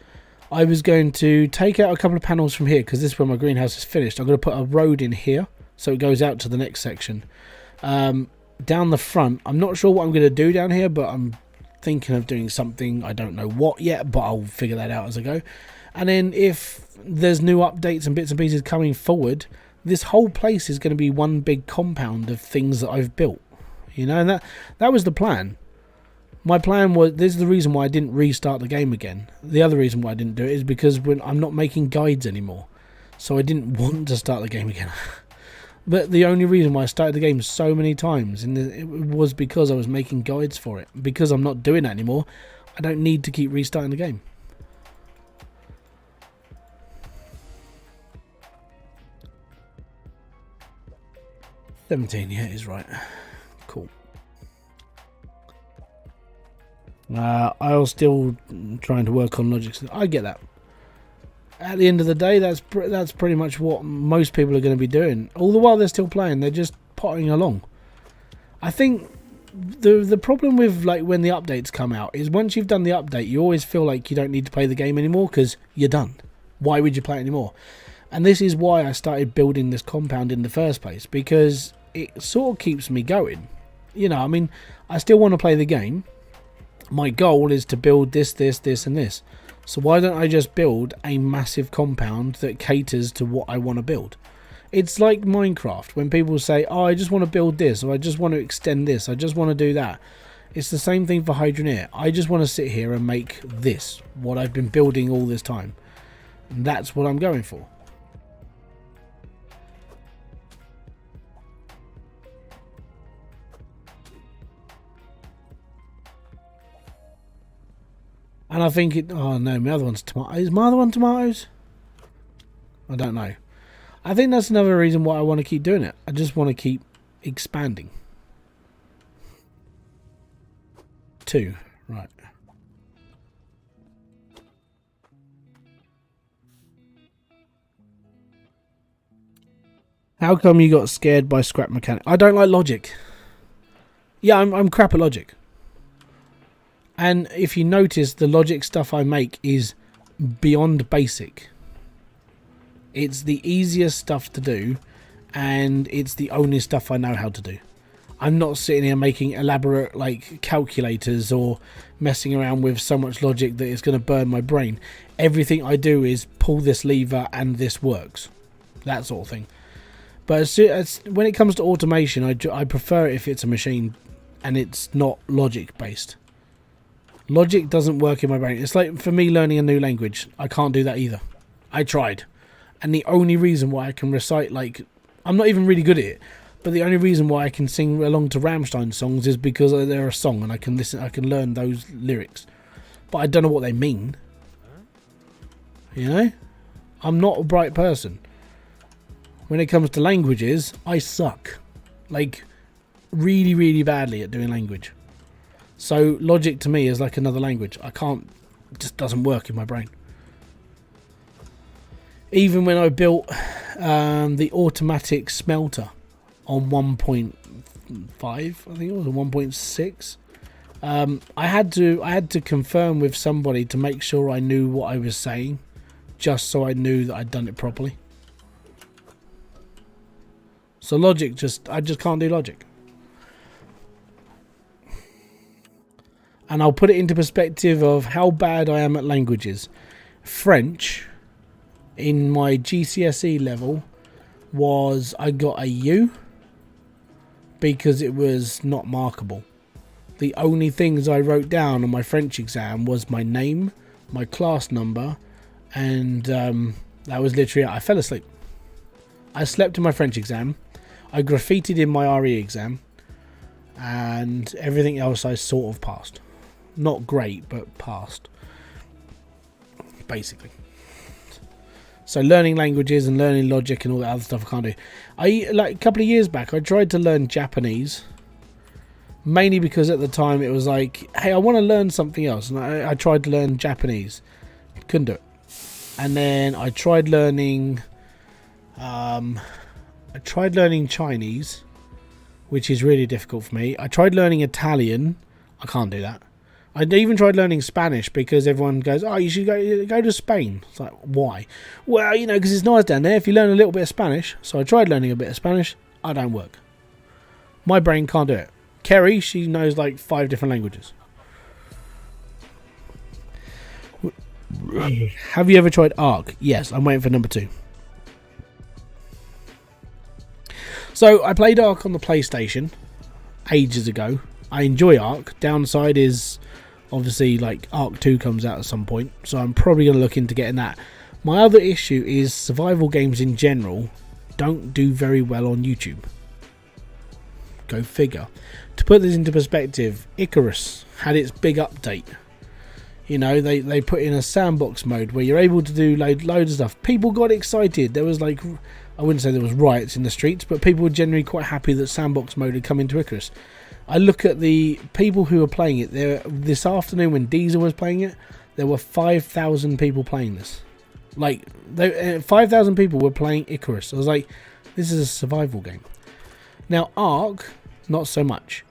I was going to take out a couple of panels from here, because this is where my greenhouse is finished. I'm going to put a road in here so it goes out to the next section. Down the front, I'm not sure what I'm going to do down here, but I'm thinking of doing something. I don't know what yet, but I'll figure that out as I go. And then if there's new updates and bits and pieces coming forward, this whole place is going to be one big compound of things that I've built. You know, and that was the plan. My plan was, this is the reason why I didn't restart the game again. The other reason why I didn't do it is because I'm not making guides anymore. So I didn't want to start the game again. But the only reason why I started the game so many times it was because I was making guides for it. Because I'm not doing that anymore, I don't need to keep restarting the game. $17, yeah, it is right. Cool. I'll still trying to work on logic. I get that. At the end of the day, that's pretty much what most people are going to be doing. All the while they're still playing, they're just potting along. I think the problem with like when the updates come out is once you've done the update, you always feel like you don't need to play the game anymore because you're done. Why would you play it anymore? And this is why I started building this compound in the first place, because it sort of keeps me going. You know, I mean, I still want to play the game. My goal is to build this, and this. So why don't I just build a massive compound that caters to what I want to build? It's like Minecraft. When people say, oh, I just want to build this, or I just want to extend this, I just want to do that. It's the same thing for Hydroneer. I just want to sit here and make this, what I've been building all this time. And that's what I'm going for. And I think it... Oh, no, my other one's tomatoes. Is my other one tomatoes? I don't know. I think that's another reason why I want to keep doing it. I just want to keep expanding. 2. Right. How come you got scared by scrap mechanic? I don't like logic. Yeah, I'm crap at logic. And if you notice, the logic stuff I make is beyond basic. It's the easiest stuff to do, and it's the only stuff I know how to do. I'm not sitting here making elaborate like calculators or messing around with so much logic that it's going to burn my brain. Everything I do is pull this lever and this works. That sort of thing. But when it comes to automation, I prefer it if it's a machine and it's not logic based. Logic doesn't work in my brain. It's like for me learning a new language. I can't do that either. I tried. And the only reason why I can recite, like, I'm not even really good at it, but the only reason why I can sing along to Rammstein songs is because they're a song and I can learn those lyrics. But I don't know what they mean. You know? I'm not a bright person. When it comes to languages, I suck. Like, really, really badly at doing language. So logic to me is like another language. I can't, it just doesn't work in my brain. Even when I built the automatic smelter on 1.5, I think it was, or 1.6, I had to confirm with somebody to make sure I knew what I was saying, just so I knew that I'd done it properly. So logic, I just can't do logic. And I'll put it into perspective of how bad I am at languages. French, in my GCSE level, I got a U because it was not markable. The only things I wrote down on my French exam was my name, my class number, and that was literally it. I fell asleep. I slept in my French exam. I graffitied in my RE exam, and everything else I sort of passed. Not great, but passed. Basically. So learning languages and learning logic and all that other stuff I can't do. Like a couple of years back, I tried to learn Japanese. Mainly because at the time it was like, hey, I want to learn something else. And I tried to learn Japanese. Couldn't do it. And then I tried learning Chinese, which is really difficult for me. I tried learning Italian. I can't do that. I even tried learning Spanish because everyone goes, oh, you should go to Spain. It's like, why? Well, you know, because it's nice down there if you learn a little bit of Spanish. So I tried learning a bit of Spanish. I don't work. My brain can't do it. Kerry, she knows like 5 different languages. Have you ever tried Ark? Yes, I'm waiting for number 2. So I played Ark on the PlayStation ages ago. I enjoy Ark. Downside is obviously like Ark 2 comes out at some point, so I'm probably going to look into getting that. My other issue is survival games in general don't do very well on YouTube. Go figure. To put this into perspective, Icarus had its big update. You know, they put in a sandbox mode where you're able to do loads of stuff. People got excited. There was like, I wouldn't say there was riots in the streets, but people were generally quite happy that sandbox mode had come into Icarus. I look at the people who were playing it. This afternoon when Diesel was playing it, there were 5,000 people playing this. Like, 5,000 people were playing Icarus. I was like, this is a survival game. Now, Ark, not so much.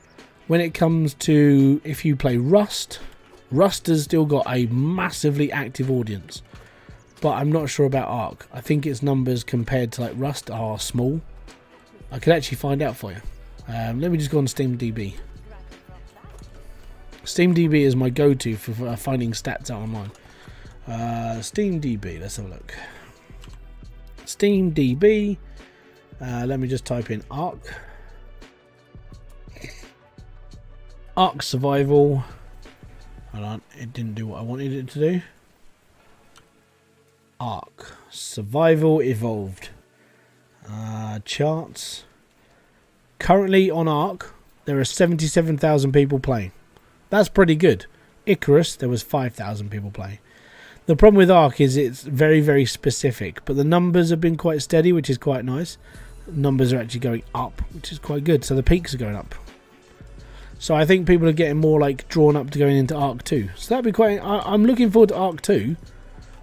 When it comes to if you play Rust has still got a massively active audience. But I'm not sure about Ark. I think its numbers compared to like Rust are small. I could actually find out for you. Let me just go on SteamDB. SteamDB is my go-to for finding stats out online. SteamDB, let's have a look. SteamDB. Let me just type in Ark. Ark Survival. Hold on, it didn't do what I wanted it to do. Ark Survival Evolved. Charts. Currently on Ark, there are 77,000 people playing. That's pretty good. Icarus, there was 5,000 people playing. The problem with Ark is it's very, very specific, but the numbers have been quite steady, which is quite nice. Numbers are actually going up, which is quite good. So the peaks are going up. So I think people are getting more like drawn up to going into Ark 2. So that'd be quite. I'm looking forward to Ark 2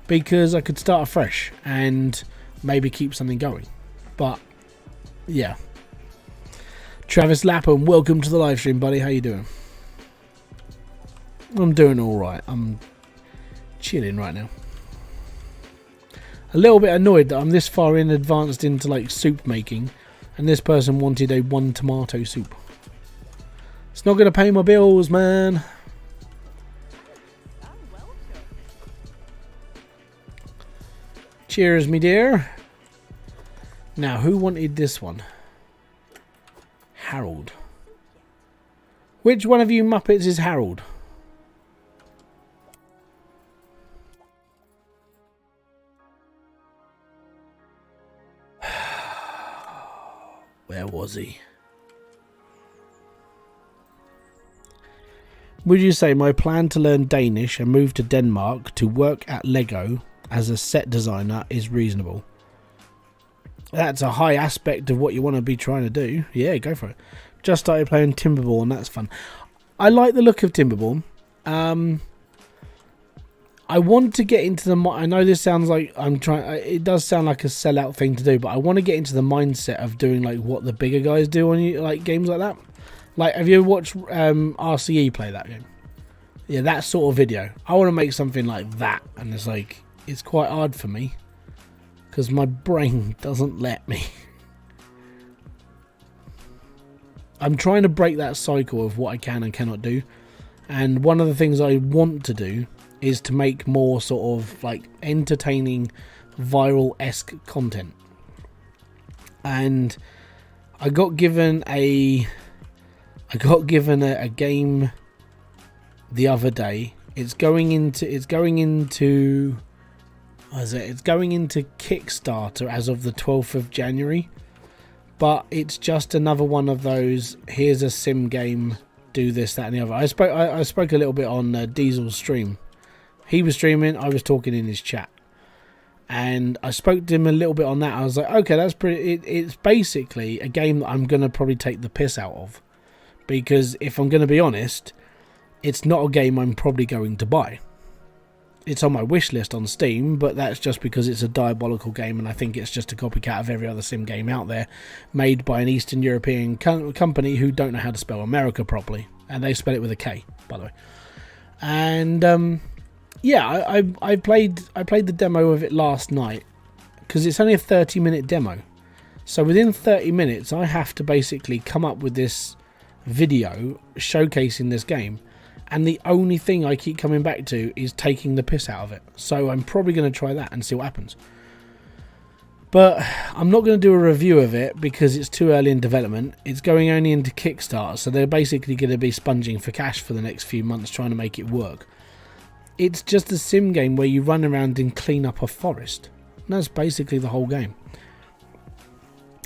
because I could start afresh and maybe keep something going. But yeah. Travis Lapham, welcome to the live stream, buddy. How you doing? I'm doing all right. I'm chilling right now. A little bit annoyed that I'm this far advanced into like soup making, and this person wanted a 1 tomato soup. It's not going to pay my bills, man. Cheers, me dear. Now, who wanted this one? Harold. Which one of you Muppets is Harold? Where was he? Would you say my plan to learn Danish and move to Denmark to work at Lego as a set designer is reasonable? That's a high aspect of what you want to be trying to do. Yeah, go for it. Just started playing Timberball and that's fun. I like the look of Timberball. I want to get into the... I know this sounds like I'm trying... It does sound like a sellout thing to do, but I want to get into the mindset of doing like what the bigger guys do on like games like that. Like, have you ever watched RCE play that game? Yeah, that sort of video. I want to make something like that, and it's like, it's quite hard for me because my brain doesn't let me. I'm trying to break that cycle of what I can and cannot do, and one of the things I want to do is to make more sort of like entertaining, viral-esque content. And I got given a game the other day. It's going into Kickstarter as of the 12th of January. But it's just another one of those, here's a sim game, do this, that and the other. I spoke a little bit on Diesel's stream. He was streaming, I was talking in his chat. And I spoke to him a little bit on that. I was like, okay, that's pretty... It's basically a game that I'm going to probably take the piss out of. Because if I'm going to be honest, it's not a game I'm probably going to buy. It's on my wish list on Steam, but that's just because it's a diabolical game and I think it's just a copycat of every other sim game out there made by an Eastern European company who don't know how to spell America properly. And they spell it with a K, by the way. And... yeah, I played the demo of it last night because it's only a 30-minute demo. So within 30 minutes, I have to basically come up with this video showcasing this game. And the only thing I keep coming back to is taking the piss out of it. So I'm probably going to try that and see what happens. But I'm not going to do a review of it because it's too early in development. It's going only into Kickstarter. So they're basically going to be sponging for cash for the next few months trying to make it work. It's just a sim game where you run around and clean up a forest. And that's basically the whole game.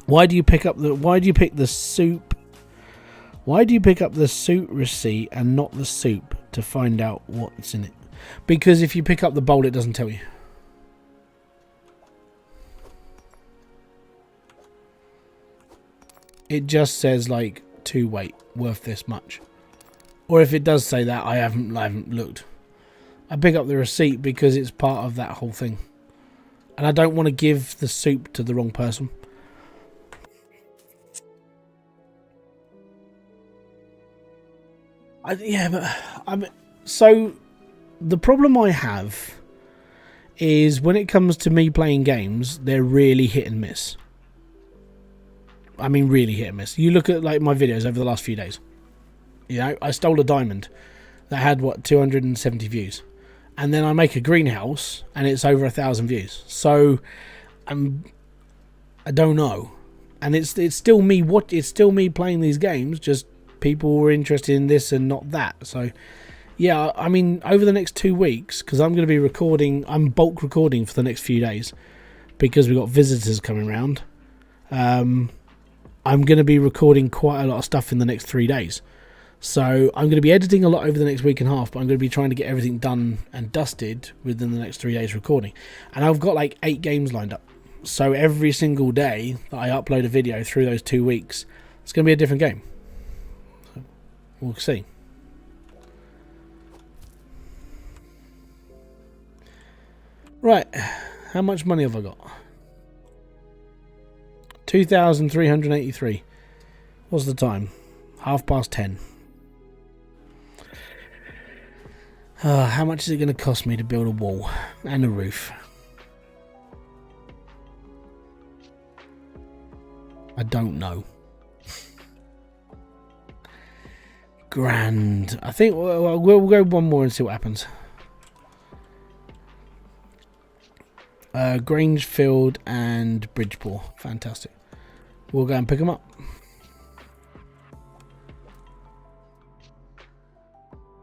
Why do you pick the soup? Why do you pick up the soup receipt and not the soup to find out what's in it? Because if you pick up the bowl, it doesn't tell you. It just says like to weight worth this much. Or if it does say that, I haven't looked. I pick up the receipt because it's part of that whole thing. And I don't want to give the soup to the wrong person. So the problem I have is when it comes to me playing games, they're really hit and miss. I mean, really hit and miss. You look at like my videos over the last few days. You know, I stole a diamond that had 270 views. And then I make a greenhouse and it's over 1,000 views. So I don't know. And it's still me playing these games, just people were interested in this and not that. So yeah, I mean, over the next 2 weeks, because I'm going to be recording, I'm bulk recording for the next few days because we've got visitors coming around. I'm going to be recording quite a lot of stuff in the next 3 days. So I'm going to be editing a lot over the next week and a half, but I'm going to be trying to get everything done and dusted within the next 3 days recording. And I've got like 8 games lined up. So every single day that I upload a video through those 2 weeks, it's going to be a different game. So we'll see. Right, how much money have I got? 2,383. What's the time? 10:30. How much is it going to cost me to build a wall and a roof? I don't know. Grand. I think we'll go one more and see what happens. Grangefield and Bridgeport. Fantastic. We'll go and pick them up.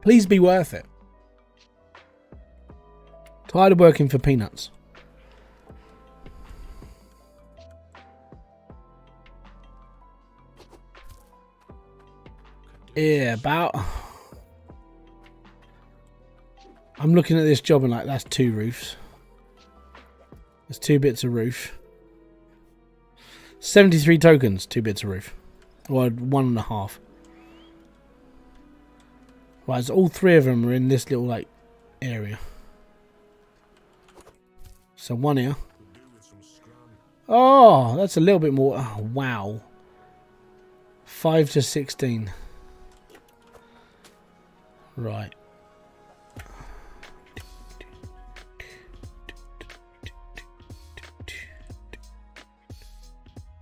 Please be worth it. Tired of working for peanuts. Yeah, about. I'm looking at this job and like, that's 2 roofs. There's 2 bits of roof. 73 tokens, 2 bits of roof. Or 1.5. Right, so all 3 of them are in this little like area. So 1 here. Oh, that's a little bit more. Oh, wow. 5 to 16. Right.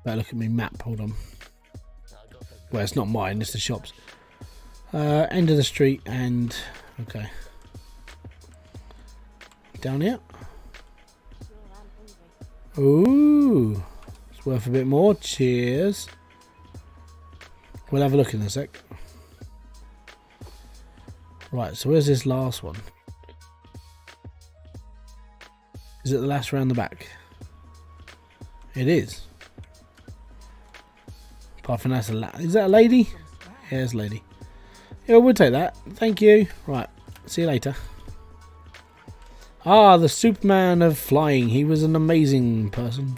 Better look at my map. Hold on. Well, it's not mine. It's the shop's. End of the street and okay. Down here. Ooh, it's worth a bit more. Cheers. We'll have a look in a sec. Right, so where's this last one? Is it the last round the back? It is. Apart from that's is that a lady? Yeah, it's a lady. Yeah, we'll take that. Thank you. Right, see you later. Ah, the Superman of flying. He was an amazing person.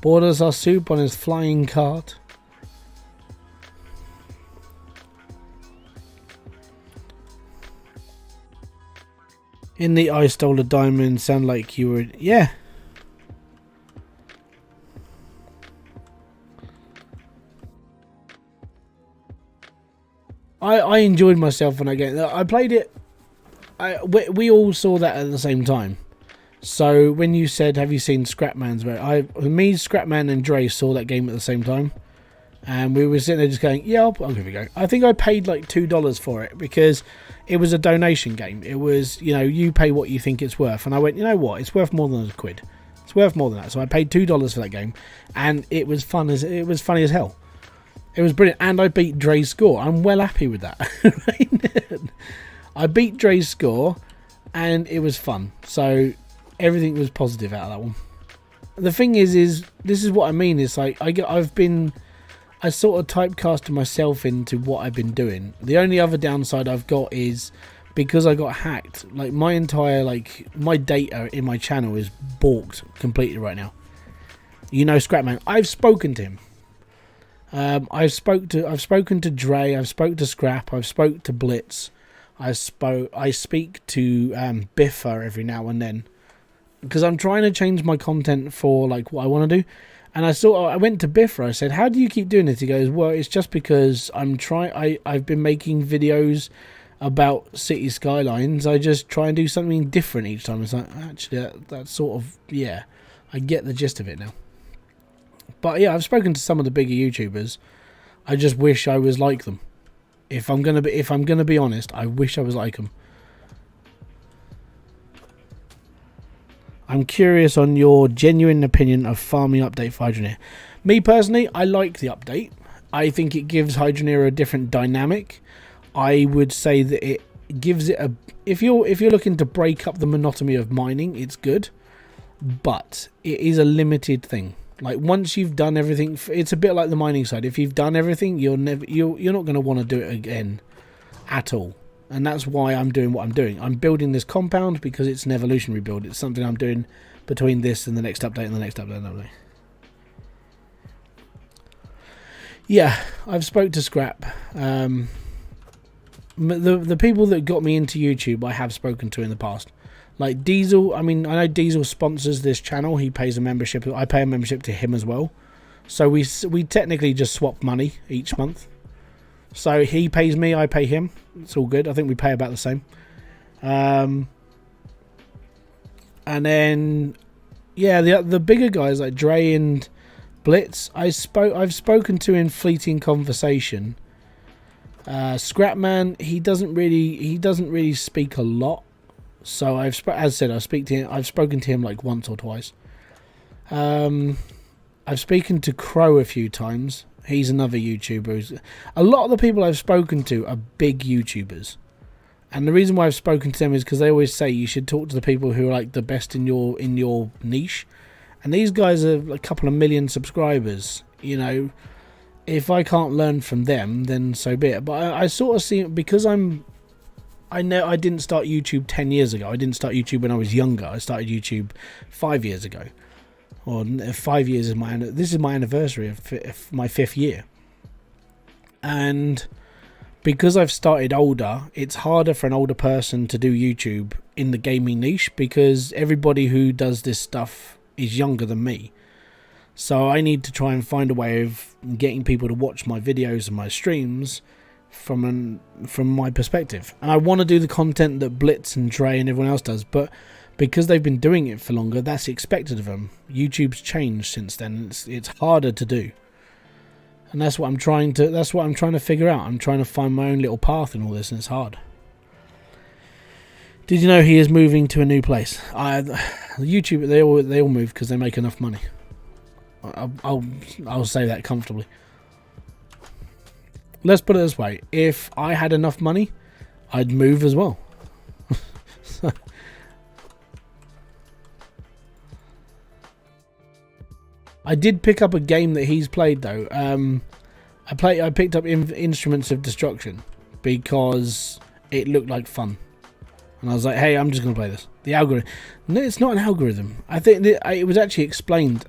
Bought us our soup on his flying cart. In the I stole a diamond. Sound like you were... Yeah. I enjoyed myself when I get... I played it... we all saw that at the same time. So when you said, have you seen Scrapman's... Me, Scrapman and Dre saw that game at the same time. And we were sitting there just going, yeah, I'll give it a go. I think I paid like $2 for it because it was a donation game. It was, you know, you pay what you think it's worth. And I went, you know what? It's worth more than a quid. It's worth more than that. So I paid $2 for that game. And it was funny as hell. It was brilliant. And I beat Dre's score. I'm well happy with that. I beat Dre's score and it was fun. So everything was positive out of that one. The thing is this is what I mean. It's like I sort of typecasted myself into what I've been doing. The only other downside I've got is because I got hacked, like my entire, like my data in my channel is balked completely right now. You know, Scrapman, I've spoken to him. I've spoken to Dre, I've spoke to Scrap, I've spoke to Blitz, I speak to Biffer every now and then because I'm trying to change my content for like what I want to do. And I went to Biffer. I said, "How do you keep doing this?" He goes, "Well, it's just because I've been making videos about city skylines. I just try and do something different each time." It's like, actually, that's sort of, yeah, I get the gist of it now. But yeah, I've spoken to some of the bigger YouTubers. I just wish I was like them. If I'm gonna be honest, I wish I was like them. I'm curious on your genuine opinion of farming update for Hydroneer. Me personally, I like the update. I think it gives Hydroneer a different dynamic. I would say that it gives it a... If you're looking to break up the monotony of mining, it's good. But it is a limited thing. Like once you've done everything, it's a bit like the mining side. If you've done everything, you're not going to want to do it again at all. And that's why I'm doing what I'm doing. I'm building this compound because it's an evolutionary build. It's something I'm doing between this and the next update and the next update and the update. Yeah, I've spoke to Scrap. The people that got me into YouTube, I have spoken to in the past. Like Diesel, I mean, I know Diesel sponsors this channel. He pays a membership. I pay a membership to him as well. So we technically just swap money each month. So he pays me, I pay him. It's all good. I think we pay about the same. And then, yeah, the bigger guys like Dre and Blitz, I've spoken to in fleeting conversation. Scrapman, he doesn't really speak a lot. So as I said, I've spoken to him like once or twice. I've spoken to Crow a few times. He's another YouTuber. A lot of the people I've spoken to are big YouTubers. And the reason why I've spoken to them is because they always say you should talk to the people who are like the best in your niche. And these guys are a couple of million subscribers. You know, if I can't learn from them, then so be it. But I sort of see, because I know I didn't start YouTube 10 years ago. I didn't start YouTube when I was younger. I started YouTube 5 years ago. Or 5 years is this is my anniversary of my 5th year. And because I've started older, it's harder for an older person to do YouTube in the gaming niche, because everybody who does this stuff is younger than me. So I need to try and find a way of getting people to watch my videos and my streams from my perspective. And I want to do the content that Blitz and Dre and everyone else does, but because they've been doing it for longer, that's expected of them. YouTube's changed since then. It's harder to do. And that's what I'm trying to figure out. I'm trying to find my own little path in all this, and it's hard. Did you know he is moving to a new place? YouTube, they all move because they make enough money. I'll say that comfortably. Let's put it this way: if I had enough money, I'd move as well. I did pick up a game that he's played though. I picked up Instruments of Destruction because it looked like fun, and I was like, "Hey, I'm just gonna play this." The algorithm? No, it's not an algorithm. I think it was actually explained.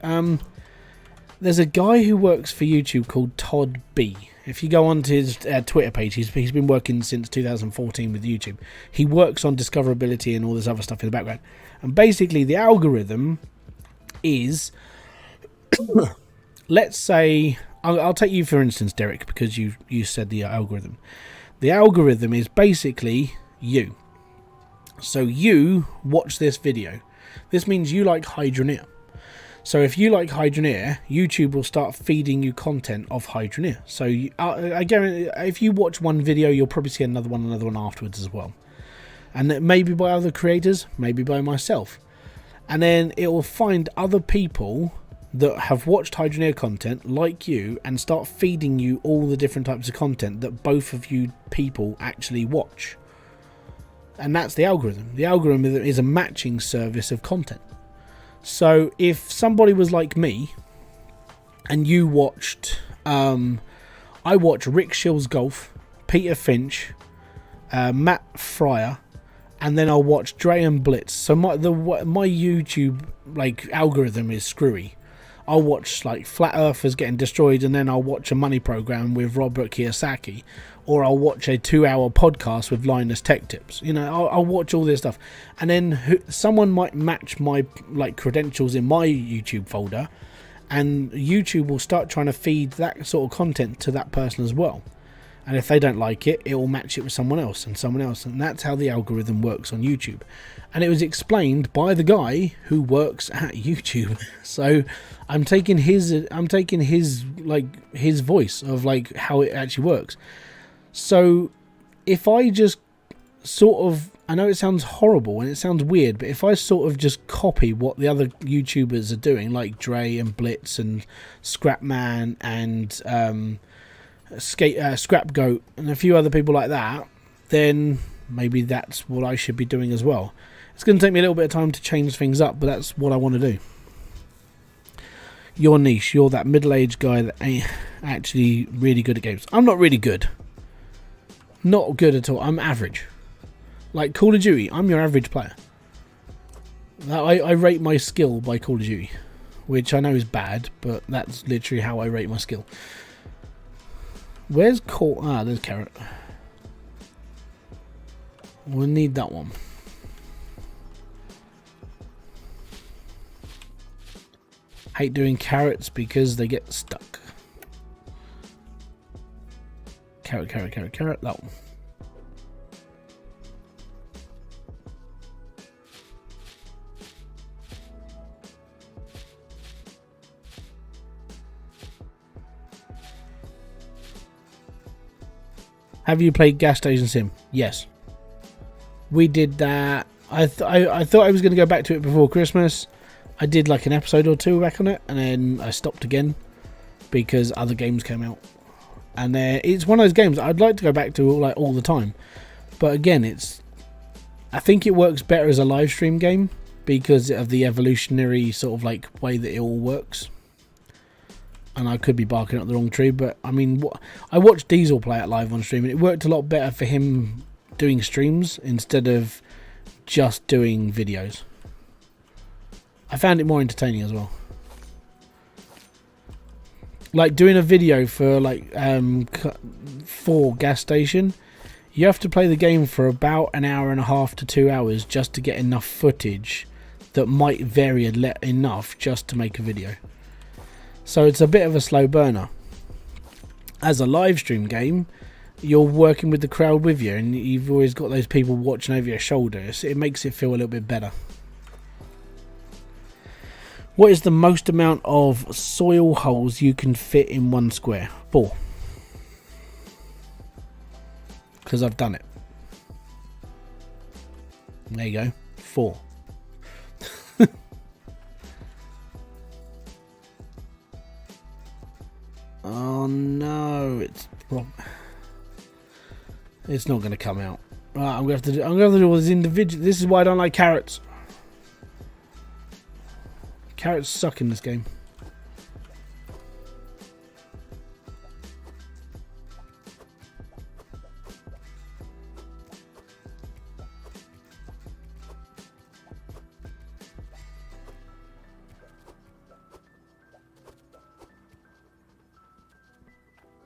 There's a guy who works for YouTube called Todd B. If you go onto his Twitter page, he's been working since 2014 with YouTube. He works on discoverability and all this other stuff in the background. And basically, the algorithm is, let's say, I'll take you for instance, Derek, because you said the algorithm. The algorithm is basically you. So you watch this video. This means you like Hydroneer. So if you like Hydroneer, YouTube will start feeding you content of Hydroneer. So I guarantee, if you watch one video, you'll probably see another one afterwards as well. And maybe by other creators, maybe by myself. And then it will find other people that have watched Hydroneer content like you and start feeding you all the different types of content that both of you people actually watch. And that's the algorithm. The algorithm is a matching service of content. So if somebody was like me and you watched, I watch Rick Shills Golf, Peter Finch, Matt Fryer, and then I'll watch Dre and Blitz. So my YouTube like algorithm is screwy. I'll watch like Flat Earthers getting destroyed, and then I'll watch a money program with Robert Kiyosaki, or I'll watch a 2-hour podcast with Linus Tech Tips. You know, I'll watch all this stuff, and then someone might match my like credentials in my YouTube folder, and YouTube will start trying to feed that sort of content to that person as well. And if they don't like it, it will match it with someone else, and that's how the algorithm works on YouTube. And it was explained by the guy who works at YouTube. So I'm taking his like his voice of like how it actually works. So if I just sort of, I know it sounds horrible and it sounds weird, but if I sort of just copy what the other YouTubers are doing, like Dre and Blitz and Scrapman and Scrap Goat and a few other people like that, then maybe that's what I should be doing as well. It's going to take me a little bit of time to change things up, but that's what I want to do. Your niche, you're that middle-aged guy that ain't actually really good at games. I'm not really good. Not good at all. I'm average. Like Call of Duty, I'm your average player. I rate my skill by Call of Duty, which I know is bad, but that's literally how I rate my skill. Where's Call? Ah, there's Carrot. We'll need that one. Hate doing carrots because they get stuck. Carrot, carrot, carrot, carrot. That one. Have you played Gas Station Sim? Yes. We did that. I thought I was going to go back to it before Christmas. I did like an episode or two back on it, and then I stopped again because other games came out. And it's one of those games I'd like to go back to like all the time, but again, I think it works better as a live stream game because of the evolutionary sort of like way that it all works. And I could be barking up the wrong tree, but I mean, I watched Diesel play it live on stream, and it worked a lot better for him doing streams instead of just doing videos. I found it more entertaining as well. Like doing a video for like for gas station, you have to play the game for about an hour and a half to 2 hours just to get enough footage that might vary enough just to make a video. So it's a bit of a slow burner. As a live stream game, you're working with the crowd with you, and you've always got those people watching over your shoulders. It makes it feel a little bit better. What is the most amount of soil holes you can fit in one square? 4. Because I've done it. There you go. 4. Oh no, it's not going to come out. Right, I'm going to have to do all this individual. This is why I don't like carrots. Carrots suck in this game.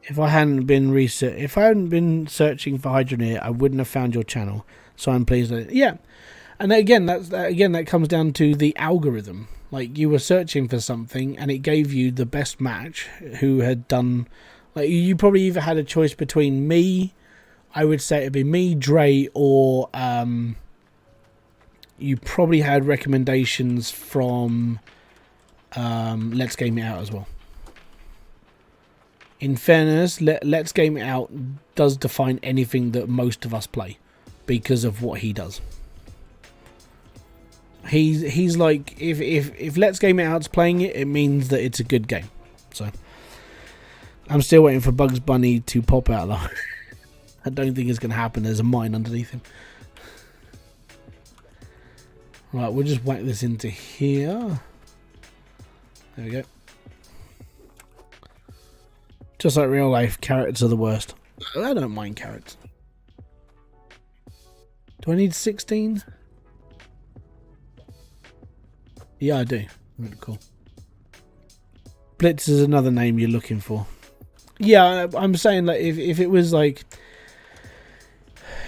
If I hadn't been searching for Hydroneer, I wouldn't have found your channel. So I'm pleased that and again that comes down to the algorithm. Like, you were searching for something and it gave you the best match who had done, like, you probably either had a choice between me, I would say it'd be me, Dre, or you probably had recommendations from Let's Game It Out as well. In fairness, Let's Game It Out does define anything that most of us play because of what he does. He's like, if Let's Game It Out's playing it, it means that it's a good game. So I'm still waiting for Bugs Bunny to pop out though. I don't think it's going to happen. There's a mine underneath him. Right, we'll just whack this into here. There we go. Just like real life, carrots are the worst. I don't mind carrots. Do I need 16? Yeah, I do. Really cool. Blitz is another name you're looking for. Yeah, I'm saying, like, if it was like,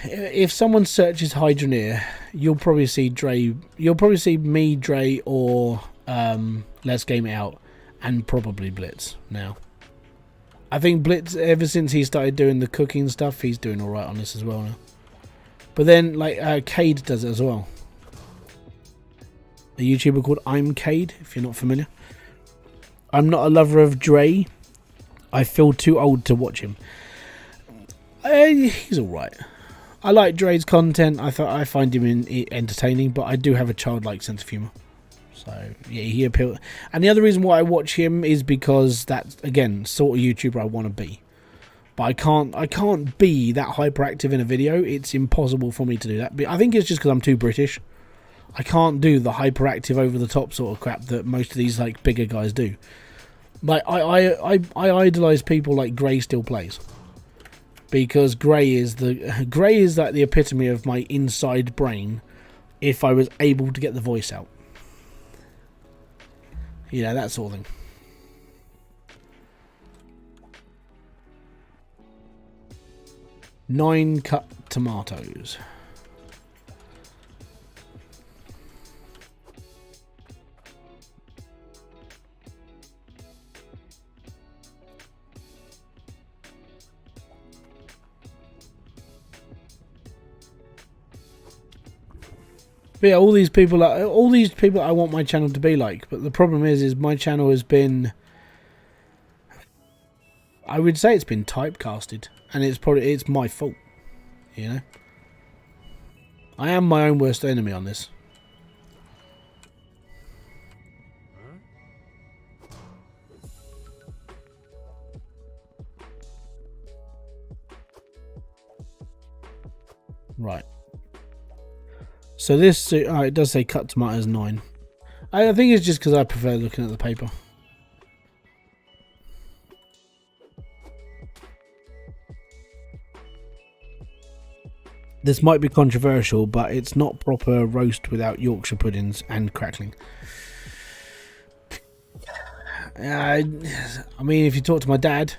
if someone searches Hydroneer, you'll probably see Dre. You'll probably see me, Dre, or Let's Game It Out, and probably Blitz now. I think Blitz, ever since he started doing the cooking stuff, he's doing alright on this as well now. But then, like, Cade does it as well. A YouTuber called I'm Cade, if you're not familiar. I'm not a lover of Dre. I feel too old to watch him. He's alright. I like Dre's content. I find him entertaining, but I do have a childlike sense of humour. So yeah, he appeals. And the other reason why I watch him is because that's, again, sort of YouTuber I want to be. But I can't be that hyperactive in a video. It's impossible for me to do that. But I think it's just because I'm too British. I can't do the hyperactive, over the top sort of crap that most of these like bigger guys do. Like I idolize people like Gray still plays, because Gray is like the epitome of my inside brain. If I was able to get the voice out, you know, that sort of thing. Nine cut tomatoes. But yeah, all these people I want my channel to be like, but the problem is my channel has been, I would say it's been typecasted, and it's my fault, you know. I am my own worst enemy on this. Right. So this, it does say cut tomatoes 9. I think it's just because I prefer looking at the paper. This might be controversial, but it's not proper roast without Yorkshire puddings and crackling. I mean, if you talk to my dad,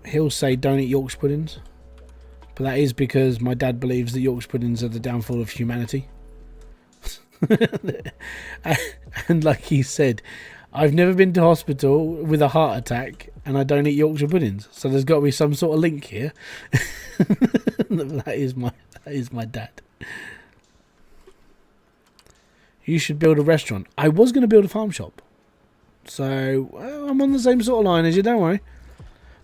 he'll say don't eat Yorkshire puddings. But that is because my dad believes that Yorkshire puddings are the downfall of humanity. And like he said, I've never been to hospital with a heart attack and I don't eat Yorkshire puddings. So there's got to be some sort of link here. That is my dad. You should build a restaurant. I was going to build a farm shop. So I'm on the same sort of line as you, don't worry.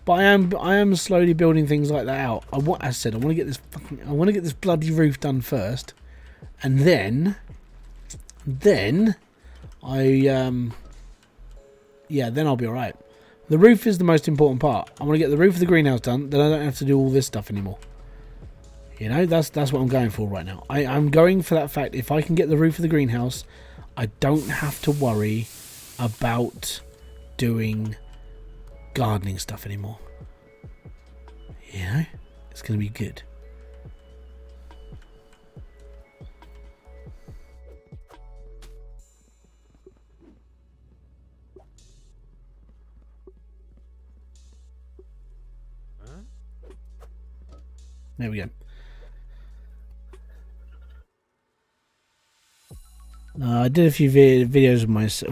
But I am slowly building things like that out. I want to get this bloody roof done first. And then then I'll be alright. The roof is the most important part. I want to get the roof of the greenhouse done, then I don't have to do all this stuff anymore. You know, that's what I'm going for right now. I'm going for that fact. If I can get the roof of the greenhouse, I don't have to worry about doing gardening stuff anymore. You know, it's going to be good. There we go. I did a few videos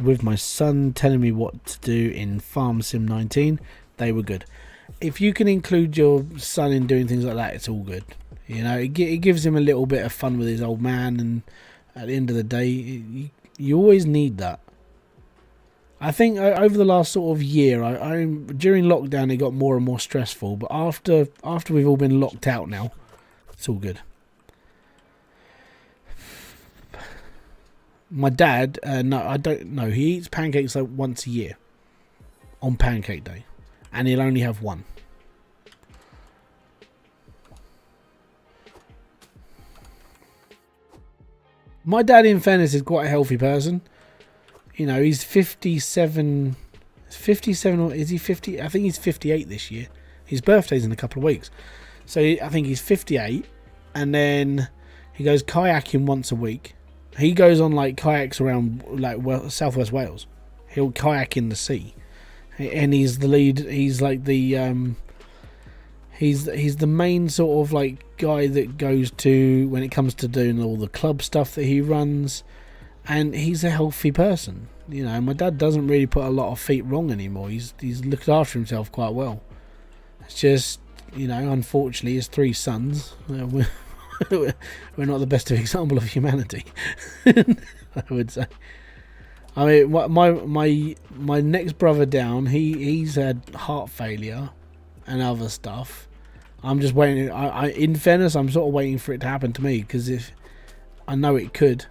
with my son telling me what to do in Farm Sim 19. They were good. If you can include your son in doing things like that, it's all good. You know, it gives him a little bit of fun with his old man, and at the end of the day, you always need that. I think over the last sort of year, during lockdown, it got more and more stressful. But after we've all been locked out now, it's all good. My dad, no, I don't know. He eats pancakes like once a year on Pancake Day, and he'll only have one. My dad, in fairness, is quite a healthy person. You know, he's 57, or is he 50? I think he's 58 this year. His birthday's in a couple of weeks. So I think he's 58, and then he goes kayaking once a week. He goes on like kayaks around like Southwest Wales. He'll kayak in the sea, and he's the lead. He's like the he's the main sort of like guy that goes to when it comes to doing all the club stuff that he runs. And he's a healthy person, you know. My dad doesn't really put a lot of feet wrong anymore. He's looked after himself quite well. It's just, you know, unfortunately, his 3 sons. We're not the best example of humanity, I would say. I mean, my next brother down, he's had heart failure and other stuff. I'm just waiting. In fairness, I'm sort of waiting for it to happen to me, because if I know it could.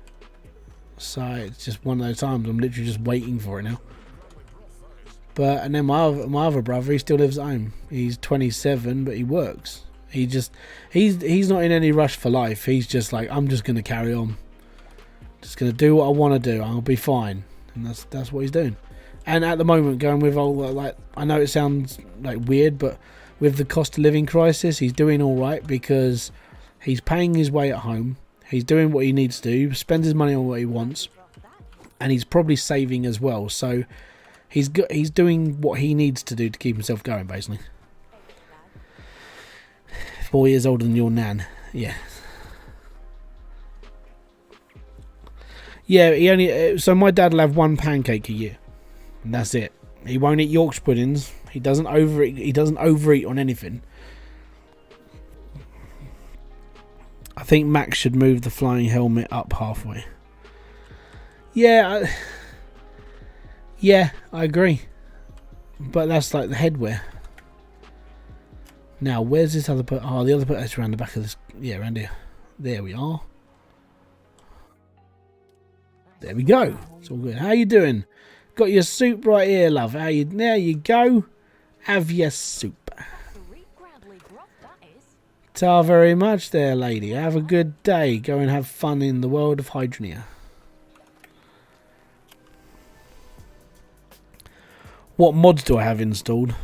So it's just one of those times I'm literally just waiting for it now. And then my other brother, he still lives at home. He's 27, but he works. He's not in any rush for life. He's just like, I'm just gonna carry on. Just gonna do what I want to do. I'll be fine. And that's what he's doing. And at the moment, going with all that, like, I know it sounds like weird, but with the cost of living crisis, he's doing all right, because he's paying his way at home. He's doing what he needs to do, spends his money on what he wants, and he's probably saving as well. So he's doing what he needs to do to keep himself going, basically. 4 years older than your nan, yeah. Yeah, so my dad will have 1 pancake a year, and that's it. He won't eat Yorkshire puddings. He doesn't overeat on anything. I think Max should move the flying helmet up halfway. Yeah, I agree. But that's like the headwear. Now, where's this other put? Oh, the other put is around the back of this. Yeah, around here. There we are. There we go. It's all good. How you doing? Got your soup right here, love. How you? There you go. Have your soup. Ta very much there, lady. Have a good day. Go and have fun in the world of Hydroneer. What mods do I have installed?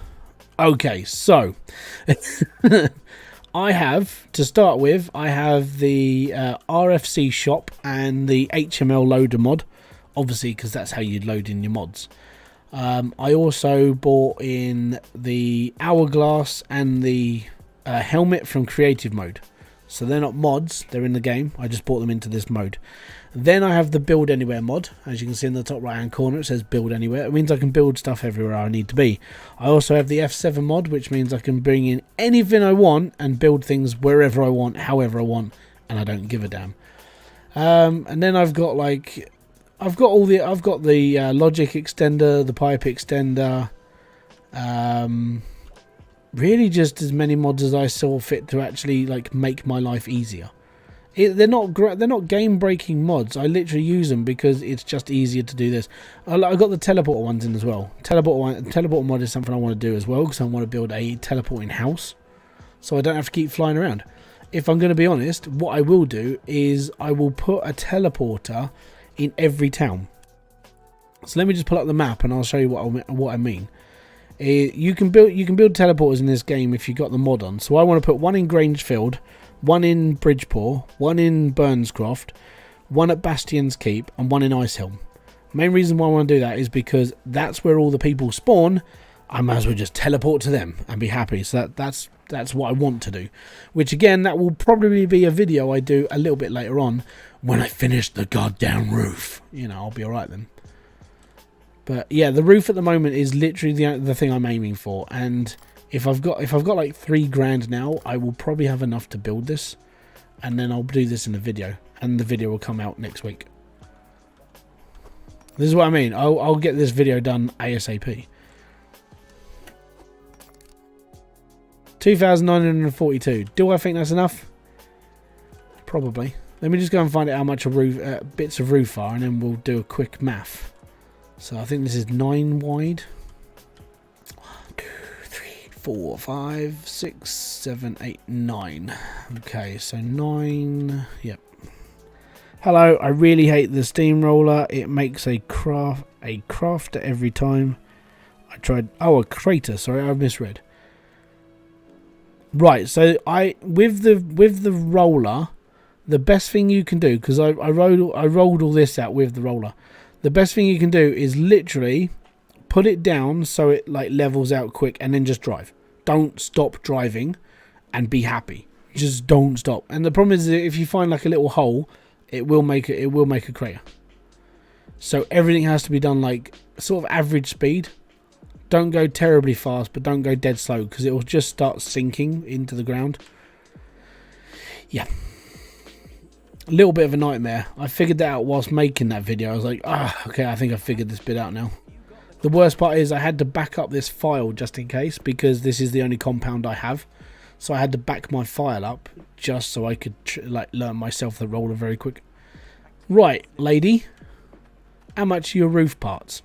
Okay, so I have, to start with, I have the RFC shop and the HML loader mod, obviously because that's how you load in your mods. I also bought in the hourglass and the helmet from creative mode. So they're not mods, they're in the game. I just bought them into this mode. Then I have the build anywhere mod. As you can see in the top right hand corner, it says build anywhere. It means I can build stuff everywhere I need to be. I also have the F7 mod, which means I can bring in anything I want and build things wherever I want, however I want, and I don't give a damn. And then I've got like, I've got the logic extender, the pipe extender, really just as many mods as I saw fit to actually like make my life easier. They're not game breaking mods. I literally use them because it's just easier to do this. I got the teleporter ones in as well. Teleporter mod is something I want to do as well because I want to build a teleporting house, so I don't have to keep flying around. If I'm going to be honest, what I will do is I will put a teleporter in every town. So let me just pull up the map and I'll show you what I mean. You can build teleporters in this game if you got the mod on. So I want to put one in Grangefield, one in Bridgeport, one in Burnscroft, one at Bastion's Keep, and one in Icehelm. Main reason why I want to do that is because that's where all the people spawn. I might as well just teleport to them and be happy. So that's what I want to do. Which again, that will probably be a video I do a little bit later on when I finish the goddamn roof. You know, I'll be alright then. But yeah, the roof at the moment is literally the thing I'm aiming for, and if I've got like $3,000 now, I will probably have enough to build this, and then I'll do this in a video, and the video will come out next week. This is what I mean. I'll get this video done ASAP. 2,942. Do I think that's enough? Probably. Let me just go and find out how much bits of roof are, and then we'll do a quick math. So I think this is 9 wide. 1, 2, 3, 4, 5, 6, 7, 8, 9. Okay, so 9. Yep. Hello. I really hate the steamroller. It makes a crafter every time. I tried. Oh, a crater. Sorry, I misread. Right. So with the roller, the best thing you can do, because I rolled all this out with the roller. The best thing you can do is literally put it down so it like levels out quick and then just drive. Don't stop driving and be happy. Just don't stop. And the problem is that if you find like a little hole, it will make a crater. So everything has to be done like sort of average speed. Don't go terribly fast, but don't go dead slow because it will just start sinking into the ground. Yeah. A little bit of a nightmare. I figured that out whilst making that video. I was like, okay, I think I figured this bit out now. The worst part is I had to back up this file just in case, because this is the only compound I have. So I had to back my file up just so I could like learn myself the roller very quick. Right, lady. How much are your roof parts?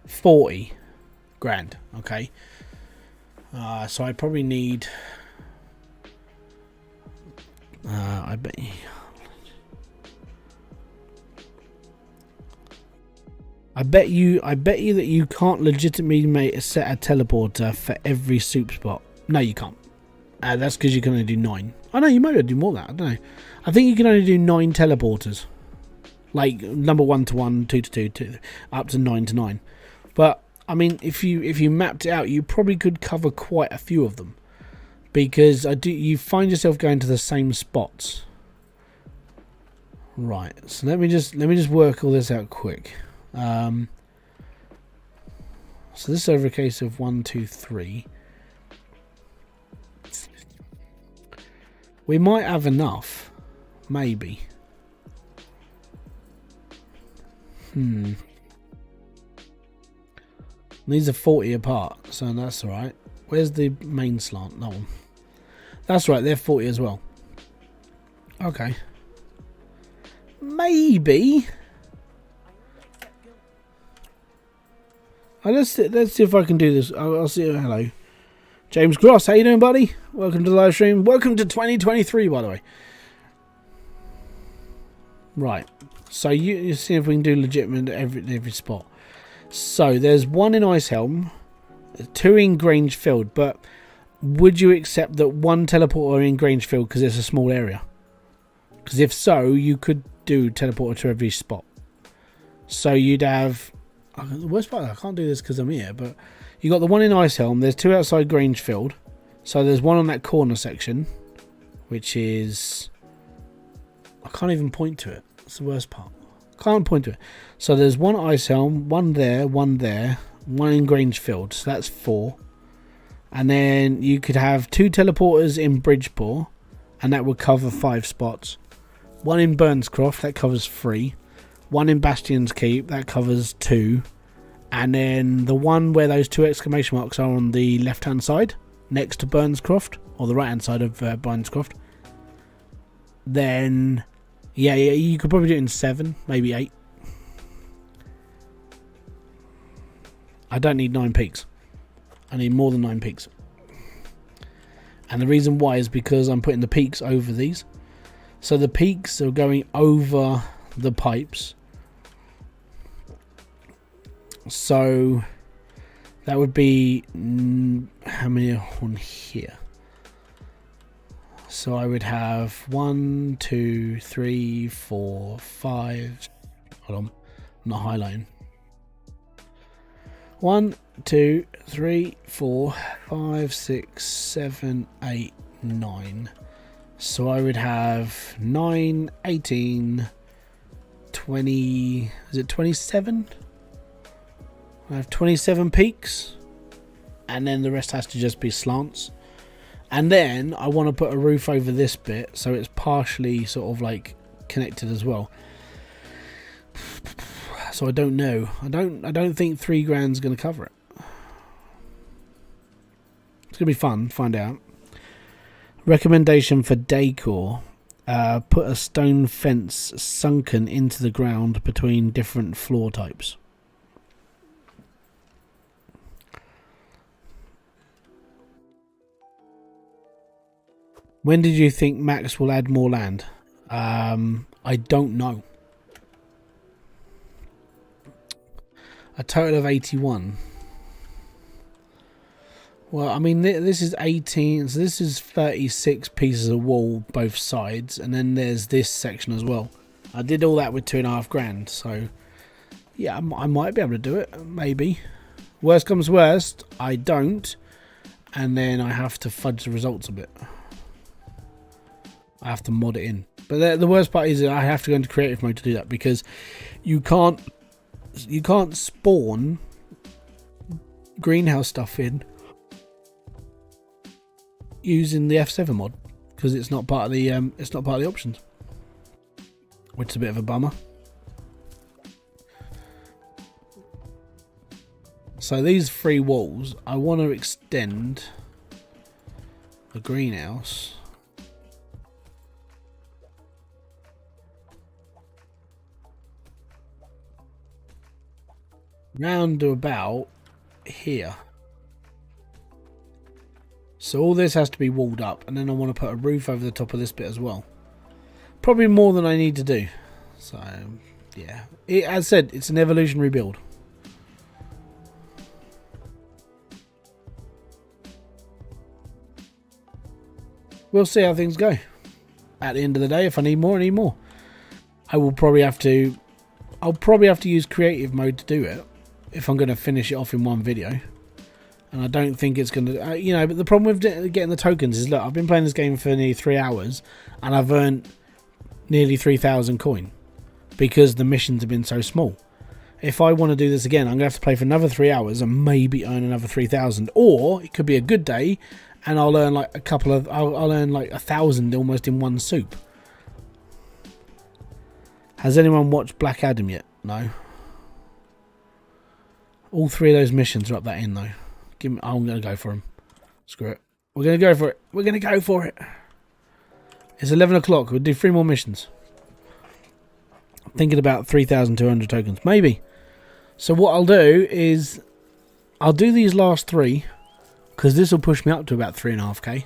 40 grand. Okay. So I probably need... I bet you that you can't legitimately set a teleporter for every soup spot. No, you can't. That's because you can only do 9. I know you might be able to do more than that. I don't know. I think you can only do 9 teleporters, like number 1 to 1, 2 to 2, up to 9 to 9. But I mean, if you mapped it out, you probably could cover quite a few of them. Because you find yourself going to the same spots. Right. So let me just work all this out quick. So this is over a case of 1, 2, 3. We might have enough, maybe. These are 40 apart, so that's all right. Where's the main slant? That one. That's right, they're 40 as well. Okay. Maybe. Let's see if I can do this. I'll see. Hello. James Gross, how you doing, buddy? Welcome to the live stream. Welcome to 2023, by the way. Right. So you see if we can do legitimate every spot. So there's one in Icehelm, 2 in Grangefield, but would you accept that 1 teleporter in Grangefield because it's a small area? Because if so, you could do teleporter to every spot. So you'd have... The worst part, I can't do this because I'm here, but you got the one in Icehelm. There's 2 outside Grangefield. So there's one on that corner section, which is... I can't even point to it. That's the worst part. Can't point to it. So there's 1 at Icehelm, 1 there, 1 there, 1 in Grangefield. So that's 4. And then you could have 2 teleporters in Bridgeport, and that would cover 5 spots. 1 in Burnscroft, that covers 3. 1 in Bastion's Keep, that covers 2. And then the one where those 2 exclamation marks are on the left hand side, next to Burnscroft, or the right hand side of Burnscroft. Then, yeah, you could probably do it in 7, maybe 8. I don't need 9 peaks. I need more than 9 peaks. And the reason why is because I'm putting the peaks over these. So the peaks are going over the pipes. So that would be how many are on here? So I would have 1, 2, 3, 4, 5. Hold on, I'm not highlighting. 1, 2, 3, 4, 5, 6, 7, 8, 9. So I would have 9, 18, 20. Is it 27? I have 27 peaks, and then the rest has to just be slants. And then I want to put a roof over this bit so it's partially sort of like connected as well. So I don't know. I don't think 3 grand's going to cover it. It's going to be fun. Find out. Recommendation for decor: put a stone fence sunken into the ground between different floor types. When did you think Max will add more land? I don't know. A total of 81. Well, I mean, this is 18, so this is 36 pieces of wall both sides, and then there's this section as well. I did all that with 2.5 grand, so yeah, I might be able to do it, maybe. Worst comes worst, I don't, and then I have to fudge the results a bit. I have to mod it in. But the worst part is that I have to go into creative mode to do that, because you can't spawn greenhouse stuff in using the F7 mod, because it's not part of the options, which is a bit of a bummer. So these 3 walls, I want to extend the greenhouse round to about here. So all this has to be walled up, and then I want to put a roof over the top of this bit as well. Probably more than I need to do. So yeah, as said, it's an evolutionary build. We'll see how things go. At the end of the day, if I need more, I need more. I'll probably have to use creative mode to do it if I'm going to finish it off in one video. And I don't think it's going to... but the problem with getting the tokens is, look, I've been playing this game for nearly 3 hours, and I've earned nearly 3,000 coin because the missions have been so small. If I want to do this again, I'm going to have to play for another 3 hours and maybe earn another 3,000. Or it could be a good day, and I'll earn like I'll earn like 1,000 almost in one soup. Has anyone watched Black Adam yet? No. All 3 of those missions are up that in though. I'm going to go for them. Screw it. We're going to go for it. We're going to go for it. It's 11 o'clock. We'll do 3 more missions. I'm thinking about 3,200 tokens. Maybe. So what I'll do is I'll do these last 3 because this will push me up to about 3.5k.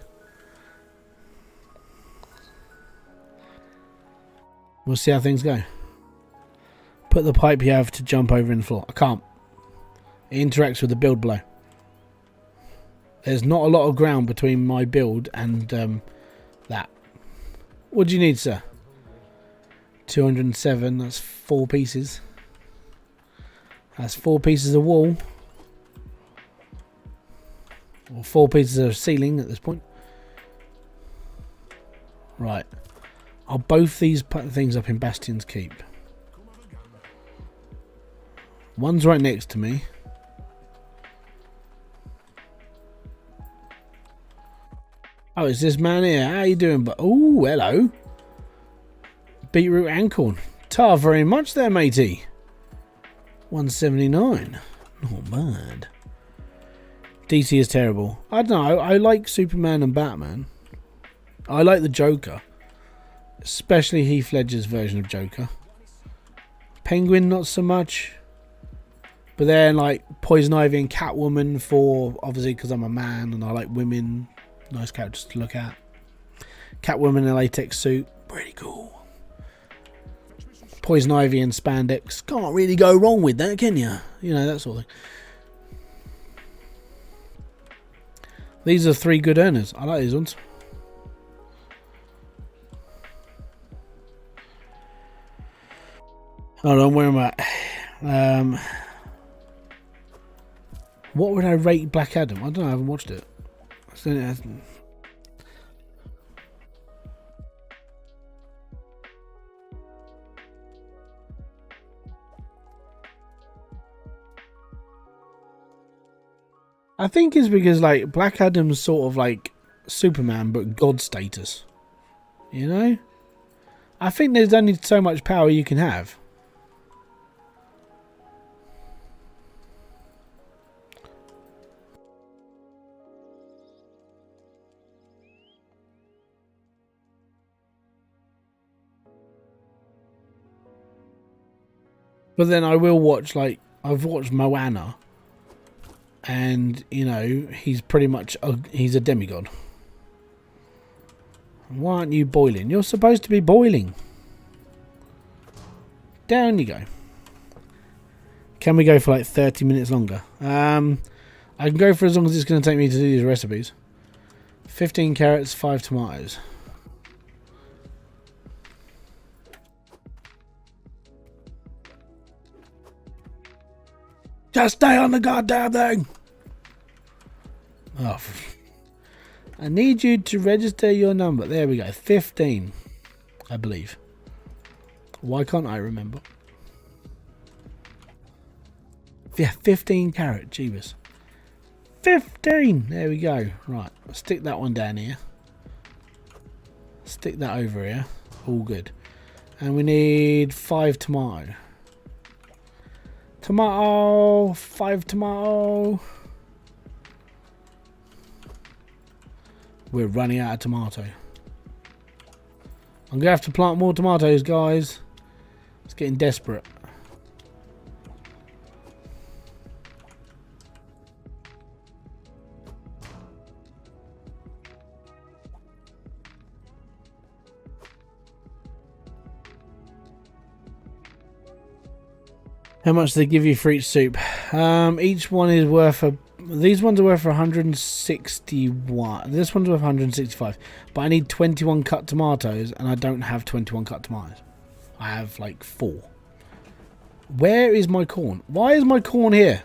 We'll see how things go. Put the pipe you have to jump over in the floor. I can't. It interacts with the build below. There's not a lot of ground between my build and that. What do you need, sir? 207. That's 4 pieces. That's 4 pieces of wall. Or 4 pieces of ceiling at this point. Right. Are both these things up in Bastion's Keep? One's right next to me. Oh, it's this man here. How you doing? But oh, hello. Beetroot and corn. Tar very much there, matey. 179. Not bad. DC is terrible. I don't know. I like Superman and Batman. I like the Joker. Especially Heath Ledger's version of Joker. Penguin, not so much. But then, like, Poison Ivy and Catwoman for, obviously, because I'm a man and I like women. Nice characters to look at. Catwoman in a latex suit. Pretty cool. Poison Ivy and spandex. Can't really go wrong with that, can you? You know, that sort of thing. These are 3 good earners. I like these ones. Hold on, where am I? What would I rate Black Adam? I don't know, I haven't watched it. I think it's because, like, Black Adam's sort of like Superman, but God status. You know? I think there's only so much power you can have. But then I will watch, like, I've watched Moana. And, you know, he's pretty much, he's a demigod. Why aren't you boiling? You're supposed to be boiling. Down you go. Can we go for like 30 minutes longer? I can go for as long as it's going to take me to do these recipes. 15 carrots, 5 tomatoes. Just stay on the goddamn thing. Oh, I need you to register your number. There we go. 15, I believe. Why can't I remember? Yeah, 15 carat. Jeebus. 15. There we go. Right. Stick that one down here. Stick that over here. All good. And we need 5 tomato. Tomato. 5 tomato. We're running out of tomato. I'm going to have to plant more tomatoes, guys. It's getting desperate. How much do they give you for each soup? Each one is worth a... These ones are worth 161. This one's worth 165. But I need 21 cut tomatoes, and I don't have 21 cut tomatoes. I have like 4. Where is my corn? Why is my corn here?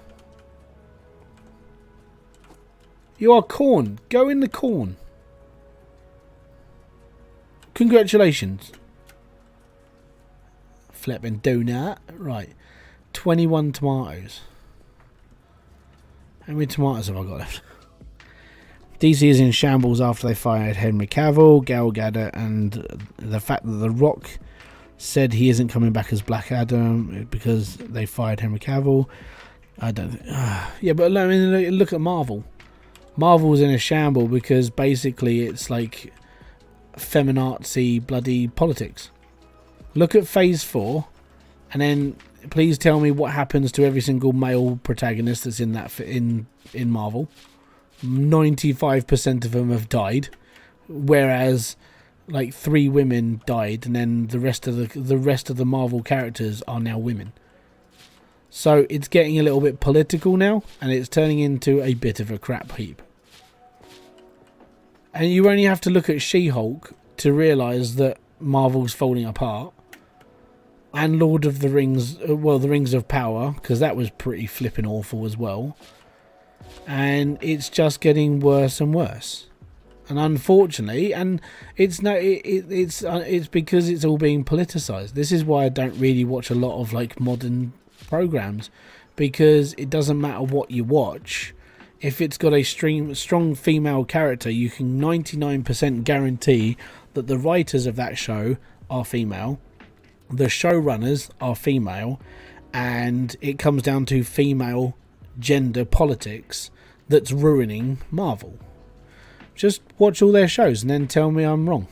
You are corn. Go in the corn. Congratulations. Flipping donut. Right. 21 tomatoes. How many tomatoes have I got left? DC is in shambles after they fired Henry Cavill, Gal Gadot, and the fact that The Rock said he isn't coming back as Black Adam because they fired Henry Cavill. I don't. Yeah, but I mean, look at Marvel. Marvel's in a shamble because basically it's like feminazi bloody politics. Look at Phase 4, and then please tell me what happens to every single male protagonist that's in that in Marvel. 95% of them have died, whereas like 3 women died, and then the rest of the Marvel characters are now women. So it's getting a little bit political now, and it's turning into a bit of a crap heap. And you only have to look at She-Hulk to realise that Marvel's falling apart. And Lord of the Rings, well, the Rings of Power, because that was pretty flipping awful as well. And it's just getting worse and worse. And unfortunately, and it's because it's all being politicised. This is why I don't really watch a lot of like modern programs, because it doesn't matter what you watch. If it's got a strong female character, you can 99% guarantee that the writers of that show are female, the showrunners are female, and it comes down to female gender politics that's ruining Marvel. Just watch all their shows and then tell me I'm wrong.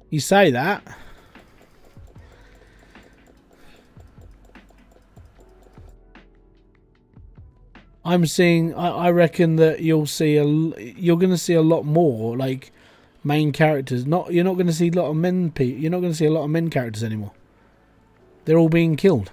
You say that. I'm seeing. I reckon that you're going to see a lot more like main characters. You're not going to see a lot of men. You're not going to see a lot of men characters anymore. They're all being killed.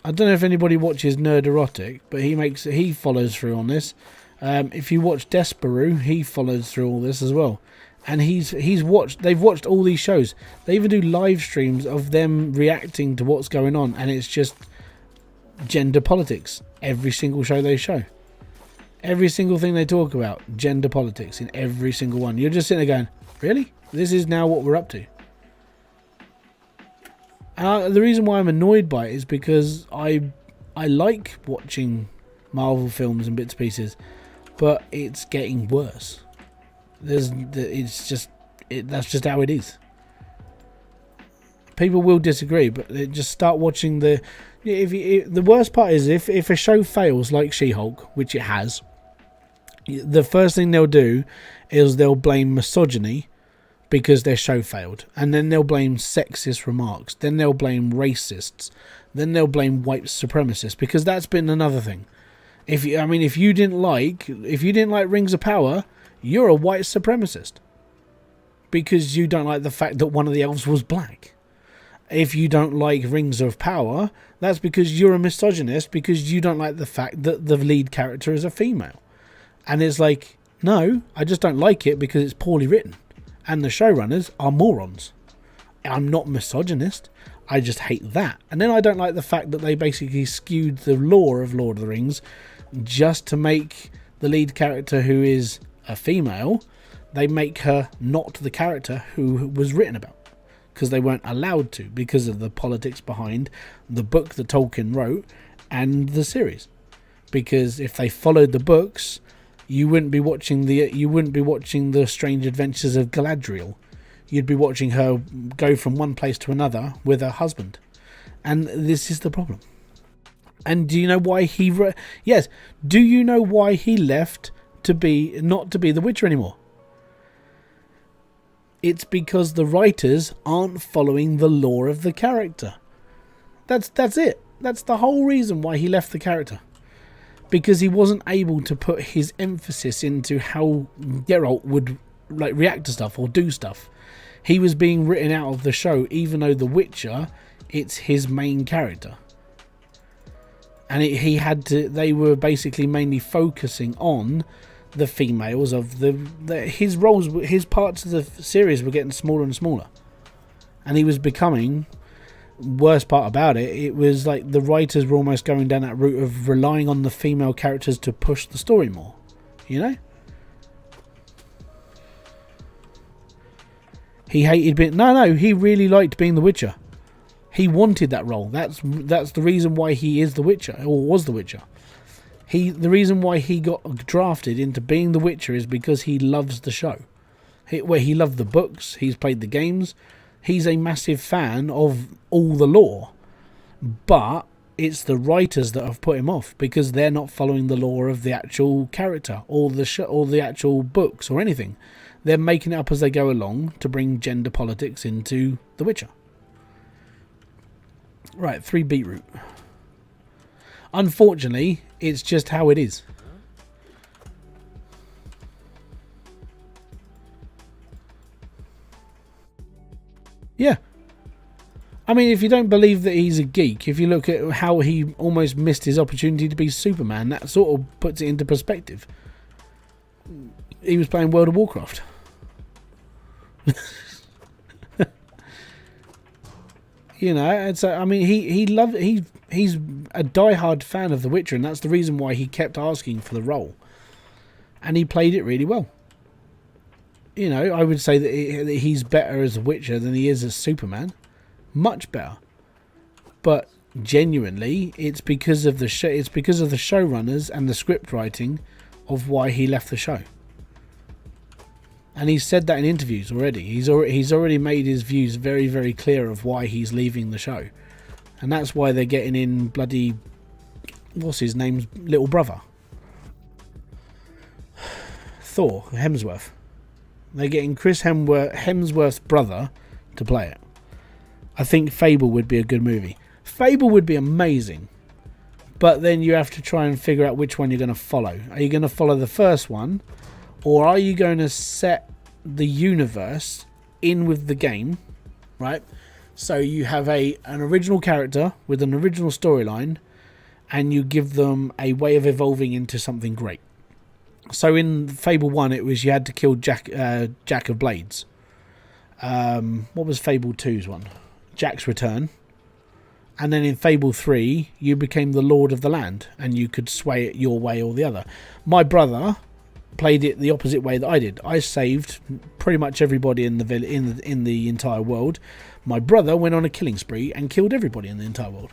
I don't know if anybody watches Nerd Erotic, but he follows through on this. If you watch Desperoo, he follows through all this as well. And they've watched all these shows. They even do live streams of them reacting to what's going on, and it's just gender politics. Every single show they show. Every single thing they talk about, gender politics in every single one. You're just sitting there going, really? This is now what we're up to? The reason why I'm annoyed by it is because I like watching Marvel films and bits and pieces, but it's getting worse. That's just how it is. People will disagree, but they just start watching the worst part is if a show fails like She-Hulk, which it has, the first thing they'll do is they'll blame misogyny because their show failed, and then they'll blame sexist remarks, then they'll blame racists, then they'll blame white supremacists, because that's been another thing. If you didn't like Rings of Power, you're a white supremacist because you don't like the fact that one of the elves was black. If you don't like Rings of Power, that's because you're a misogynist because you don't like the fact that the lead character is a female. And it's like, no, I just don't like it because it's poorly written. And the showrunners are morons. I'm not misogynist. I just hate that. And then I don't like the fact that they basically skewed the lore of Lord of the Rings just to make the lead character, who is a female, they make her not the character who was written about. Because they weren't allowed to, because of the politics behind the book that Tolkien wrote and the series. Because if they followed the books, you wouldn't be watching the Strange Adventures of Galadriel. You'd be watching her go from one place to another with her husband. And this is the problem. And do you know why do you know why he left not to be the Witcher anymore? It's because the writers aren't following the lore of the character. That's it. That's the whole reason why he left the character. Because he wasn't able to put his emphasis into how Geralt would react to stuff or do stuff. He was being written out of the show, even though the Witcher, it's his main character. And they were basically mainly focusing on the females of his roles. His parts of the series were getting smaller and smaller, and he was becoming. Worst part about it was like the writers were almost going down that route of relying on the female characters to push the story more. You know, he hated being. No, he really liked being the Witcher. He wanted that role. That's the reason why he is the Witcher, or was the Witcher. The reason why he got drafted into being the Witcher is because he loves the show. Where he loved the books, he's played the games, he's a massive fan of all the lore. But it's the writers that have put him off because they're not following the lore of the actual character or the actual books or anything. They're making it up as they go along to bring gender politics into The Witcher. Right, 3 beetroot. Unfortunately, it's just how it is. Yeah. I mean, if you don't believe that he's a geek, if you look at how he almost missed his opportunity to be Superman, that sort of puts it into perspective. He was playing World of Warcraft. You know, and so I mean, he's a diehard fan of The Witcher, and that's the reason why he kept asking for the role, and he played it really well. You know, I would say that he's better as a Witcher than he is as Superman. Much better. But genuinely, it's because of the showrunners and the script writing of why he left the show. And he's said that in interviews already. He's already made his views very, very clear of why he's leaving the show. And that's why they're getting in bloody... what's his name's little brother? Thor, Hemsworth. They're getting Chris Hemsworth's brother to play it. I think Fable would be a good movie. Fable would be amazing. But then you have to try and figure out which one you're going to follow. Are you going to follow the first one? Or are you going to set the universe in with the game? Right? So you have an original character with an original storyline. And you give them a way of evolving into something great. So in Fable 1, it was you had to kill Jack of Blades. What was Fable 2's one? Jack's Return. And then in Fable 3, you became the Lord of the Land, and you could sway it your way or the other. My brother played it the opposite way that I did. I saved pretty much everybody in the entire world. My brother went on a killing spree and killed everybody in the entire world.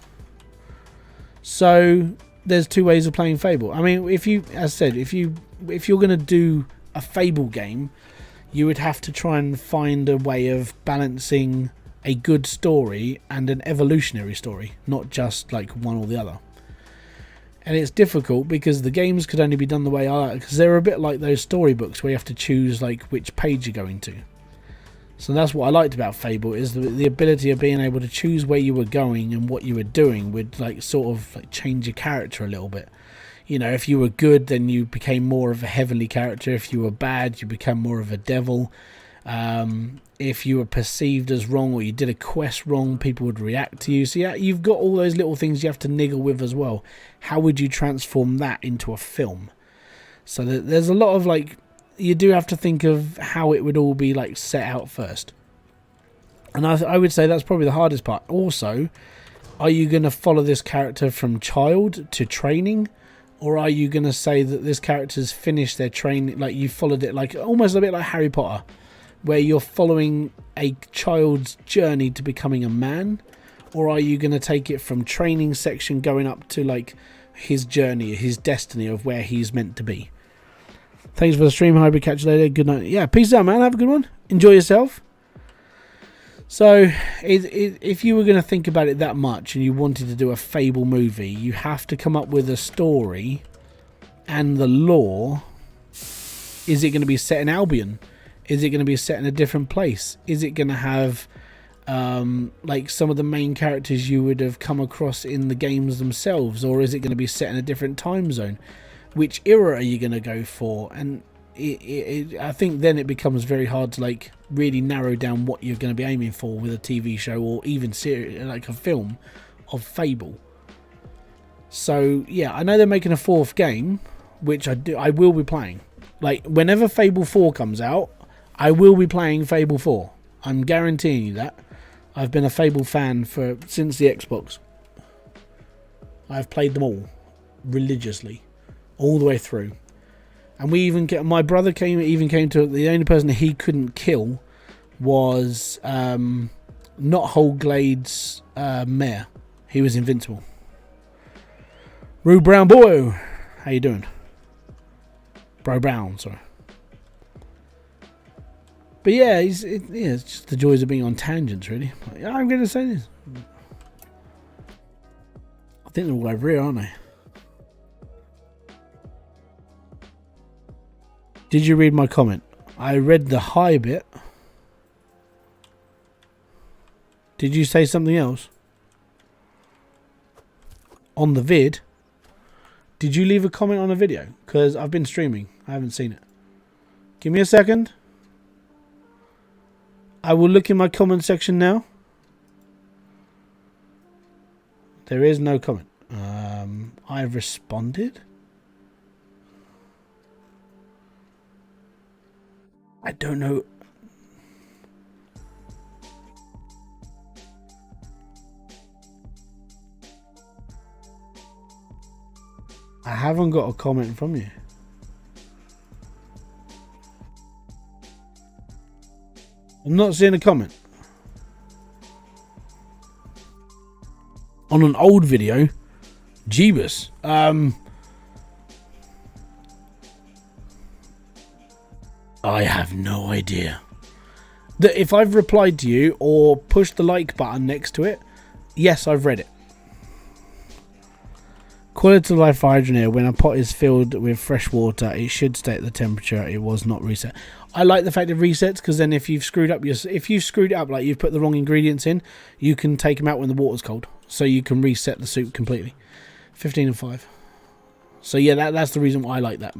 So there's 2 ways of playing Fable. I mean, if you're going to do a Fable game, you would have to try and find a way of balancing a good story and an evolutionary story, not just like one or the other. And it's difficult because the games could only be done the way I like, because they're a bit like those storybooks where you have to choose like which page you're going to. So that's what I liked about Fable, is the ability of being able to choose where you were going and what you were doing would like sort of like change your character a little bit. You know, if you were good, then you became more of a heavenly character. If you were bad, you become more of a devil. If you were perceived as wrong or you did a quest wrong, people would react to you. So yeah, you've got all those little things you have to niggle with as well. How would you transform that into a film? So there's a lot of like, you do have to think of how it would all be like set out first. And I would say that's probably the hardest part. Also, are you going to follow this character from child to training? Or are you going to say that this character's finished their training, like you followed it like almost a bit like Harry Potter, where you're following a child's journey to becoming a man? Or are you going to take it from training section going up to like his journey, his destiny of where he's meant to be? Thanks for the stream, Hybrid. Catch you later. Good night. Yeah, peace out, man. Have a good one. Enjoy yourself. So, if you were going to think about it that much and you wanted to do a Fable movie, you have to come up with a story and the lore. Is it going to be set in Albion? Is it going to be set in a different place? Is it going to have like some of the main characters you would have come across in the games themselves? Or is it going to be set in a different time zone? Which era are you going to go for? And I think then it becomes very hard to like really narrow down what you're going to be aiming for with a TV show or even like a film of Fable. So yeah, I know they're making a 4th game, which I will be playing. Like whenever Fable 4 comes out, I will be playing Fable 4. I'm guaranteeing you that. I've been a Fable fan since the Xbox. I've played them all religiously, all the way through. And my brother came to the only person he couldn't kill was not Holglade's mayor. He was invincible. Rue Brown boy, how you doing? Bro Brown, sorry. But yeah, it's just the joys of being on tangents, really. Like, I'm going to say this. I think they're all over here, aren't they? Did you read my comment? I read the hi bit. Did you say something else? On the vid? Did you leave a comment on a video? Because I've been streaming. I haven't seen it. Give me a second. I will look in my comment section now. There is no comment. I've responded. I don't know. I haven't got a comment from you. I'm not seeing a comment. On an old video. Jeebus. I have no idea. That if I've replied to you or pushed the like button next to it, yes, I've read it. Quality of life for Hydroneer. When a pot is filled with fresh water, it should stay at the temperature it was, not reset. I like the fact it resets, because then if you've screwed up it up, like you've put the wrong ingredients in, you can take them out when the water's cold, so you can reset the soup completely. 15 and 5. So yeah, that's the reason why I like that.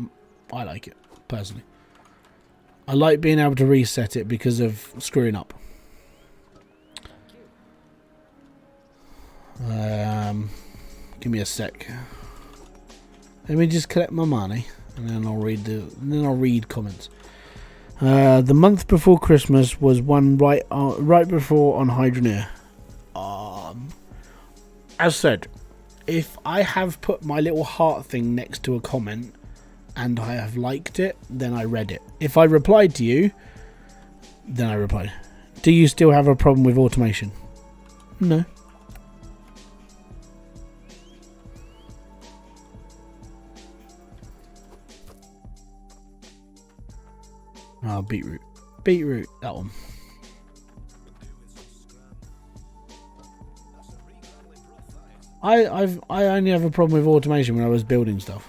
I like it personally. I like being able to reset it because of screwing up. Give me a sec. Let me just collect my money, and then I'll read comments. The month before Christmas was one right before on Hydroneer. As said, if I have put my little heart thing next to a comment and I have liked it, then I read it. If I replied to you, then I replied. Do you still have a problem with automation? No. Oh, beetroot. Beetroot, that one. I only have a problem with automation when I was building stuff.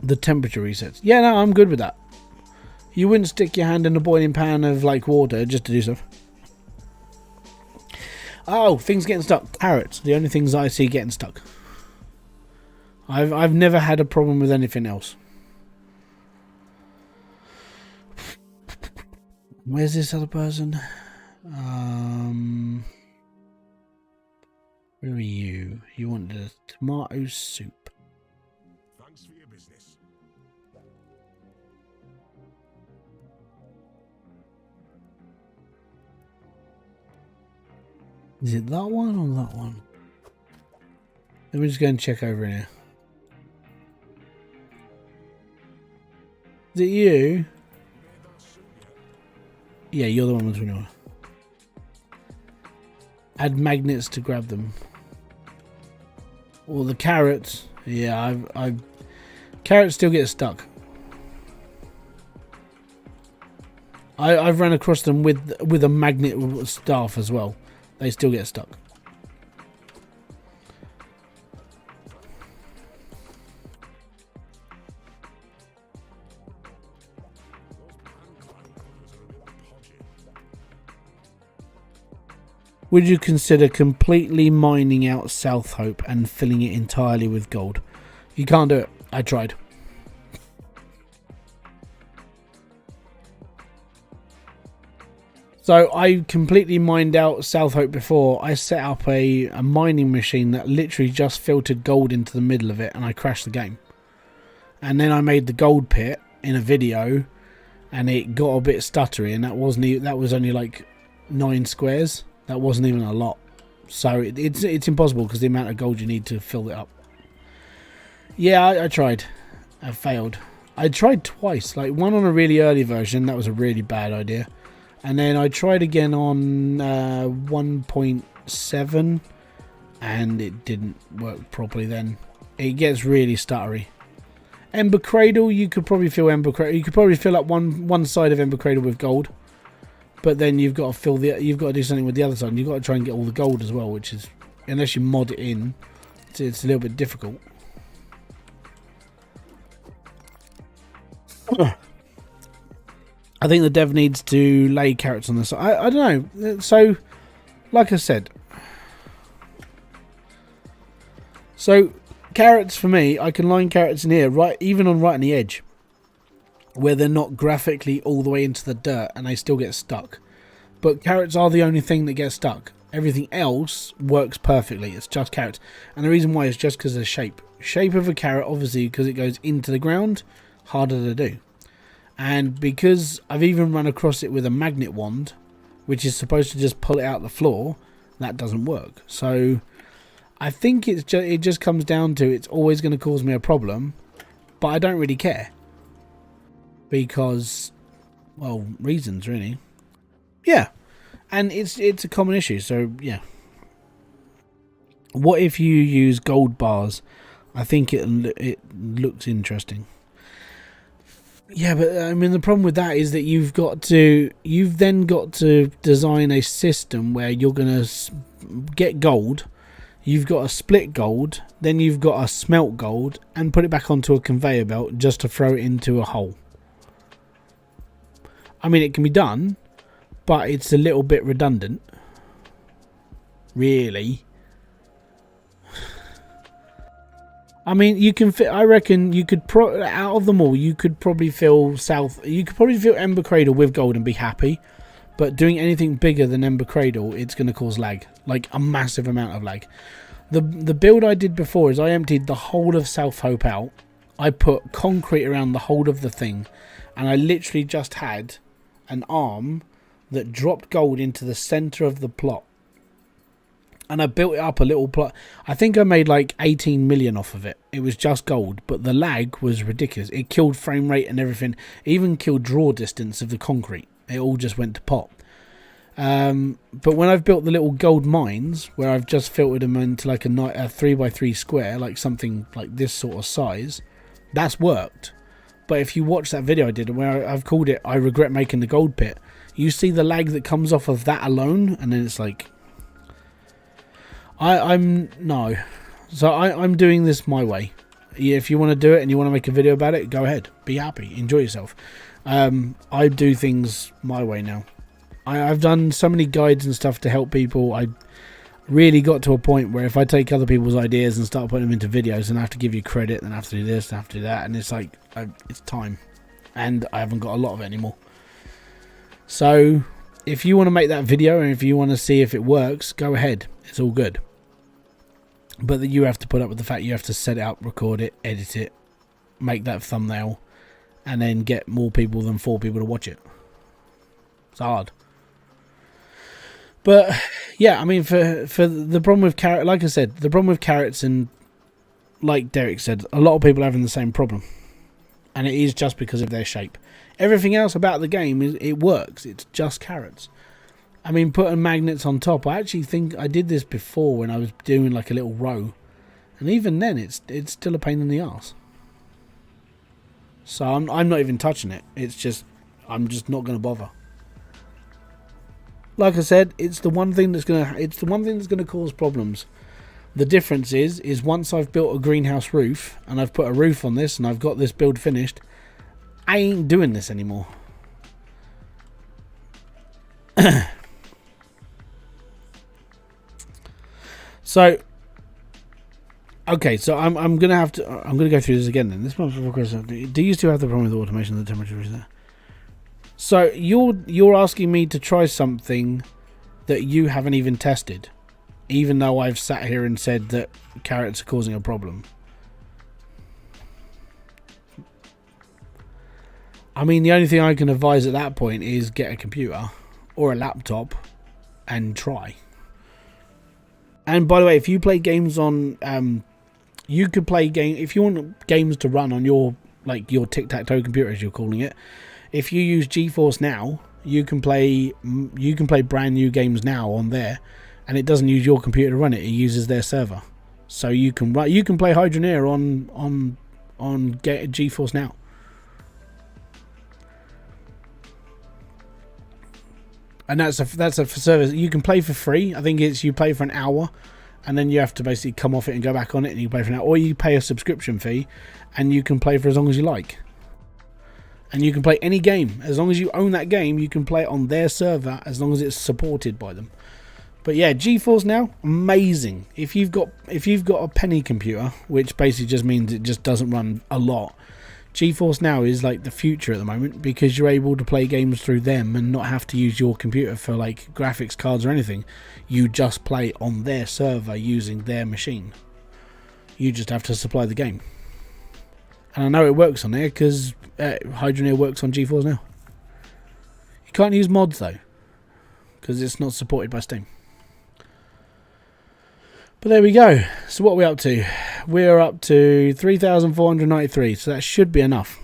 The temperature resets. Yeah, no, I'm good with that. You wouldn't stick your hand in a boiling pan of like water just to do stuff. Oh, things getting stuck. Carrots. The only things I see getting stuck. I've never had a problem with anything else. Where's this other person? Where are you? You want the tomato soup. Thanks for your business. Is it that one or that one? Let me just go and check over here. Is it you? Yeah, you're the one with 21. Add magnets to grab them. Or the carrots. Yeah, carrots still get stuck. I've run across them with a magnet staff as well. They still get stuck. Would you consider completely mining out South Hope and filling it entirely with gold? You can't do it. I tried. So I completely mined out South Hope before. I set up a mining machine that literally just filtered gold into the middle of it, and I crashed the game. And then I made the gold pit in a video, and it got a bit stuttery, and that was only like 9 squares. That wasn't even a lot. So it's impossible because the amount of gold you need to fill it up. Yeah, I tried. I failed. I tried twice. Like one on a really early version. That was a really bad idea. And then I tried again on 1.7 and it didn't work properly then. It gets really stuttery. Ember Cradle, you could probably fill Ember Cradle. You could probably fill up one side of Ember Cradle with gold, but then you've got to you've got to do something with the other side. And you've got to try and get all the gold as well, which is, unless you mod it in, it's a little bit difficult. I think the dev needs to lay carrots on this. I don't know. So, like I said, so carrots for me, I can line carrots in here, right on the edge, where they're not graphically all the way into the dirt and they still get stuck. But carrots are the only thing that gets stuck. Everything else works perfectly. It's just carrots, and the reason why is just because of the shape of a carrot. Obviously, because it goes into the ground, harder to do. And because I've even run across it with a magnet wand, which is supposed to just pull it out the floor, that doesn't work. So I think it just comes down to, it's always going to cause me a problem, but I don't really care. Because, well, reasons really. Yeah. And it's a common issue, so yeah. What if you use gold bars? I think it looks interesting. Yeah, but I mean the problem with that is that you've then got to design a system where you're gonna get gold. You've got to split gold, then you've got to smelt gold and put it back onto a conveyor belt just to throw it into a hole. I mean, it can be done, but it's a little bit redundant, really. I mean, you can fit. I reckon you could out of them all, you could probably fill Ember Cradle with gold and be happy. But doing anything bigger than Ember Cradle, it's going to cause lag, like a massive amount of lag. The build I did before is I emptied the whole of South Hope out. I put concrete around the whole of the thing, and I literally just had an arm that dropped gold into the center of the plot. And I built it up a little plot. I think I made like 18 million off of it. It was just gold, but the lag was ridiculous. It killed frame rate and everything. It even killed draw distance of the concrete. It all just went to pot. But when I've built the little gold mines, where I've just filtered them into like a 3x3 square, like something like this sort of size, that's worked. But if you watch that video I did, where I've called it "I regret making the gold pit," you see the lag that comes off of that alone, and then it's like, I'm doing this my way. If you want to do it and you want to make a video about it, go ahead, be happy, enjoy yourself. I do things my way now. I've done so many guides and stuff to help people. I really got to a point where if I take other people's ideas and start putting them into videos, then I have to give you credit, then I have to do this, then I have to do that, and it's like, it's time, and I haven't got a lot of it anymore. So if you want to make that video and if you want to see if it works, go ahead, it's all good. But that you have to put up with the fact you have to set it up, record it, edit it, make that thumbnail, and then get more people than 4 people to watch it. It's hard. But yeah, I mean, for the problem with carrot, like I said, the problem with carrots, and like Derek said, a lot of people are having the same problem, and it is just because of their shape. Everything else about the game it works. It's just carrots. I mean, putting magnets on top. I actually think I did this before when I was doing like a little row, and even then, it's still a pain in the arse. So I'm not even touching it. It's just, I'm just not going to bother. Like I said, it's the one thing that's gonna cause problems. The difference is once I've built a greenhouse roof and I've put a roof on this and I've got this build finished, I ain't doing this anymore. So, okay, so I'm gonna go through this again then. This motherfucker, do you still have the problem with automation of the temperature is there? So you're asking me to try something that you haven't even tested, even though I've sat here and said that carrots are causing a problem. I mean, the only thing I can advise at that point is get a computer or a laptop and try. And by the way, if you play games on, you could play if you want games to run on your tic-tac-toe computer, as you're calling it. If you use GeForce Now, you can play brand new games now on there, and it doesn't use your computer to run it. It uses their server, so you can play Hydroneer on on GeForce Now. And that's a service you can play for free. I think it's you play for an hour, and then you have to basically come off it and go back on it, and you play for an hour, or you pay a subscription fee, and you can play for as long as you like. And you can play any game as long as you own that game. You can play it on their server as long as it's supported by them. But yeah, GeForce Now, amazing. If you've got a penny computer, which basically just means it just doesn't run a lot, GeForce Now is like the future at the moment, because you're able to play games through them and not have to use your computer for like graphics cards or anything. You just play on their server using their machine. You just have to supply the game. And I know it works on there because Hydroneer works on GeForce Now. You can't use mods though, because it's not supported by Steam. But there we go. So what are we up to? We're up to 3,493, so that should be enough.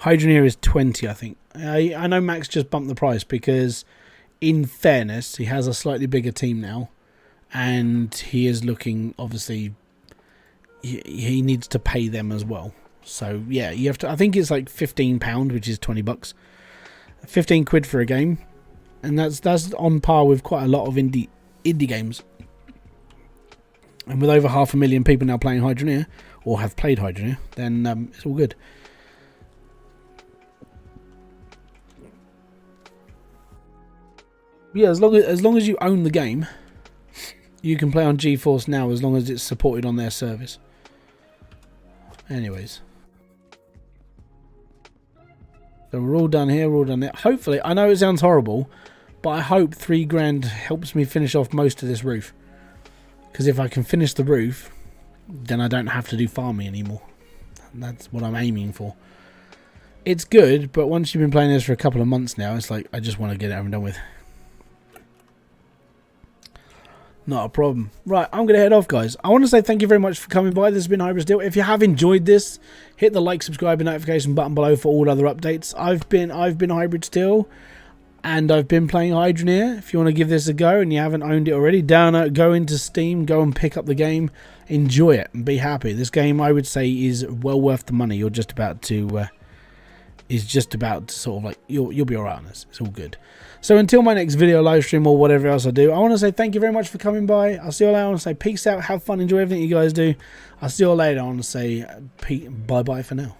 Hydroneer is 20, I think. I know Max just bumped the price because, in fairness, he has a slightly bigger team now, and he is looking, obviously, he needs to pay them as well. So yeah, you have to. I think it's like £15, which is $20, 15 quid for a game, and that's on par with quite a lot of indie games. And with over 500,000 people now playing Hydroneer, or have played Hydroneer, then it's all good. Yeah, as long as you own the game, you can play on GeForce Now as long as it's supported on their service. Anyways, so we're all done here. We're all done there. Hopefully, I know it sounds horrible, but I hope £3,000 helps me finish off most of this roof. Because if I can finish the roof, then I don't have to do farming anymore. And that's what I'm aiming for. It's good, but once you've been playing this for a couple of months now, it's like I just want to get it over and done with. Not a problem. Right, I'm going to head off, guys. I want to say thank you very much for coming by. This has been Hybridsteel. If you have enjoyed this, hit the like, subscribe, and notification button below for all other updates. I've been Hybridsteel, and I've been playing Hydroneer. If you want to give this a go and you haven't owned it already, go into Steam, go and pick up the game, enjoy it, and be happy. This game, I would say, is well worth the money. You're just about to, sort of like you'll be alright on this. It's all good. So until my next video, live stream, or whatever else I do, I want to say thank you very much for coming by. I'll see you all later. I want to say peace out, have fun, enjoy everything you guys do. I'll see you all later. I want to say bye bye for now.